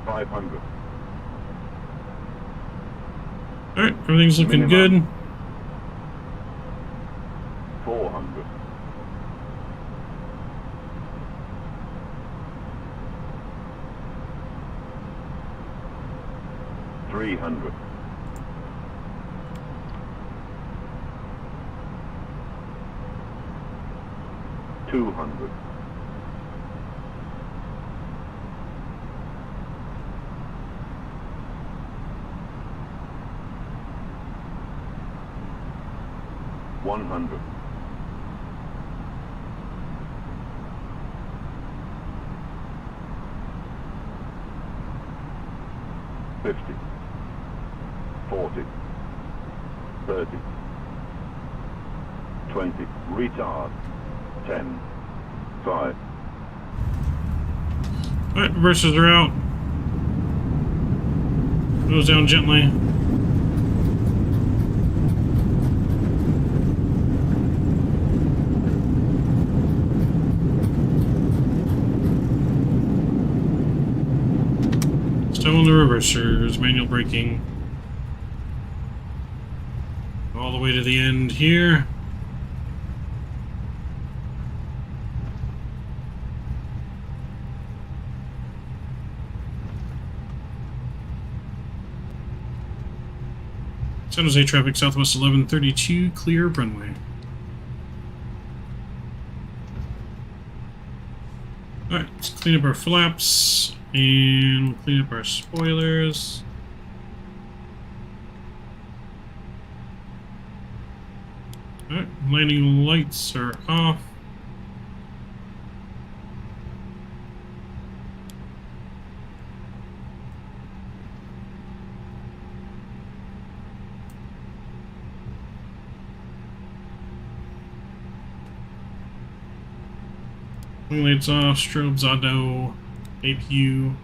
500. Alright, everything's looking good. 400. 300. 200. 100. 50. 40. 30. 20. Retard. 10. 5. Alright, reversers are out. Goes down gently. Still on the reversers, manual braking. All the way to the end here. San Jose traffic, southwest 1132, clear runway. Alright, let's clean up our flaps, and we'll clean up our spoilers. Alright, landing lights are off. Wing lights off, strobes auto, APU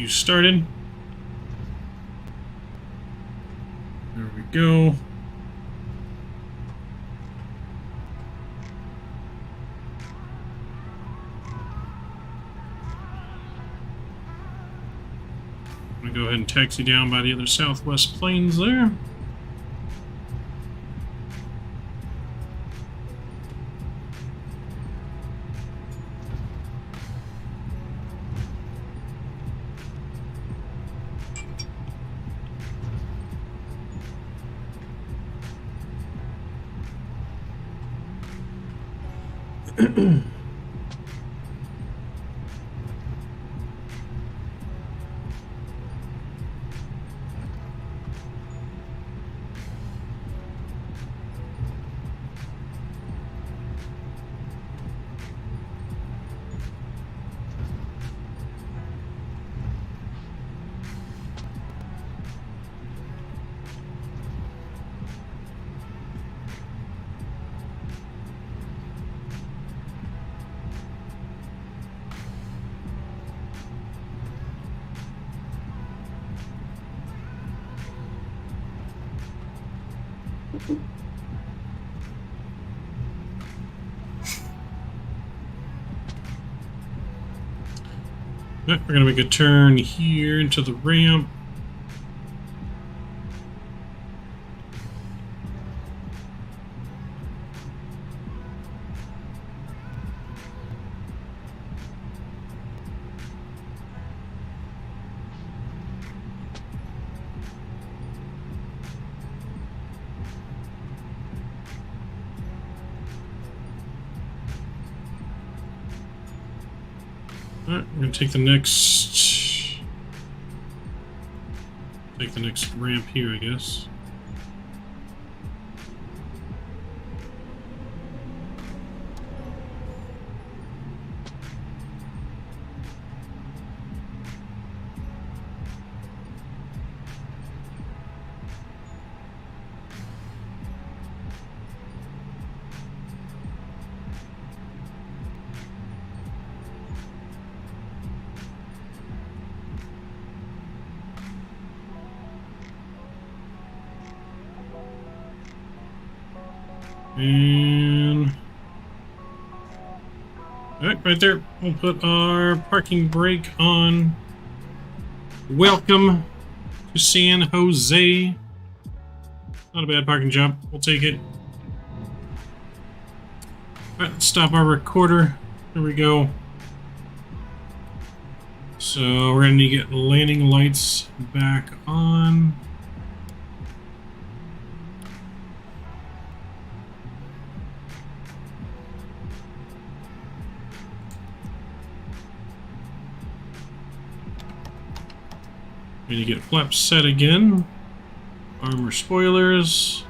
started. There we go. I'm gonna go ahead and taxi down by the other southwest planes there. We're going to make a turn here into the ramp. Alright, we're gonna take the next ramp here, I guess. And alright, right there, we'll put our parking brake on. Welcome to San Jose. Not a bad parking job, we'll take it. Alright, let's stop our recorder. There we go. So we're gonna need to get landing lights back on. We need to get flaps set again. Armor spoilers.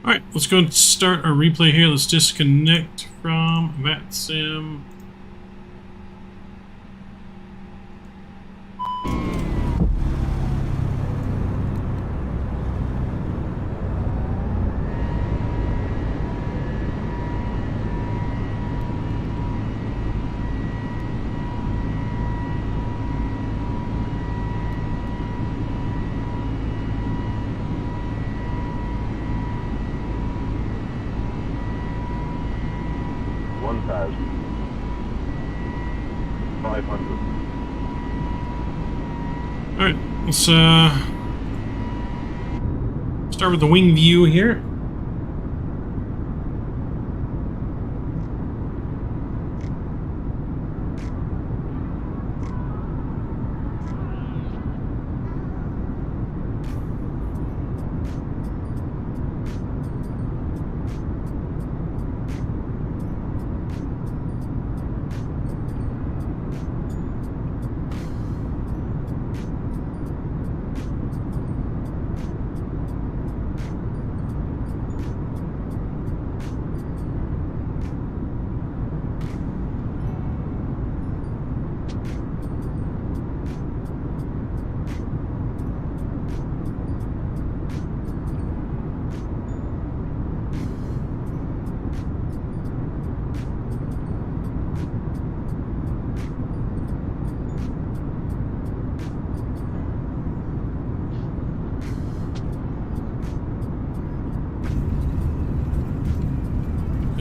Alright, let's go and start our replay here. Let's disconnect from VATSIM. Alright, let's start with the wing view here.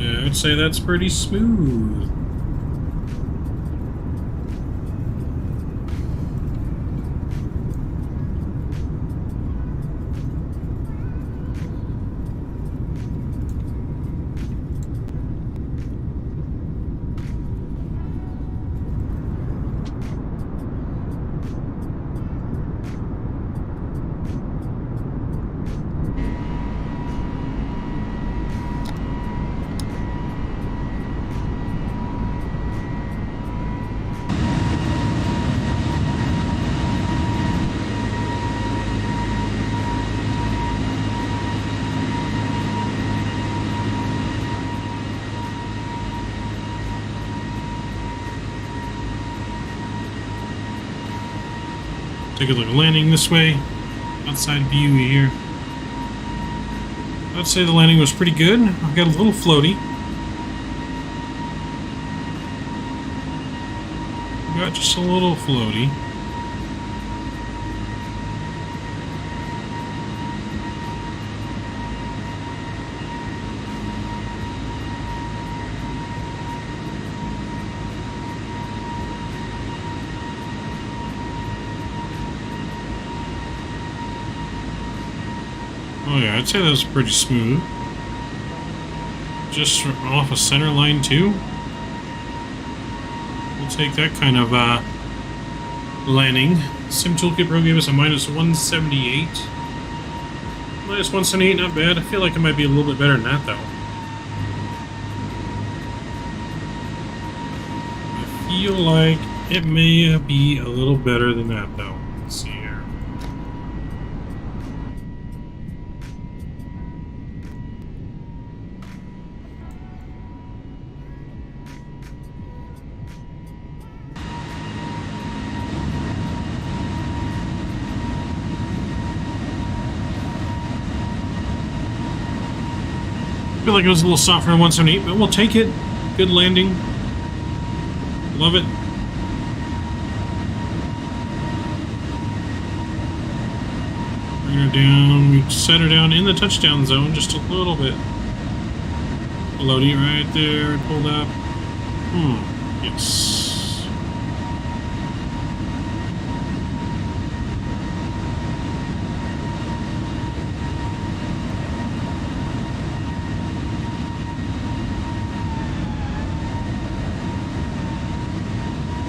I would say that's pretty smooth. Take a look at landing this way. Outside view here. I'd say the landing was pretty good. I got a little floaty. Got just a little floaty. Oh yeah, I'd say that was pretty smooth. Just off a center line too. We'll take that kind of landing. Sim Toolkit Pro gave us a minus 178. Minus 178, not bad. I feel like it might be a little bit better than that though. I feel like it may be a little better than that though. Let's see here. I feel like it was a little softer than 178, but we'll take it. Good landing. Love it. Bring her down. We set her down in the touchdown zone just a little bit. Floaty right there. Pulled up. Yes.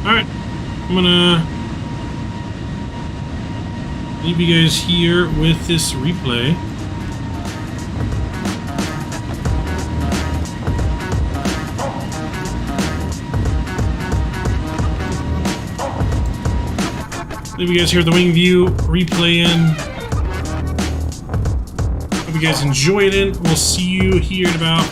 Alright, I'm gonna leave you guys here with this replay. Leave you guys here with the wing view replay in. Hope you guys enjoyed it. We'll see you here in about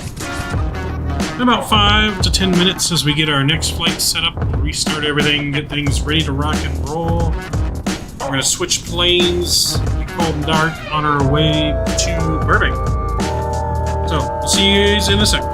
5 to 10 minutes as we get our next flight set up, restart everything, get things ready to rock and roll. We're going to switch planes, be cold and dark, on our way to Burbank. So, we'll see you guys in a second.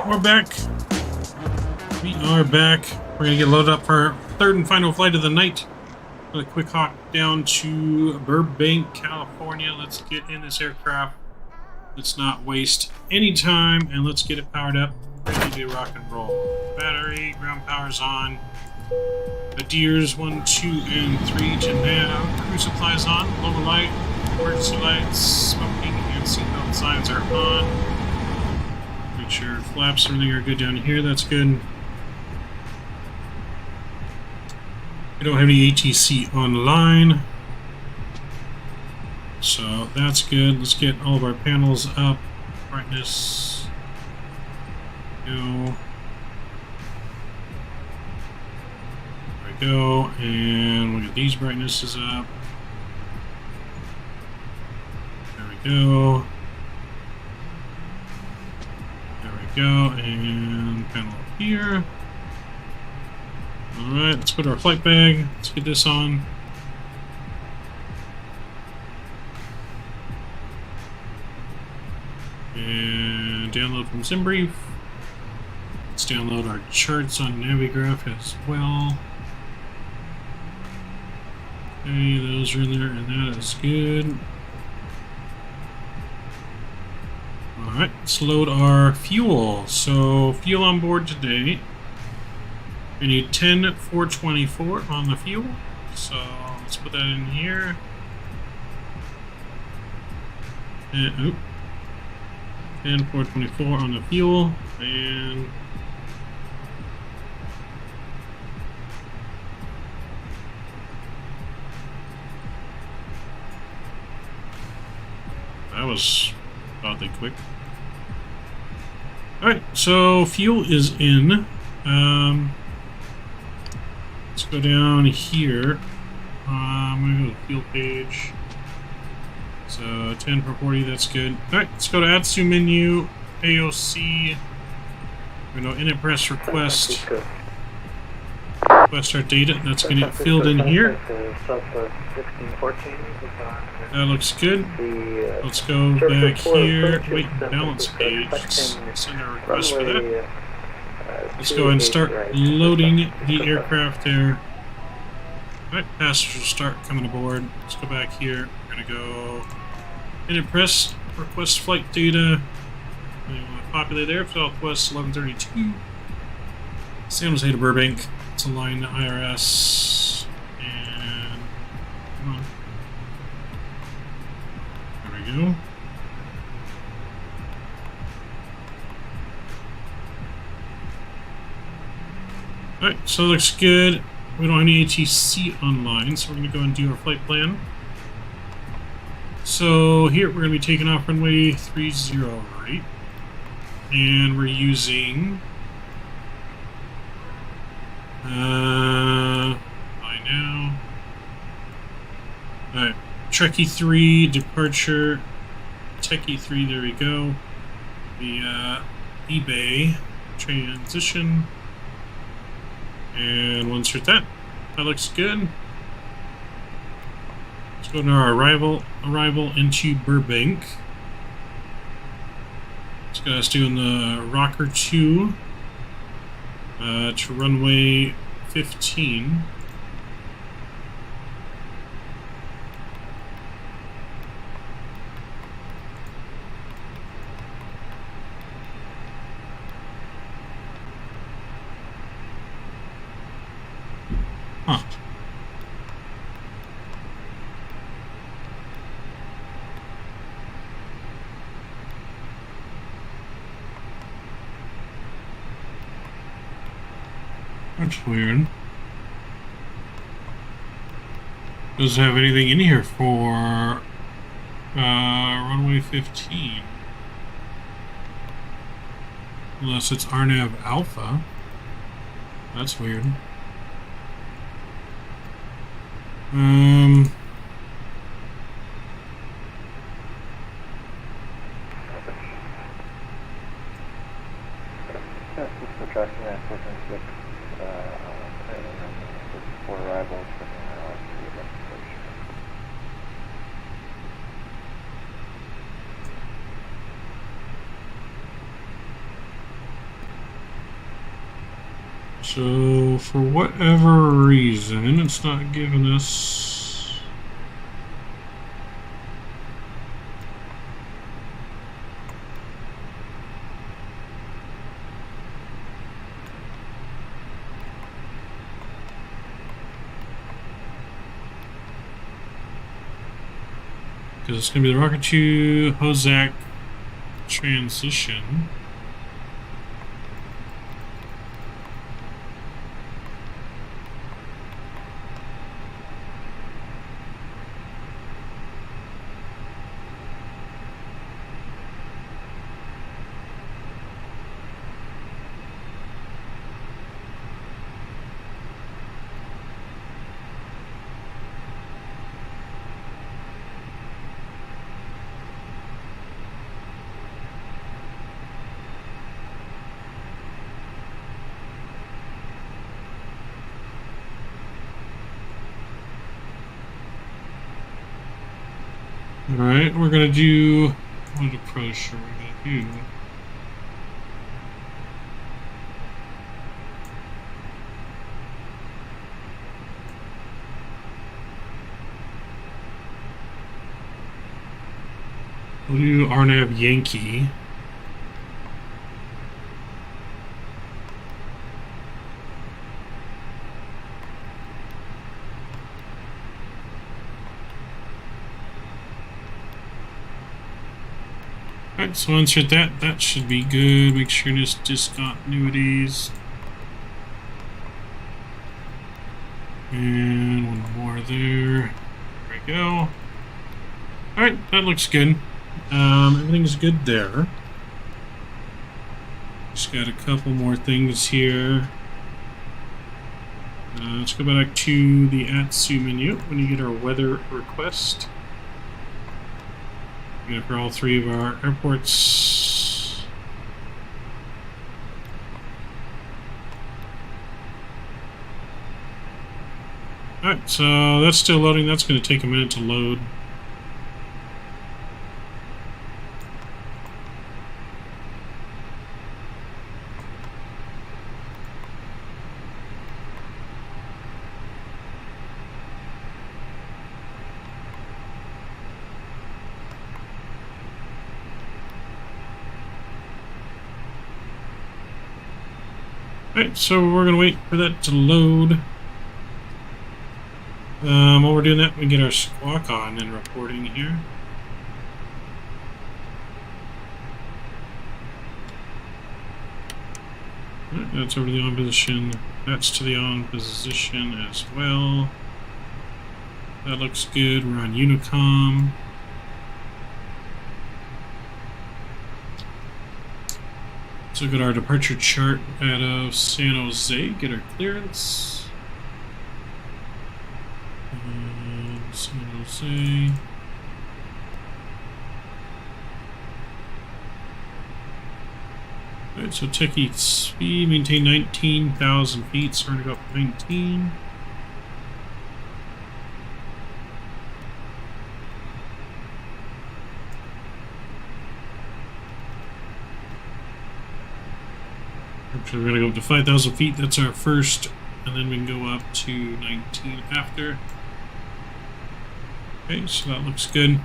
We're back. We are back. We're gonna get loaded up for our third and final flight of the night. A quick hop down to Burbank, California. Let's get in this aircraft. Let's not waste any time, and let's get it powered up. Ready to rock and roll. Battery, ground power's on. Adiers 1, 2, and 3 to now. Crew supplies on. Lower light, emergency lights, smoking, and seatbelt signs are on. Make sure flaps and everything are good down here. That's good. We don't have any ATC online, so that's good. Let's get all of our panels up. Brightness. Go. There we go. And we'll get these brightnesses up. There we go. Go, and panel up here. Alright, let's put our flight bag. Let's get this on. And download from SimBrief. Let's download our charts on Navigraph as well. Okay, those are in there, and that is good. Alright, let's load our fuel. So, fuel on board today. We need 10,424 on the fuel. So, let's put that in here. And, 10,424 on the fuel. And that was oddly quick. Alright, so fuel is in. Let's go down here. I'm going to go to the fuel page. So 10 per 40, that's good. Alright, let's go to ATSU menu, AOC. We're going to init press request. Request our data, that's going to get filled in here. That looks good. Let's go back here. Wait, balance page. Let's send a request for that. Let's go and start loading the aircraft there. Alright, passengers start coming aboard. Let's go back here. We're going to go init press, request flight data. We want to populate there, Southwest 1132. San Jose to Burbank. Let's align the IRS. And come on. There we go. Alright, so it looks good. We don't have any ATC online, so we're going to go and do our flight plan. So here we're going to be taking off runway 30 right. And we're using by now. Alright, Trekkie 3 departure, Techie 3, there we go. The eBay transition. And we'll insert that. That looks good. Let's go to our arrival into Burbank. Let's get us doing the Rocker 2 to runway 15. Huh. That's weird. Doesn't have anything in here for runway 15. Unless it's RNAV Alpha. That's weird. For arrivals from So, for whatever reason, it's not giving us... Because it's going to be the Rocket 2 Hozak transition. Alright, we're gonna do what approach are we gonna do? We'll do RNAV Yankee. Alright, so insert that. That should be good. Make sure there's discontinuities. And one more there. There we go. Alright, that looks good. Everything's good there. Just got a couple more things here. Let's go back to the ATSU menu when you get our weather request. Get it for all three of our airports. Alright, so that's still loading. That's going to take a minute to load. Alright, so we're going to wait for that to load. While we're doing that, we get our squawk on and reporting here. Alright, that's over to the on position. That's to the on position as well. That looks good. We're on Unicom. Let's look at our departure chart out of San Jose, get our clearance. San Jose. Alright, so techie speed, maintain 19,000 feet, so we're going to go up to 19. Actually, we're going to go up to 5,000 feet, that's our first, and then we can go up to 19 after. Okay, so that looks good.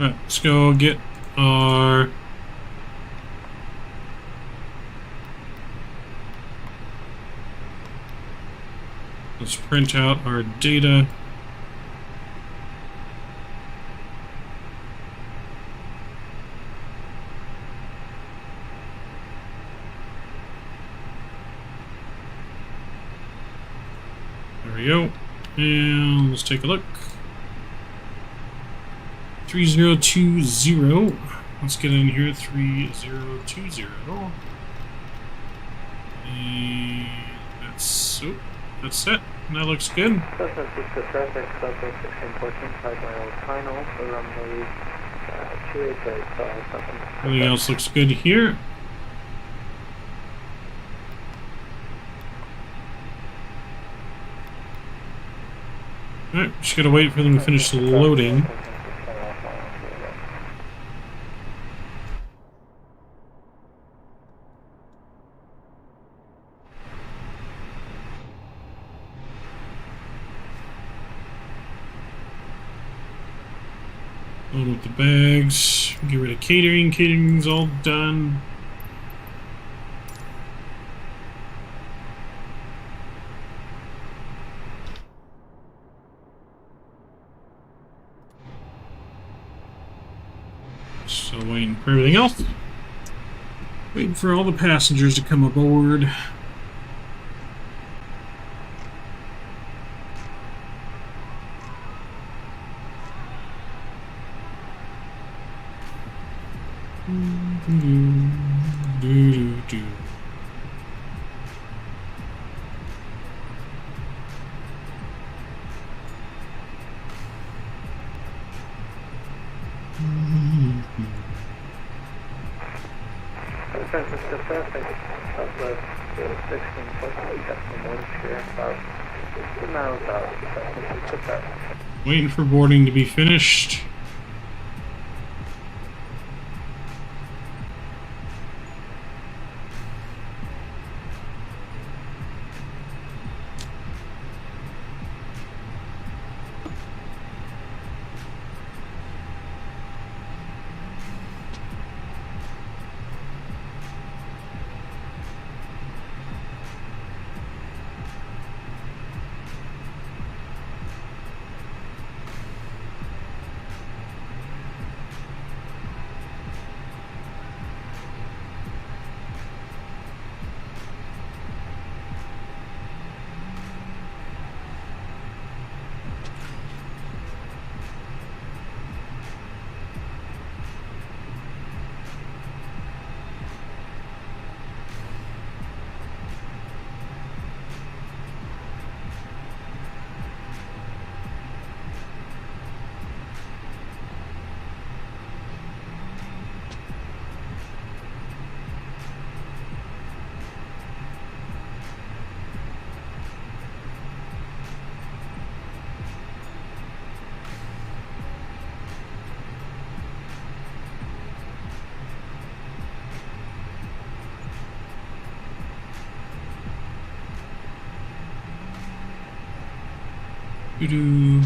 Alright, let's go get our let's print out our data. There we go. And let's take a look. 3020. Let's get in here. 3020. And that's set. And that looks good. Everything else looks good here. Alright, just gotta wait for them to finish the loading. Load up the bags, get rid of catering. Catering's all done. Still waiting for everything else. Waiting for all the passengers to come aboard. Waiting for boarding to be finished. Doo-doo.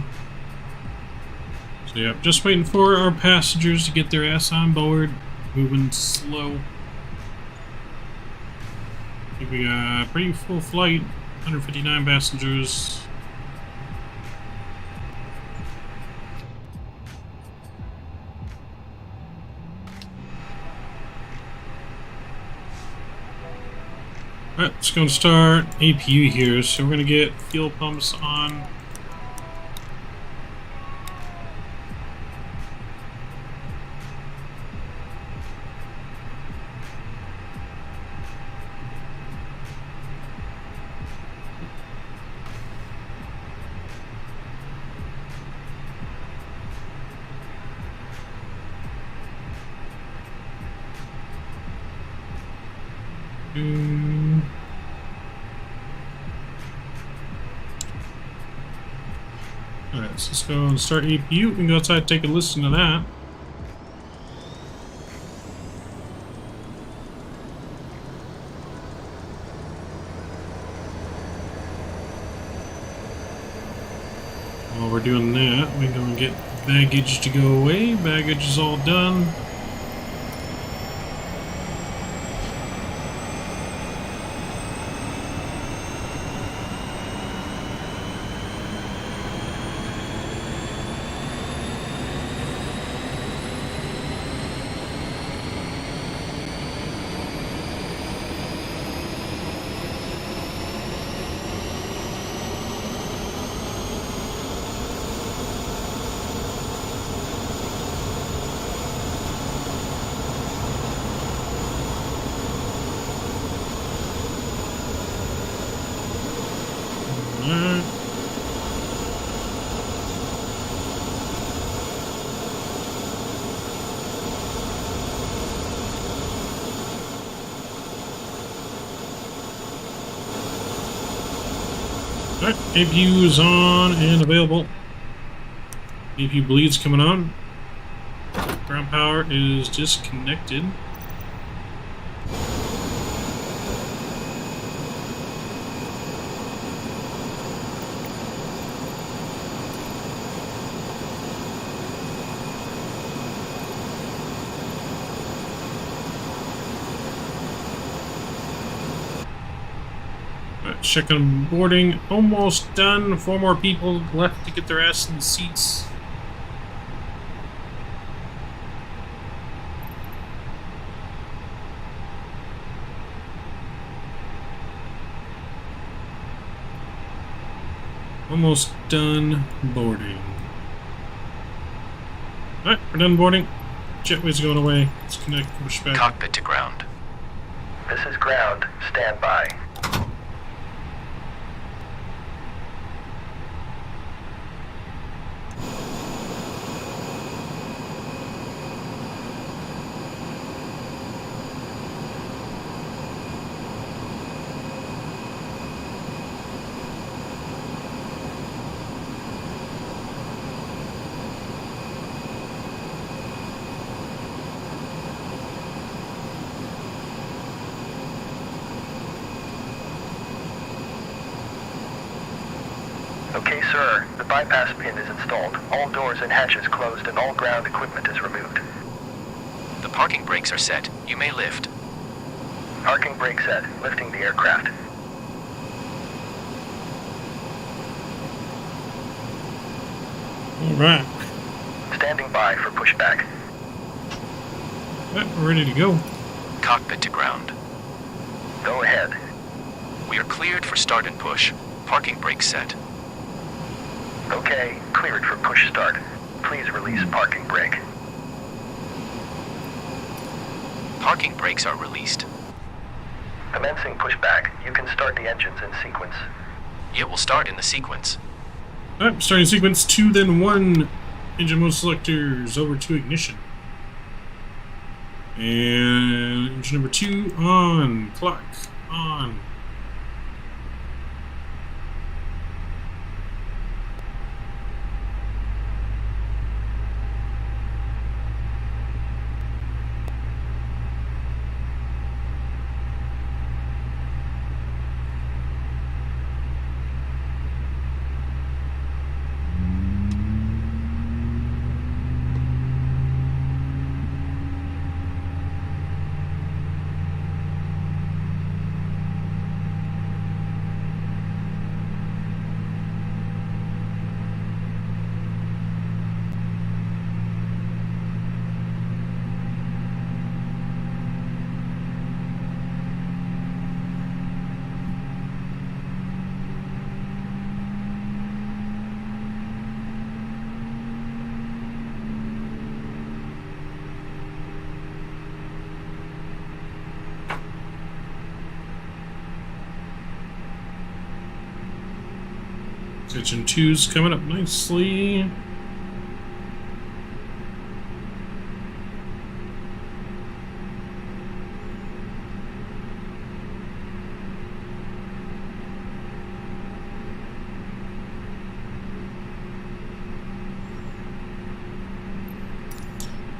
So yeah, just waiting for our passengers to get their ass on board. Moving slow. I think we got a pretty full flight. 159 passengers. Alright, it's going to start APU here, so we're going to get fuel pumps on. Alright, so let's go and start APU. We can go outside and take a listen to that. While we're doing that, we go and get baggage to go away. Baggage is all done. Alright, APU is on and available. APU bleed's coming on. Ground power is disconnected. Checking boarding, almost done. 4 more people left to get their ass in the seats. Almost done boarding. Alright, we're done boarding. Jetway's going away. Let's connect, push back. Cockpit to ground. This is ground. Stand by. Okay, sir. The bypass pin is installed. All doors and hatches closed and all ground equipment is removed. The parking brakes are set. You may lift. Parking brake set. Lifting the aircraft. Alright. Standing by for pushback. Alright, we're ready to go. Cockpit to ground. Go ahead. We are cleared for start and push. Parking brakes set. Okay, cleared for push start. Please release parking brake. Parking brakes are released. Commencing pushback. You can start the engines in sequence. It will start in the sequence. Alright, starting sequence 2, then 1. Engine mode selectors over to ignition. And engine number 2 on. Clock on. Engine 2's coming up nicely.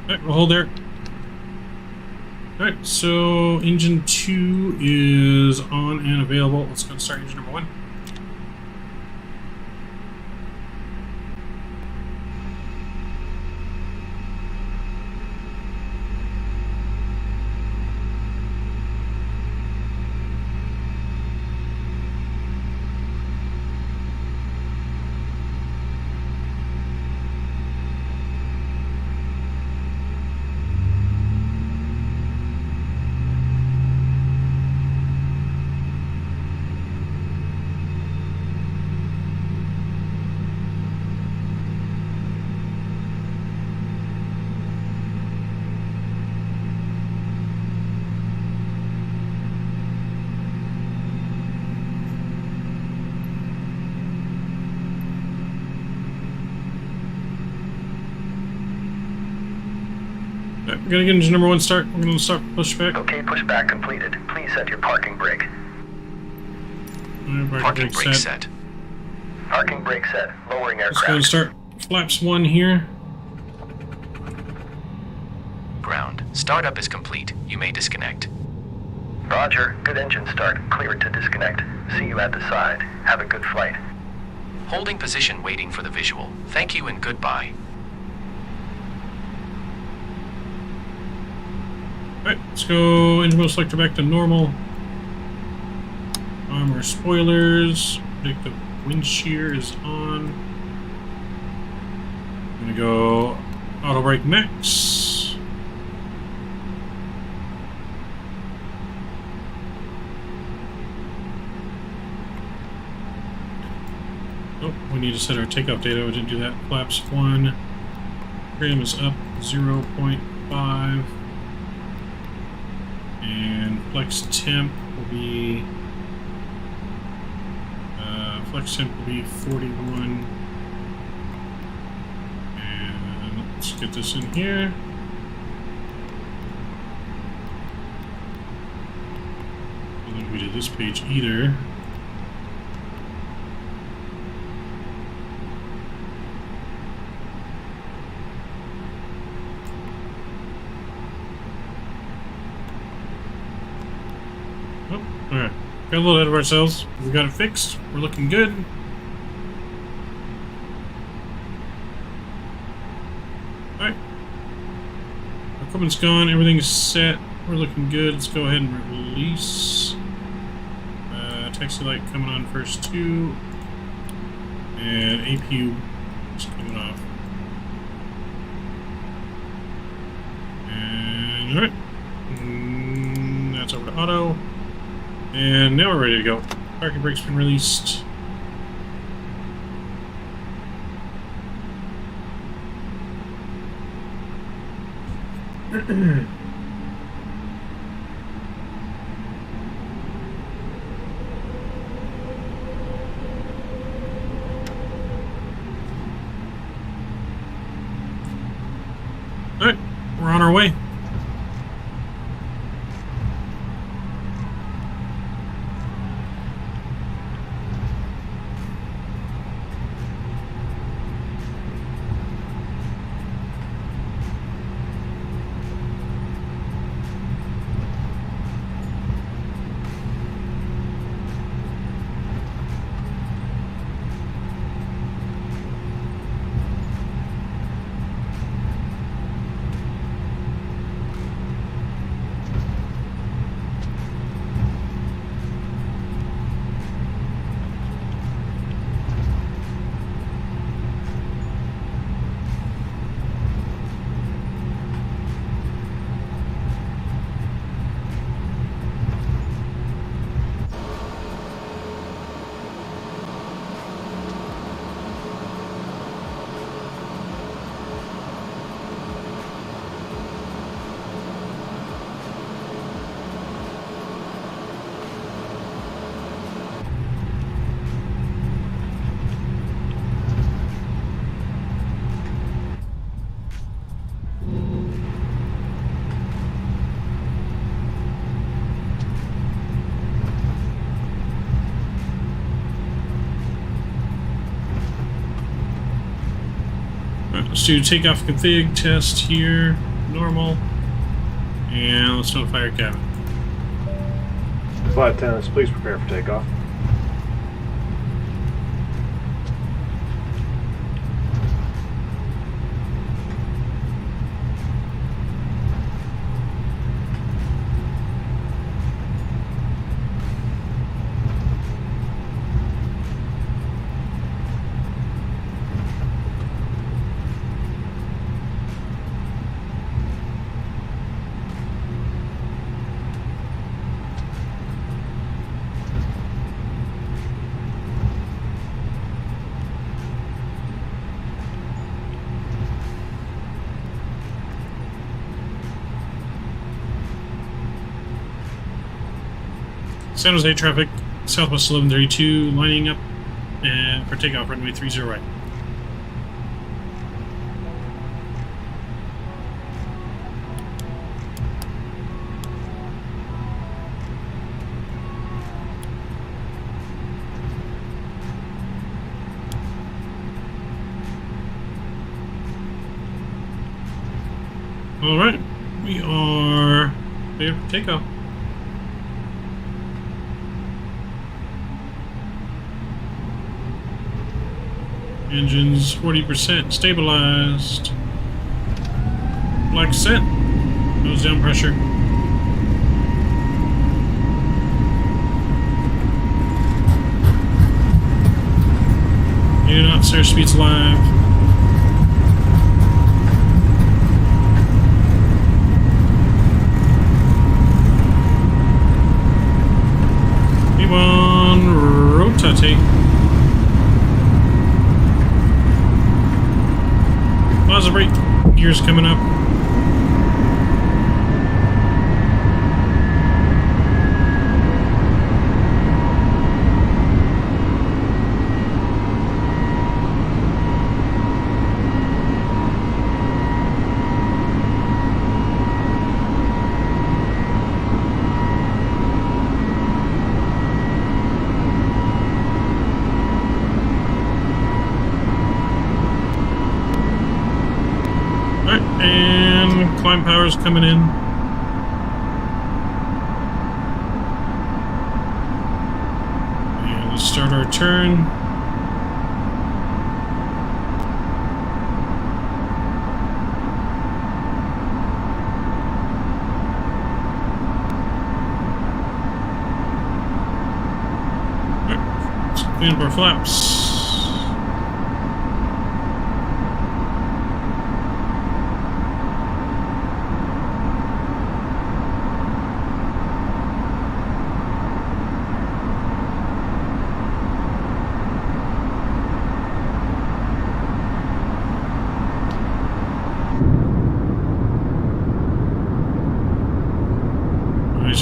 Alright, we'll hold there. Alright, so engine 2 is on and available. Let's go and start engine number 1. We're gonna get engine number 1 start. We're gonna start pushback. Okay, pushback completed. Please set your parking brake. Parking brake set. Parking brake set. Lowering aircraft. Let's go and start flaps 1 here. Ground. Startup is complete. You may disconnect. Roger. Good engine start. Cleared to disconnect. See you at the side. Have a good flight. Holding position waiting for the visual. Thank you and goodbye. Alright, let's go engine mode selector back to normal. Armor spoilers. Predictive wind shear is on. I'm gonna go auto brake max. Oh, we need to set our takeoff data. We didn't do that. Flaps 1. Trim is up 0.5. And flex temp will be 41. And let's get this in here. I don't think we did this page either. Alright, got a little ahead of ourselves. We got it fixed. We're looking good. Alright. Equipment's gone. Everything's set. We're looking good. Let's go ahead and release. Taxi light coming on first too. And APU is coming off. And alright. That's over to auto. And now we're ready to go. Parking brake's been released. Alright, we're on our way. do takeoff config test here, normal, and let's notify our cabin. Flight attendants, please prepare for takeoff. San Jose traffic, Southwest 1132, lining up for takeoff, runway 30 right. All right, we are clear for takeoff. Engines 40% stabilized. Black set. Nose down pressure. Do not sir, speeds live. V1 rotate. Positive rate, gears coming up. And climb power's coming in. And let's start our turn. Alright, let's clean up our flaps.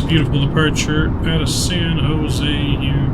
Beautiful departure out of San Jose here.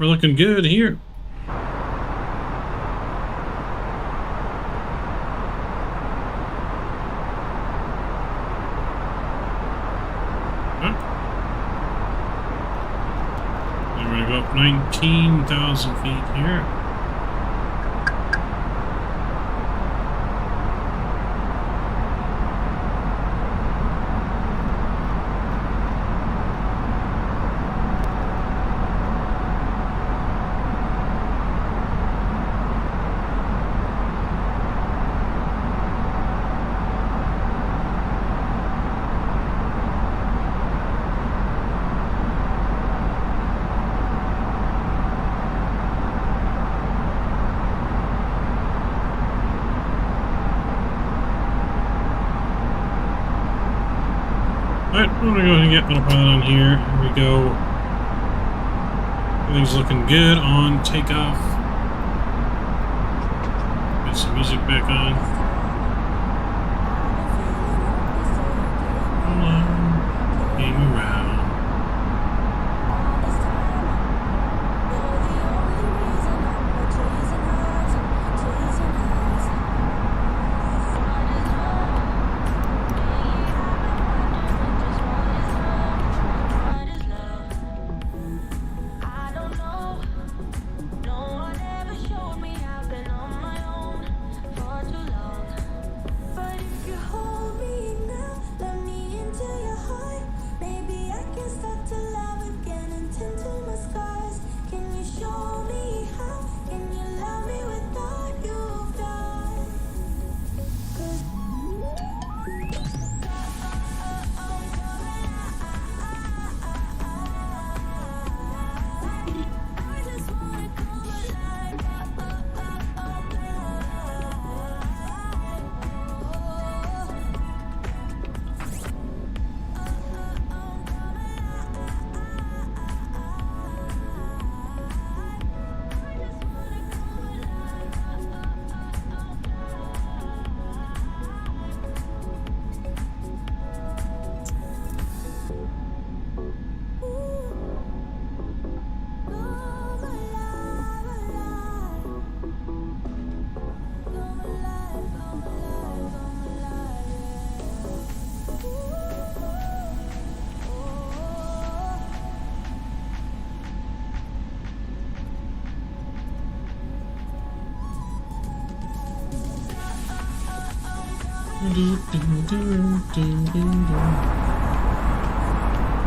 we're looking good here. We're going to go up 19,000 feet here. Alright, I'm going to go ahead and get autopilot on here. Here we go. Everything's looking good on takeoff. Get some music back on. Hello. Game around.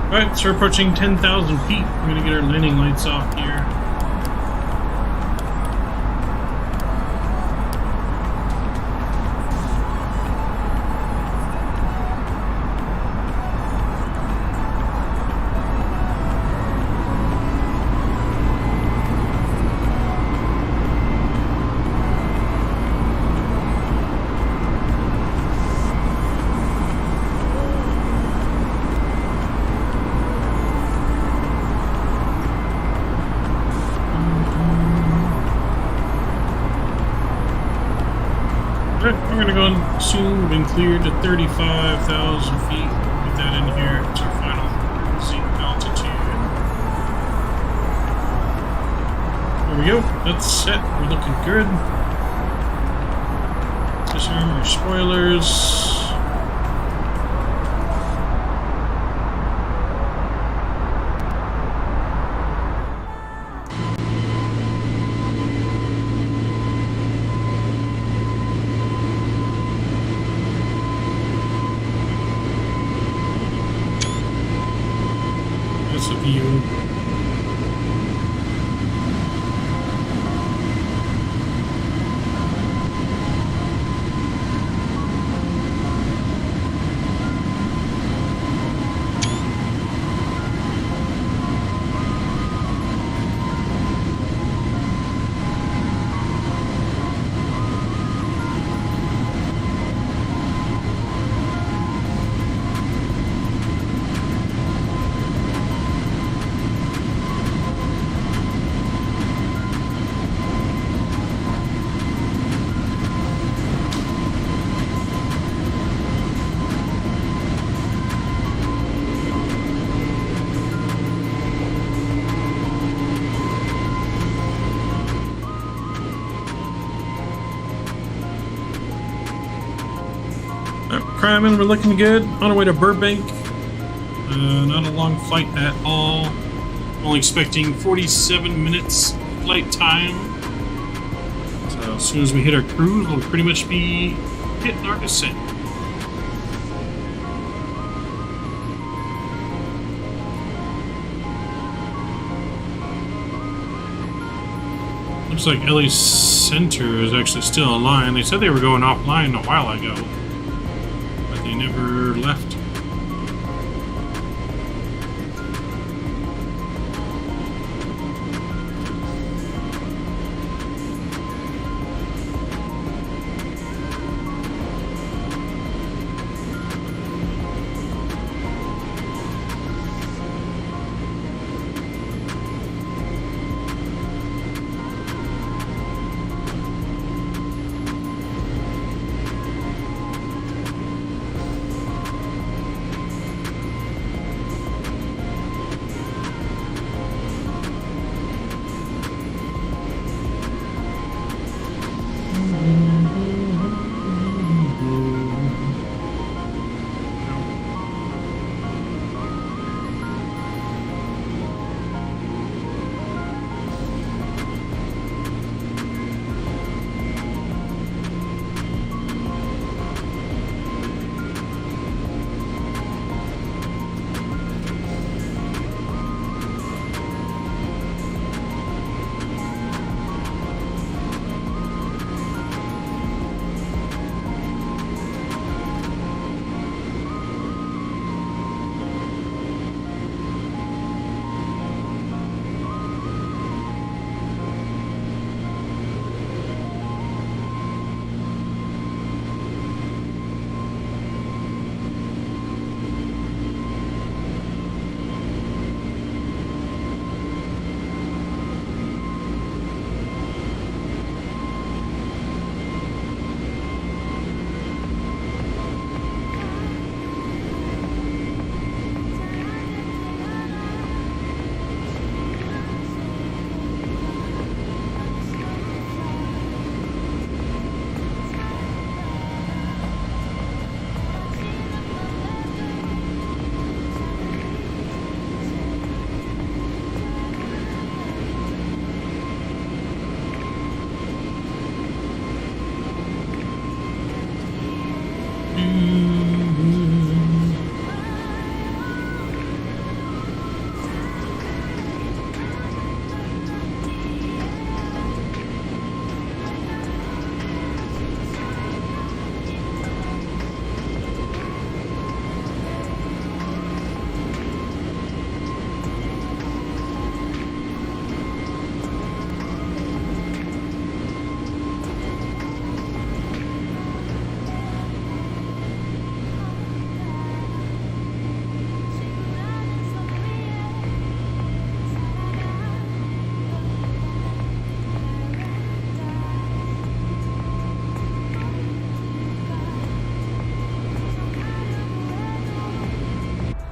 Alright, so we're approaching 10,000 feet. We're going to get our landing lights off here. We're going to go and soon. We've been cleared to 35,000 feet. Get that in here. It's our final seat altitude. There we go. That's set. We're looking good. Disarm our spoilers. View. priming, we're looking good. On our way to Burbank. Not a long flight at all. Only expecting 47 minutes flight time. So as soon as we hit our cruise, we'll pretty much be hitting our descent. Looks like LA Center is actually still online. They said they were going offline a while ago, but they never left.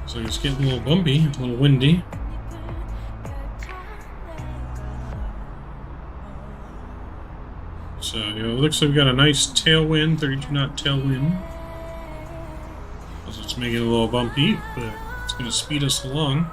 So it's getting a little bumpy, a little windy. So, you know, it looks like we got a nice tailwind, 32 knot tailwind. So it's making it a little bumpy, but it's going to speed us along.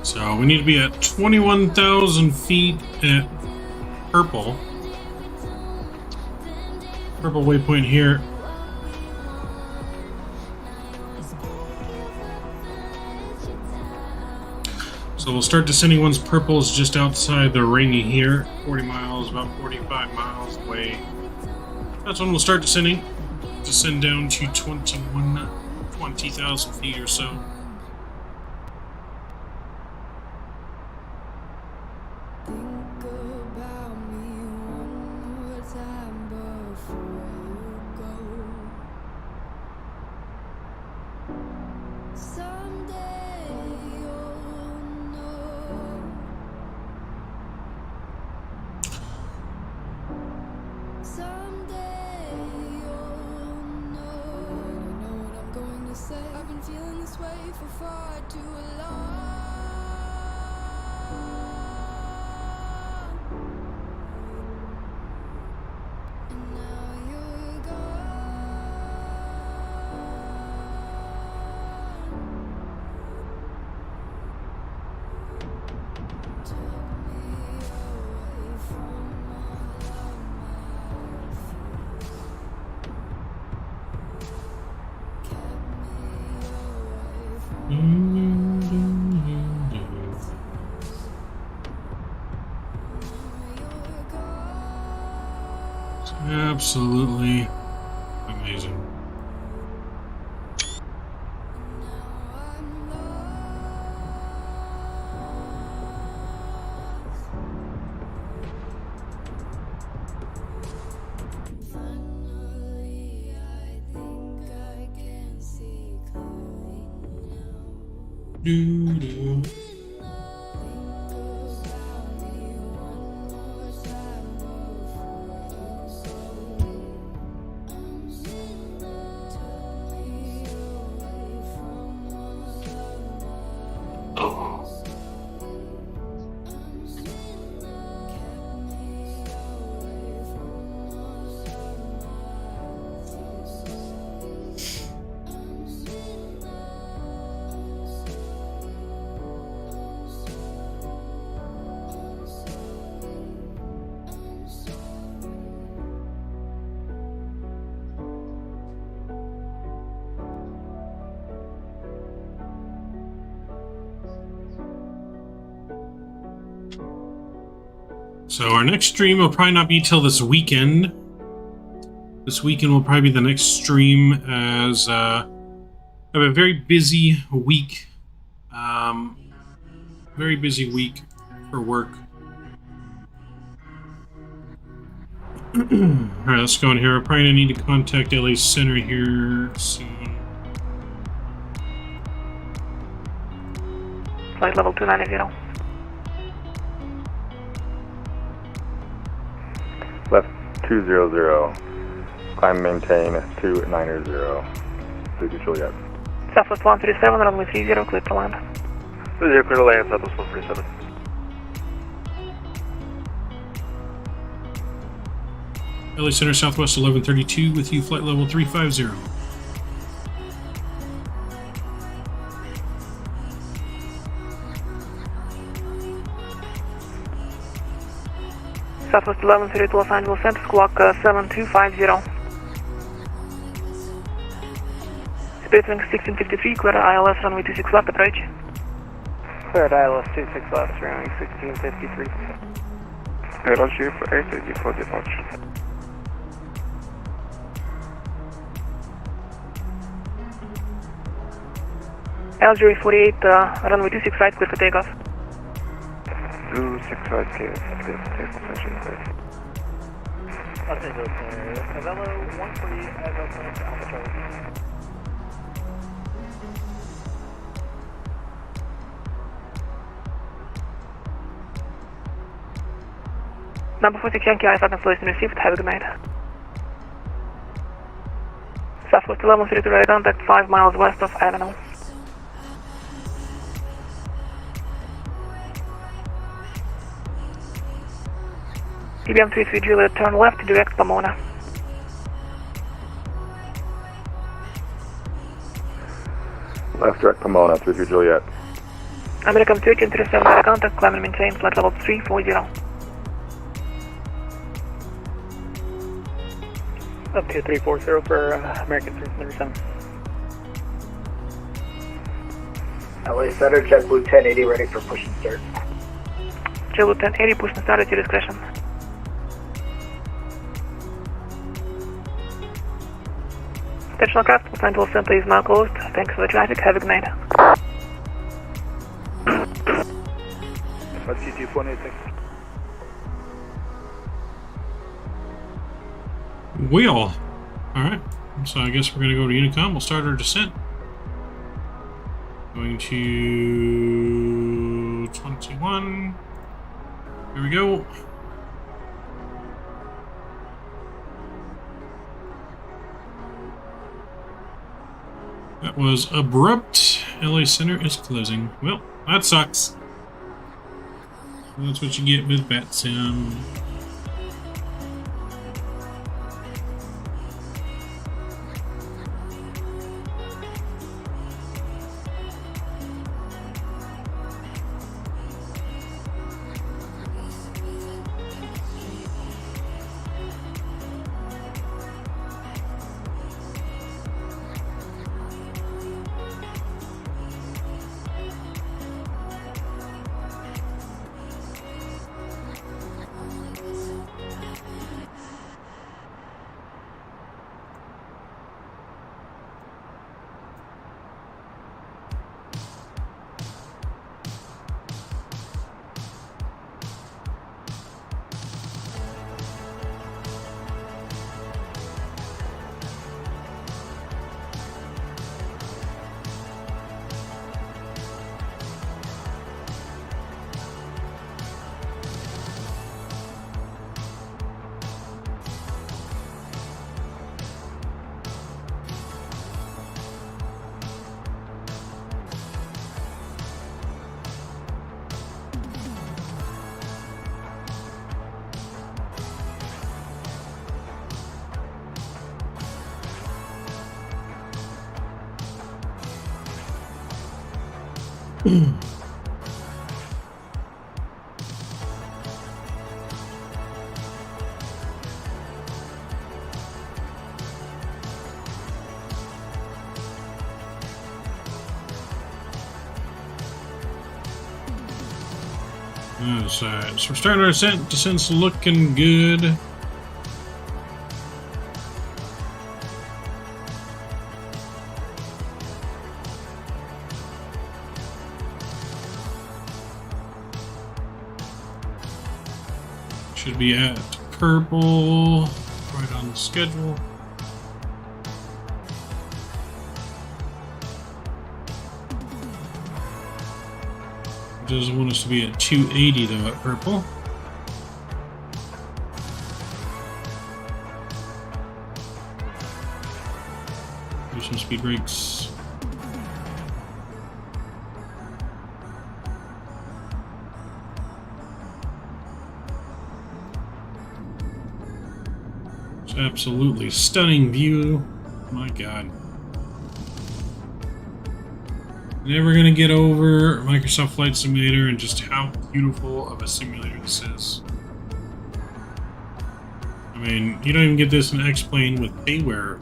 So we need to be at 21,000 feet at purple. Purple waypoint here. So we'll start descending once purple is just outside the ring here. 40 miles, about 45 miles away. That's when we'll start descending. Descend down to 20,000 feet or so. Absolutely amazing. Doo-doo. So our next stream will probably not be till this weekend. This weekend will probably be the next stream, as I have a very busy week. Very busy week for work. Alright, let's go in here. We're probably going to need to contact LA Center here soon. Flight level 290. Left 200. Climb maintain 290. 30 Juliet. Southwest 137, runway 30, clear to land. 30 clear to land, Southwest 137. LA Center Southwest 1132 with you, flight level 350. Southwest 1130 to Los Angeles Center, squawk 7250. Spirit wing 1653, clear ILS runway 26 left, approach. Cleared ILS 26 left, runway 1653. LG for A320 for departure. LG 48, runway 26 right, clear for takeoff. 26 right, clear for takeoff, Los Angeles Center, Cavello 140, Echo Clinic, Alpha Charlie. Number 46 Yankee, IFAT installation received, have a good night. Southwest 1132 radar contact 5 miles west of Avenue. TBM 33 Juliet, turn left, direct Pomona. Left direct Pomona, 33 Juliet. American 1337 radar contact, climb and maintain, flight level 340. Up to 340 for American 337. LA Center, JetBlue 1080 ready for push and start. JetBlue 1080, push and start at your discretion. Attention aircraft, Los Angeles Center is now closed. Thanks for the traffic, have a good night. Let's see 486. Well, alright. So I guess we're going to go to Unicom. We'll start our descent. Going to 21. Here we go. That was abrupt. LA Center is closing. Well, that sucks. That's what you get with BatSim. So we're starting our ascent. Descent's looking good. Should be at purple, right on the schedule. Doesn't want us to be at 280 though at purple. Do some speed brakes. It's absolutely stunning view. My God. Never gonna get over Microsoft Flight Simulator and just how beautiful of a simulator this is. I mean, you don't even get this in X-Plane with payware.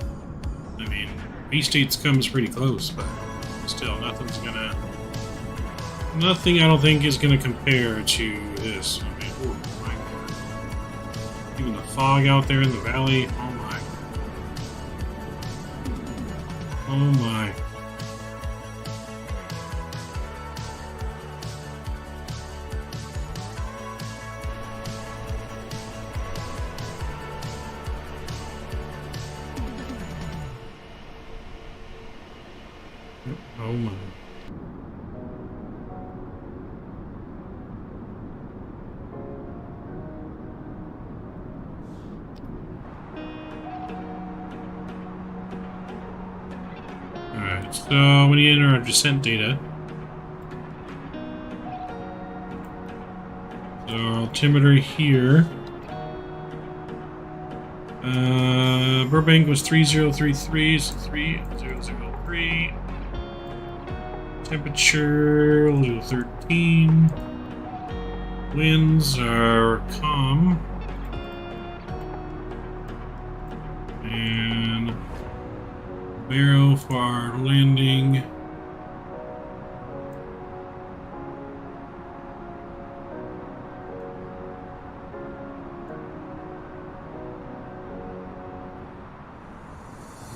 I mean, V-States comes pretty close, but still, nothing I don't think is gonna compare to this. I mean, oh my God. Even the fog out there in the valley, oh my. Oh my. Oh my. Alright, so when you enter our descent data, so altimeter here, Burbank was 3033, so 3003. Temperature, we'll do 13. Winds are calm. And barrel for our landing.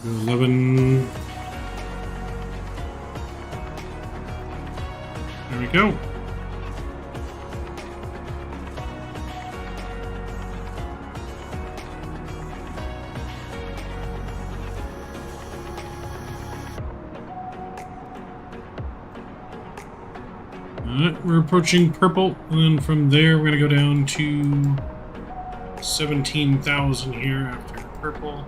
Go 11. There we go. Alright, we're approaching purple, and then from there we're going to go down to 17,000 here after purple.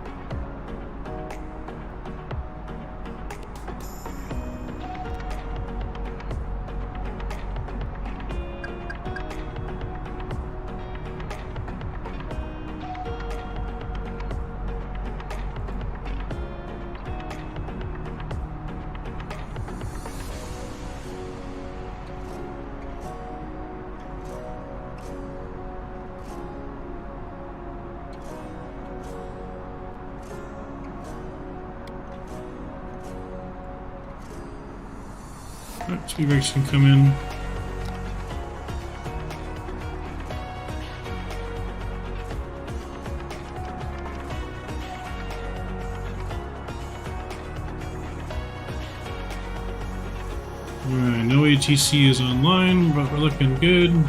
Speed brakes can come in. Alright, no ATC is online, but we're looking good.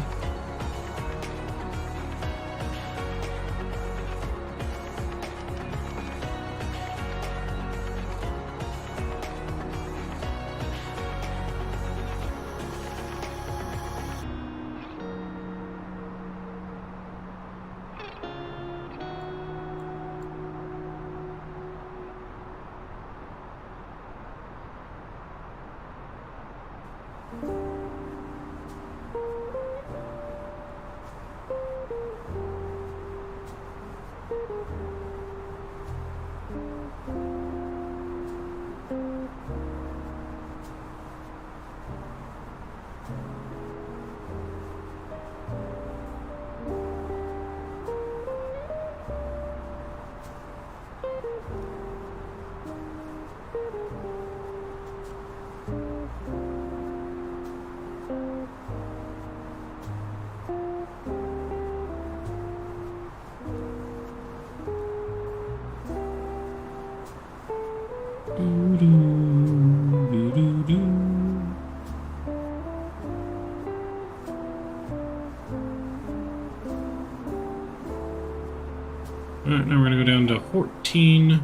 Alright, now we're going to go down to 14.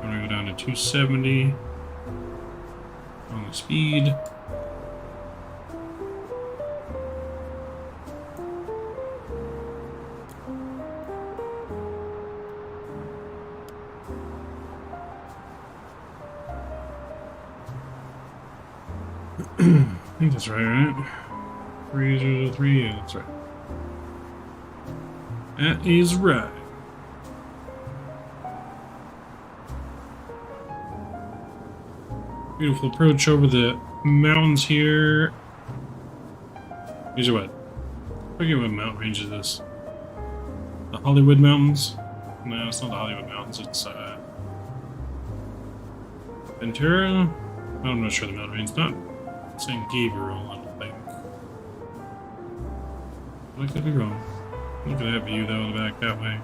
I'm going to go down to 270 on the speed. I think that's right? 3003, yeah, that's right. That is right. Beautiful approach over the mountains here. These are what? I forget what mountain range is this. The Hollywood Mountains? No, it's not the Hollywood Mountains, it's Ventura? I'm not sure the mountain range. Not St. Gabriel, I don't think. I could be wrong. Look at that view though in the back that way.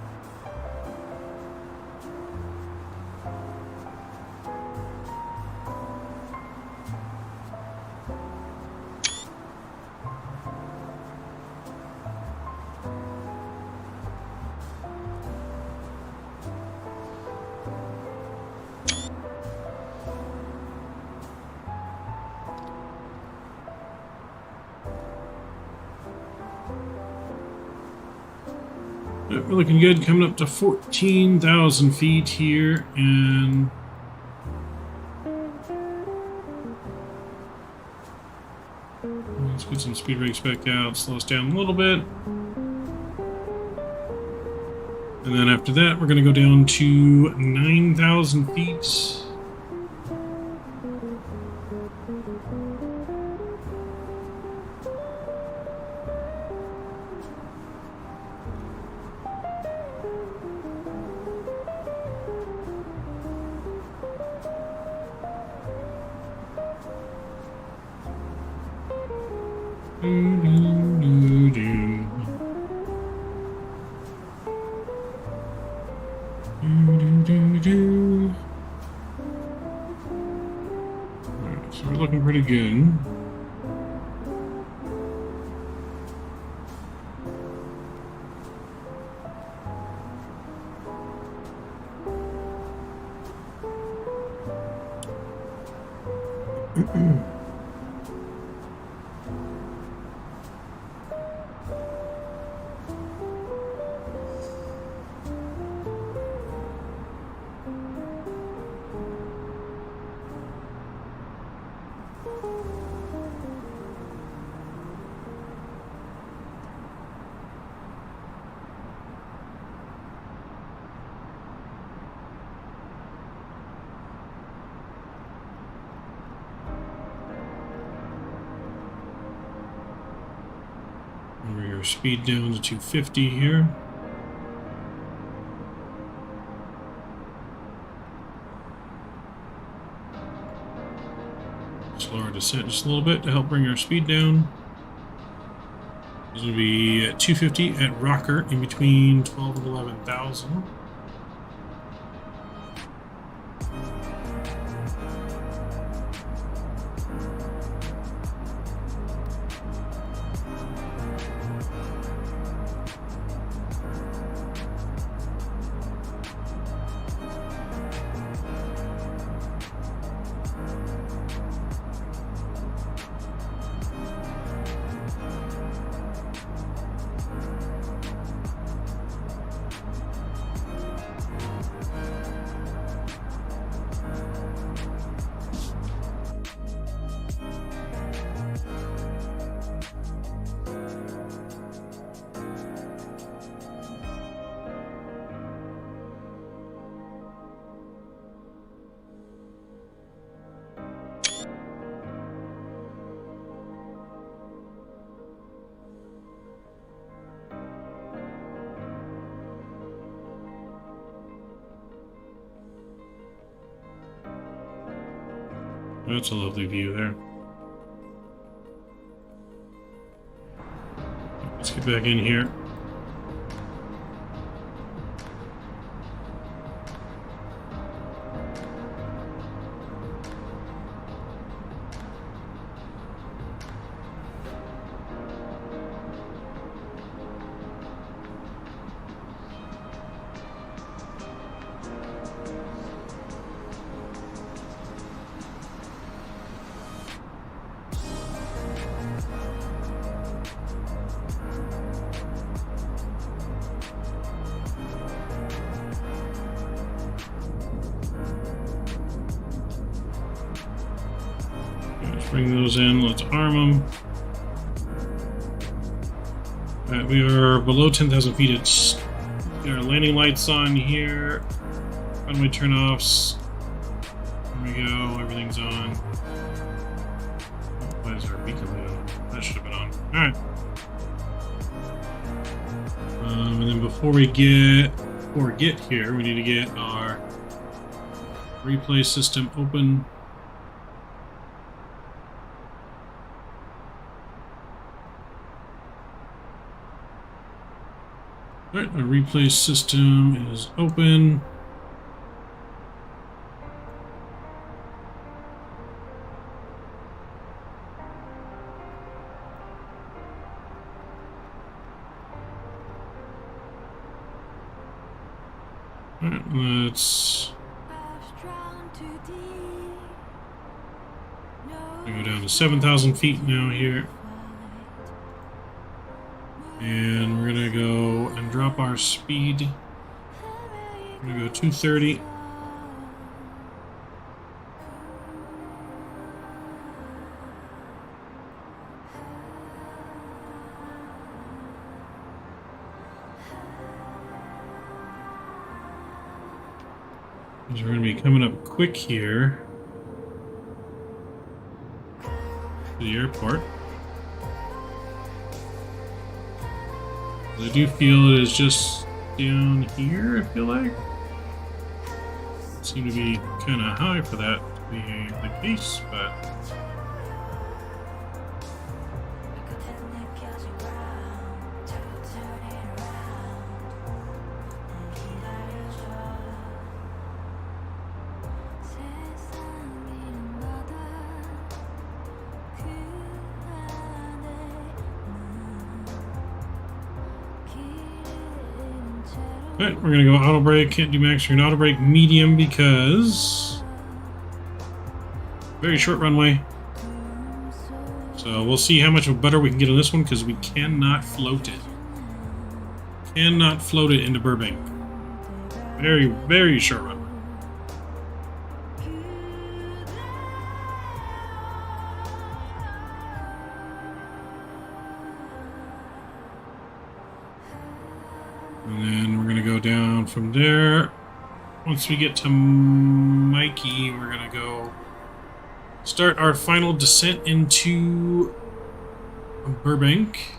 We're looking good, coming up to 14,000 feet here, and let's get some speed brakes back out, slow us down a little bit. And then after that, we're going to go down to 9,000 feet. Alright, so we're looking pretty good. Bring your speed down to 250 here. Slow our descent just a little bit to help bring our speed down. This will be at 250 at rocker in between 12 and 11,000. That's a lovely view there. Let's get back in here. Let's bring those in. Let's arm them. Alright, we are below 10,000 feet. It's got our landing lights on here. Runway turn-offs. There we go. Everything's on. Why is our beacon light on? That should have been on. Alright. And then before we get here, we need to get our replay system open. Alright, our replay system is open. Alright, let's go down to 7,000 feet now here. And we're gonna go and drop our speed. I'm gonna go 230. We're going to be coming up quick here to the airport. I do feel it is just down here, I feel like. It seemed to be kind of high for that to be the case, but... Alright, we're gonna go auto brake. Can't do max. We're gonna auto brake medium because very short runway. So we'll see how much better we can get on this one because we cannot float it. Cannot float it into Burbank. Very, very short runway. And then we're going to go down from there. Once we get to Mikey, we're going to go start our final descent into Burbank.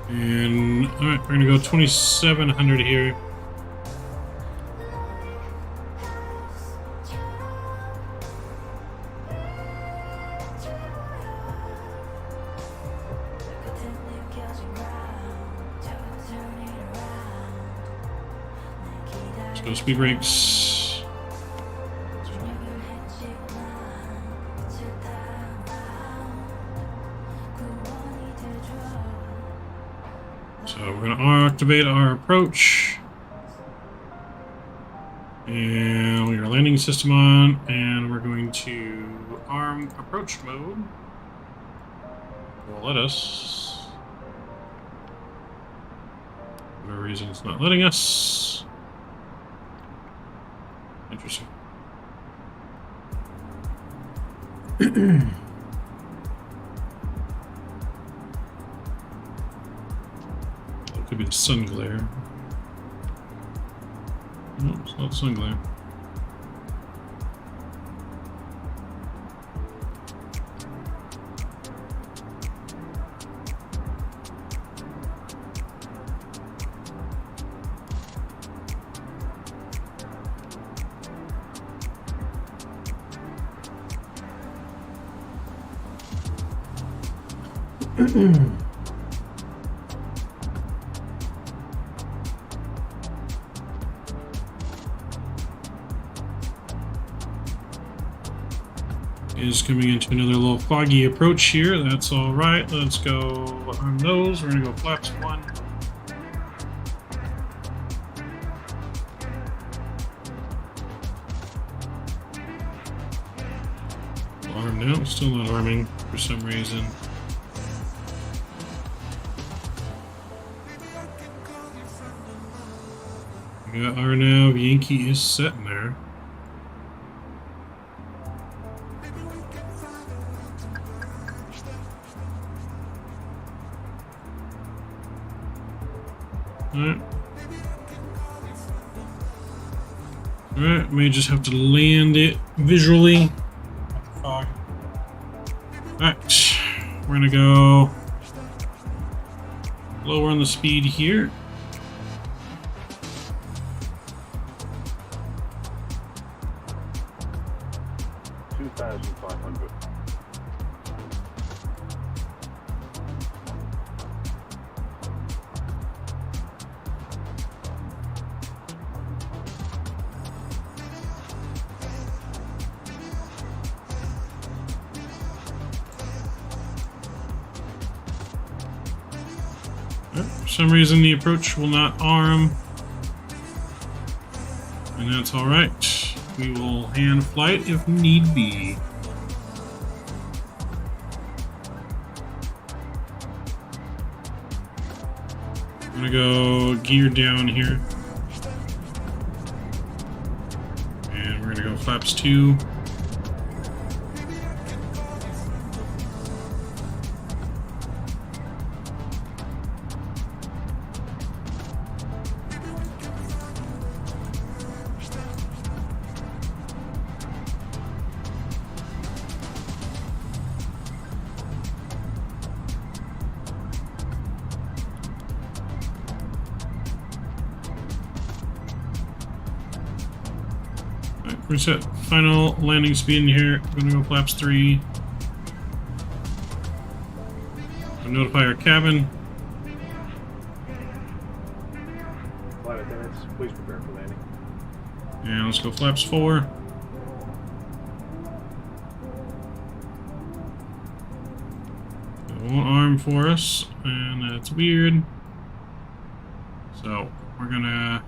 And alright, we're going to go 2,700 here. Go speed brakes. So we're going to activate our approach. And we are landing system on, and we're going to arm approach mode. Will let us. For whatever reason, it's not letting us. Interesting. It could be the sun glare. No, it's not sun glare. Is coming into another little foggy approach here. That's all right. Let's go on those. We're gonna go flaps 1. Arm now. Still not arming for some reason. We got our nav. Yankee is sitting there. Alright. Alright, may just have to land it visually. Fog. Alright, we're gonna go lower on the speed here. For some reason the approach will not arm, and that's alright. We will hand flight if need be. I'm gonna go gear down here, and we're gonna go flaps 2. Reset final landing speed in here. We're gonna go flaps 3. We'll notify our cabin. Flight attendants, please prepare for landing. And let's go flaps 4. It won't arm for us, and that's weird. So we're gonna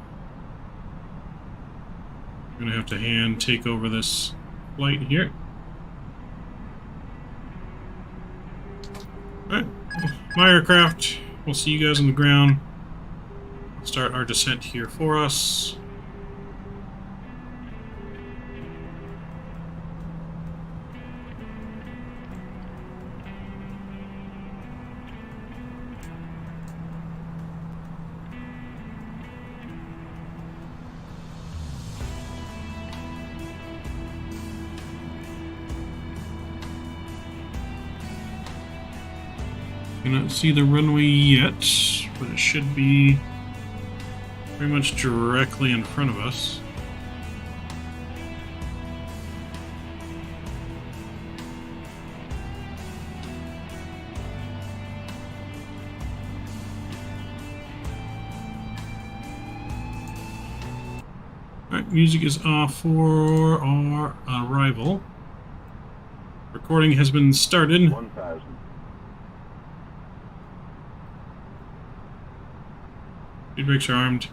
have to hand take over this flight here. Alright, my aircraft. We'll see you guys on the ground. Start our descent here for us. Cannot see the runway yet, but it should be pretty much directly in front of us. Alright, music is off for our arrival. Recording has been started. 1,000. Speed brakes are armed.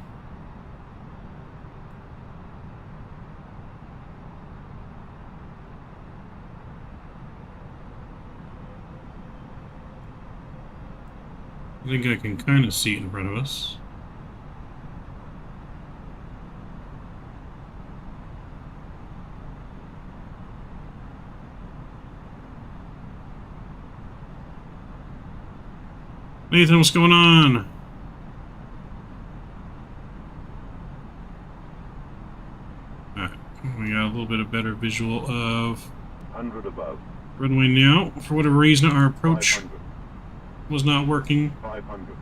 I think I can kind of see it in front of us. Nathan, what's going on? We got a little bit of better visual of 100 above. runway now. For whatever reason, our approach 500. was not working, 500.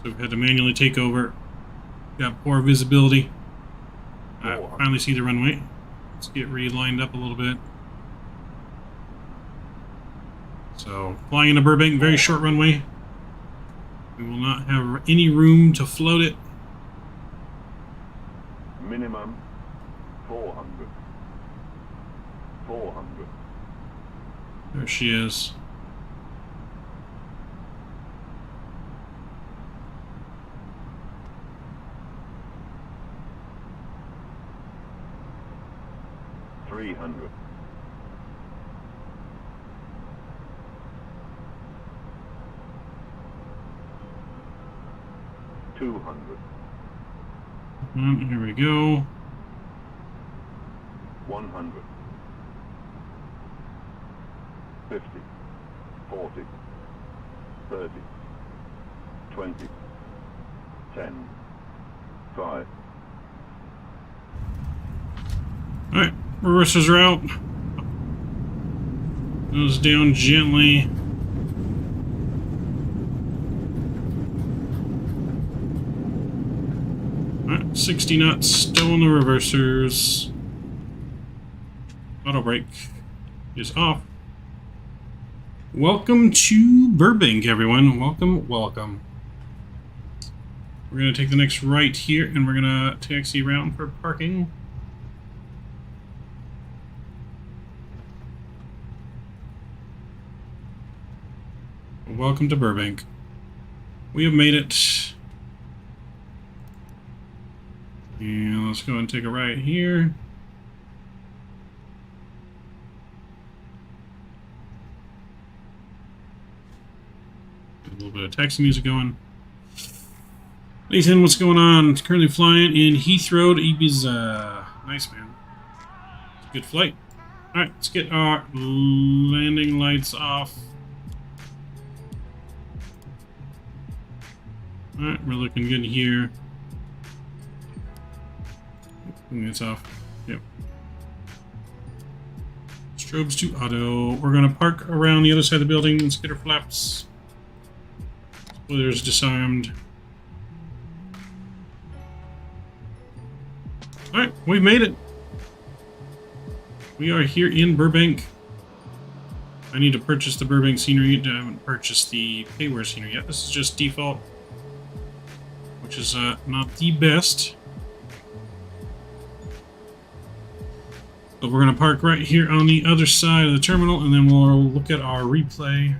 so we had to manually take over. Got poor visibility. Finally see the runway. Let's get re-lined up a little bit. So, flying into Burbank, very short runway. We will not have any room to float it. Minimum 400. 400. There she is. $300. 200. Here we go. 100. 50. 40. 30. 20. 10. 5. Alright, reversers are out. Nose down gently. Alright, 60 knots, still on the reversers. Auto brake is off. Welcome to Burbank, everyone. Welcome, welcome. We're going to take the next right here, and we're going to taxi around for parking. Welcome to Burbank. We have made it. And let's go and take a right here. A little bit of taxi music going. Nathan, what's going on? It's currently flying in Heathrow to Ibiza. Nice, man. It's a good flight. Alright, let's get our landing lights off. Alright, we're looking good here. I think it's off. Yep. Strobes to auto. We're going to park around the other side of the building and skitter flaps. Spoilers disarmed. Alright, we've made it. We are here in Burbank. I need to purchase the Burbank scenery. I haven't purchased the payware scenery yet. This is just default, which is not the best. But we're going to park right here on the other side of the terminal, and then we'll look at our replay.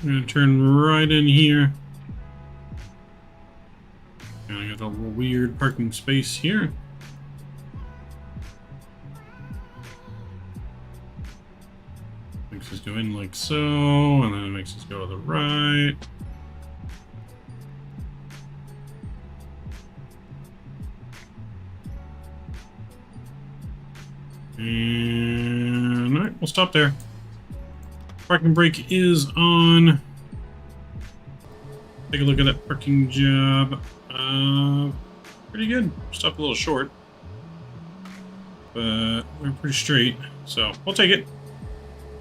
I'm going to turn right in here. And I got a little weird parking space here. Makes us go in like so, and then it makes us go to the right. And alright, we'll stop there. Parking brake is on. Take a look at that parking job. Pretty good. Stopped a little short, but we're pretty straight, so we'll take it.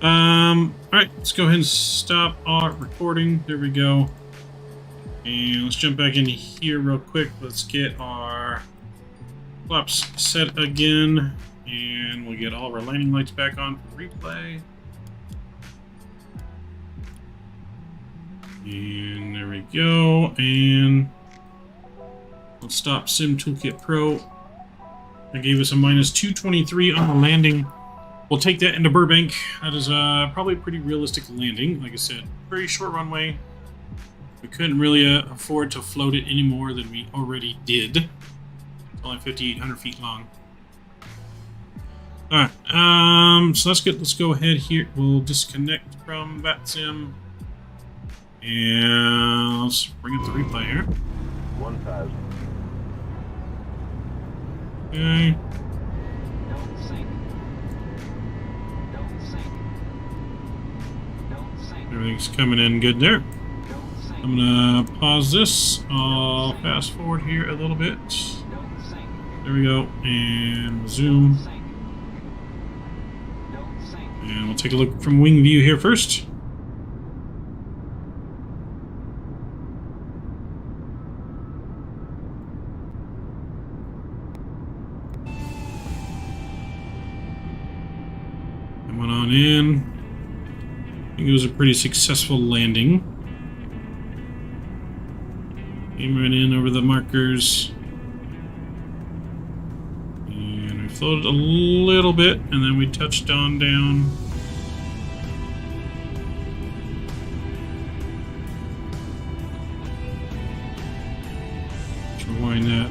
Alright, let's go ahead and stop our recording. There we go. And let's jump back in here real quick. Let's get our flaps set again, and we'll get all of our landing lights back on for replay. And there we go, and let's stop Sim Toolkit Pro. That gave us a minus 223 on the landing. We'll take that into Burbank. That is probably a pretty realistic landing. Like I said, very short runway. We couldn't really afford to float it any more than we already did. It's only 5,800 feet long. Alright, so that's good. Let's go ahead here. We'll disconnect from VATSIM. And let's bring up the replay here. 1,000. Okay. Everything's coming in good there. I'm gonna pause this. I'll fast forward here a little bit. There we go. And zoom. And we'll take a look from wing view here first. In. I think it was a pretty successful landing. Came right in over the markers. And we floated a little bit, and then we touched on down. Let's rewind that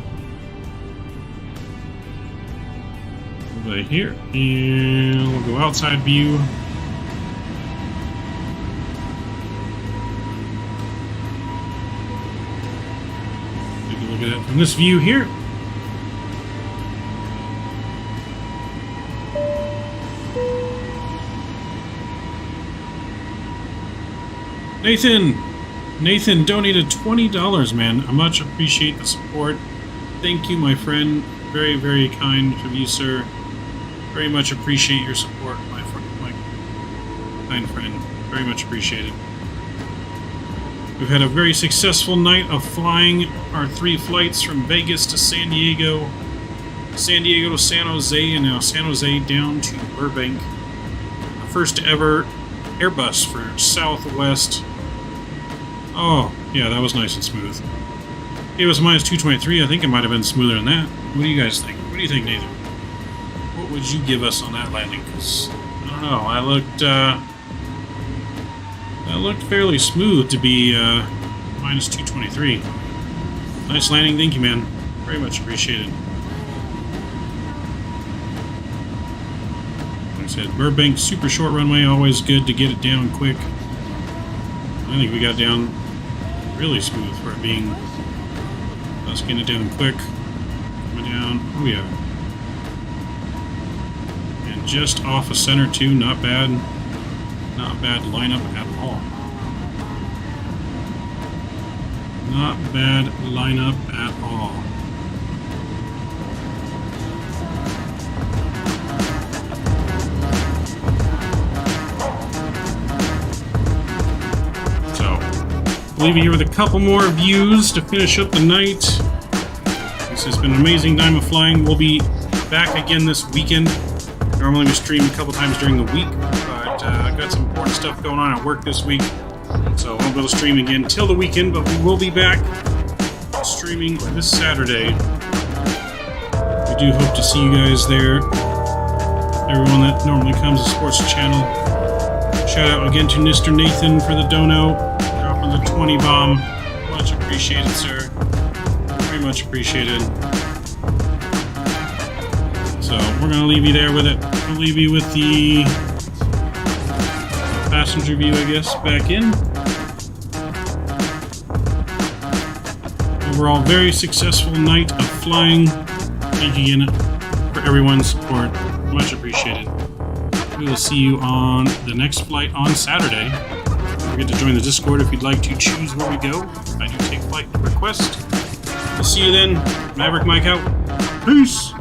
over here, and we'll go outside view. Take a look at it from this view here. Nathan donated $20, man. I much appreciate the support. Thank you, my friend. Very, very kind of you, sir. Very much appreciate your support, my kind friend. Very much appreciated. We've had a very successful night of flying our 3 flights from Vegas to San Diego to San Jose, and now San Jose down to Burbank. Our first ever Airbus for Southwest. Oh, yeah, that was nice and smooth. It was minus 223. I think it might have been smoother than that. What do you guys think? What do you think, Nathan? What would you give us on that landing? Because, I don't know, that looked fairly smooth to be minus 223. Nice landing. Thank you, man. Very much appreciated. Like I said, Burbank, super short runway, always good to get it down quick. I think we got down really smooth for it being us getting it down quick. Coming down. Oh yeah. And just off of center too, not bad. Not bad lineup at all. Not bad lineup at all. Leave you here with a couple more views to finish up the night. This has been an amazing time of flying. We'll be back again this weekend. Normally we stream a couple times during the week, but I've got some important stuff going on at work this week, so I won't be able to stream again till the weekend, but we will be back streaming this Saturday. We do hope to see you guys there. Everyone that normally comes to Sports Channel. Shout out again to Mr. Nathan for the dono. The 20 bomb. Much appreciated, sir. Very much appreciated. So we're gonna leave you there with it. We'll leave you with the passenger view, I guess, back in. Overall, very successful night of flying. Thank you again for everyone's support. Much appreciated. We will see you on the next flight on Saturday. Don't forget to join the Discord if you'd like to choose where we go. I do take flight requests. We'll see you then. Maverick Mike out. Peace!